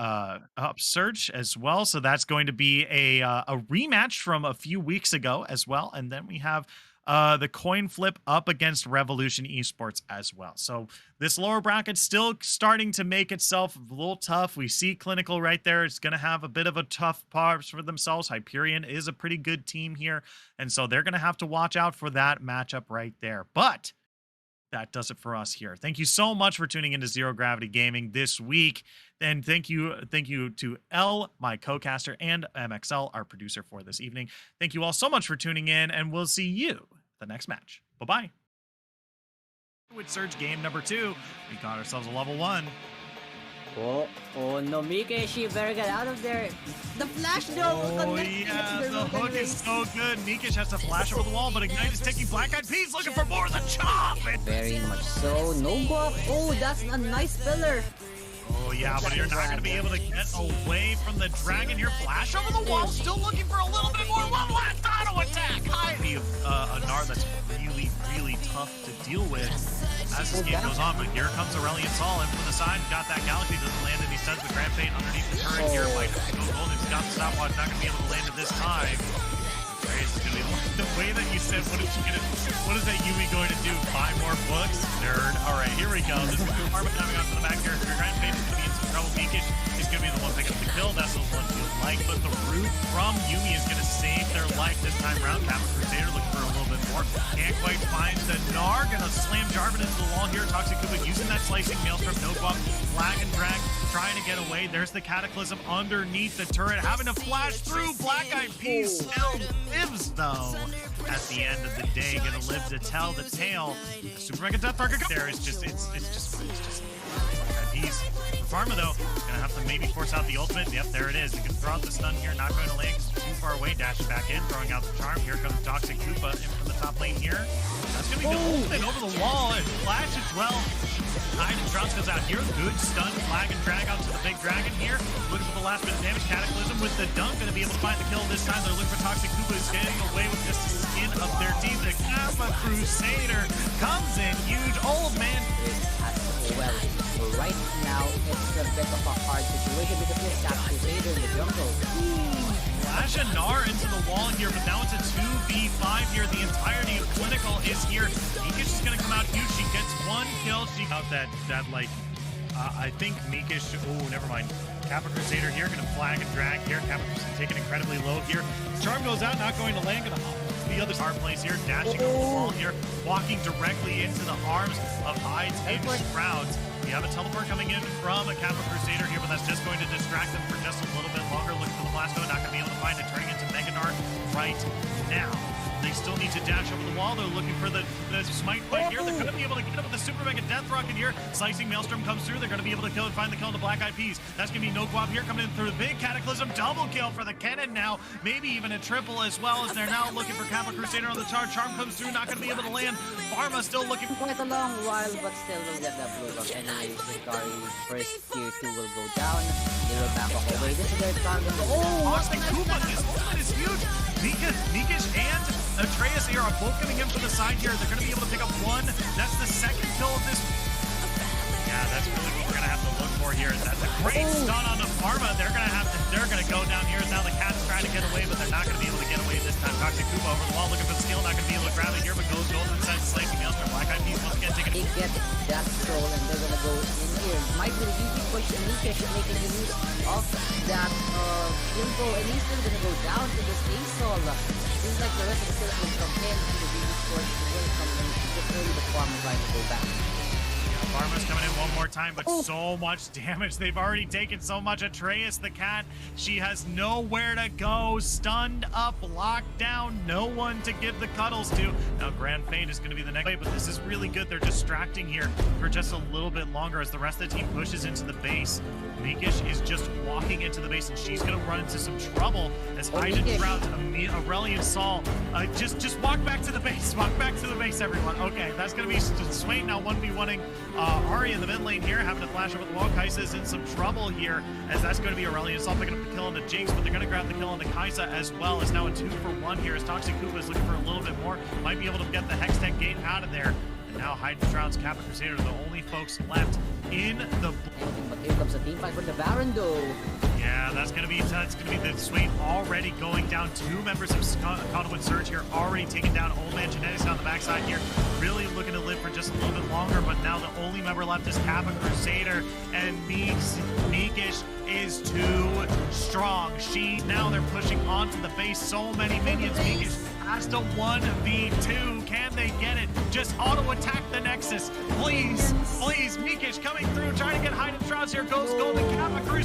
Upsurge as well. So that's going to be a rematch from a few weeks ago as well. And then we have the coin flip up against Revolution Esports as well. So this lower bracket still starting to make itself a little tough. We see Clinical right there. It's going to have a bit of a tough part for themselves. Hyperion is a pretty good team here. And so they're going to have to watch out for that matchup right there. But that does it for us here. Thank you so much for tuning into Zero Gravity Gaming this week. And thank you to L, my co-caster, and MXL, our producer for this evening. Thank you all so much for tuning in, and we'll see you the next match. Bye-bye. With Surge game number 2, we got ourselves a level 1. Oh no, Mikeshi better get out of there. The flash though. Oh yeah, the hook is so good. Mikish has to flash over the wall, but Ignite is taking Black Eyed Peas, looking for more of the chop. Very much so. No buff. Oh, that's a nice pillar. Oh yeah, but you're not going to be able to get away from the dragon here. Flash over the wall, still looking for a little bit more. One last auto attack. A Gnar that's really tough to deal with as this game goes on. But here comes Aurelion Sol in from the side. Got that Galaxy, doesn't land any studs. The Grand Fate underneath the turret here. Might go golden. He's got the stopwatch, not going to be able to land it this time. Grace is going to be the way that you said, what is that Yumi going to do? Buy more books? Nerd. All right, here we go. This is Karma coming onto the back here. Your Grand Fate is going to be in some trouble. Mikesh is going to be the one picking up the kill. That's the one you like. But the root from Yumi is going to save their life this time around. Kappa Crusader looking for a little bit more. Can't quite find the Gnar. Going to slam Jarvan into the wall here. Toxic Koopa using that slicing maelstrom. No buff. Flag and drag. Trying to get away. There's the Cataclysm underneath the turret. Having to flash through. Black Eyed Peas still lives, though. At the end of the day, going to live to tell the tale. The Super Mega Death Target there is just, it's just Black Eyed Peas. Pharma, though, going to have to maybe force out the ultimate. Yep, there it is. You can throw out the stun here. Not going to land because it's too far away. Dashing back in. Throwing out the charm. Here comes Toxic Koopa in from the top lane here. That's going to be the ultimate over the wall. And Flash as well. Hide and Trounce goes out here. Good stun. Flag and drag out to the big dragon here. Looking for the last bit of damage. Cataclysm with the dunk. Going to be able to find the kill this time. They're looking for Toxic Koopa, who's getting away with just the skin of their team. The Kappa Crusader comes in huge. Old man As well. Right now, it's a bit of a hard situation because we have Crusader in the jungle. Flash and Gnar into the wall here, but now it's a 2v5 here. The entirety of Clinical is here. Mikesh is going to come out huge. She gets one kill. She got that like, I think Mikesh, oh, never mind. Kappa Crusader here, going to flag and drag here. Kappa Crusader taking incredibly low here. Charm goes out, not going to land. Going to hop the other hard place here, dashing over the wall here, walking directly into the arms of Hyde's and Shrouds. We have a teleport coming in from a Kappa Crusader here, but that's just going to distract them for just a little bit longer. Looking for the blast node, not going to be able to find it, turning into Mega Gnar right now. They still need to dash over the wall. They're looking for the smite point here. They're going to be able to get it with the Super Mega Death Rocket here. Slicing Maelstrom comes through. They're going to be able to kill and find the kill on the Black Eyed Peas. That's going to be no guap here coming in through the big Cataclysm. Double kill for the cannon now. Maybe even a triple as well as they're now looking for Kappa Crusader on the charge. Charm comes through, not going to be able to land. Pharma still looking. Quite a long while, but still will get that blue buff. Anyways, Hikari's first tier 2 will go down. They will back off away. This is their target. Toxic Koopa, his ultimate is huge. Mikesh and Atreus here are both coming in from the side here. They're going to be able to pick up one. That's the second kill of this. Yeah, that's really what we're going to have to look for here. That's a great stun on the Pharma. They're going to go down here. Now the Cat's trying to get away, but they're not going to be able to get away this time. Toxic Koopa over the wall looking for the steal. Not going to be able to grab it here, but goes golden inside the slicing maelstrom. Black Eyed Peas once again taking. They get that soul and they're going to go in here. Might be the easy push and Mikesh making the use of that info, and he's still going to go down to the space soul. Seems like the rest of the syllabus from him and the BB Sports will come in. Just only the farm trying to go back. Pharma's coming in one more time, but so much damage. They've already taken so much. Atreus, the cat, she has nowhere to go. Stunned up, locked down, no one to give the cuddles to. Now Grand Fate is going to be the next play, but this is really good. They're distracting here for just a little bit longer as the rest of the team pushes into the base. Mikesh is just walking into the base, and she's going to run into some trouble as Hyde and Shroud, Aurelion Sol, just walk back to the base. Walk back to the base, everyone. Okay, that's going to be Swain now 1v1ing Ari in the mid lane here, having to flash over the wall. Kaisa is in some trouble here, as that's going to be Aurelion Sol picking up the kill on the Jinx, but they're going to grab the kill on the Kaisa as well. It's now a 2-for-1 here, as Toxic Koopa is looking for a little bit more. Might be able to get the Hextech gate out of there. And now Hyde and Shroud's Kappa Crusader are the only folks left in the. But here comes a team fight for the Baron, though. Yeah, that's gonna be the Swain already going down. Two members of Conduit Surge here already taken down. Old Man Genetics on the backside here, really looking to live for just a little bit longer. But now the only member left is Kappa Crusader, and Mikesh is too strong. Now they're pushing onto the base. So many minions. Mikesh has to 1v2. Can they get it? Just auto attack the Nexus, please, please. Mikesh coming through, trying to get Hyde and Shrouds here. Goes Golden Kappa Crusader.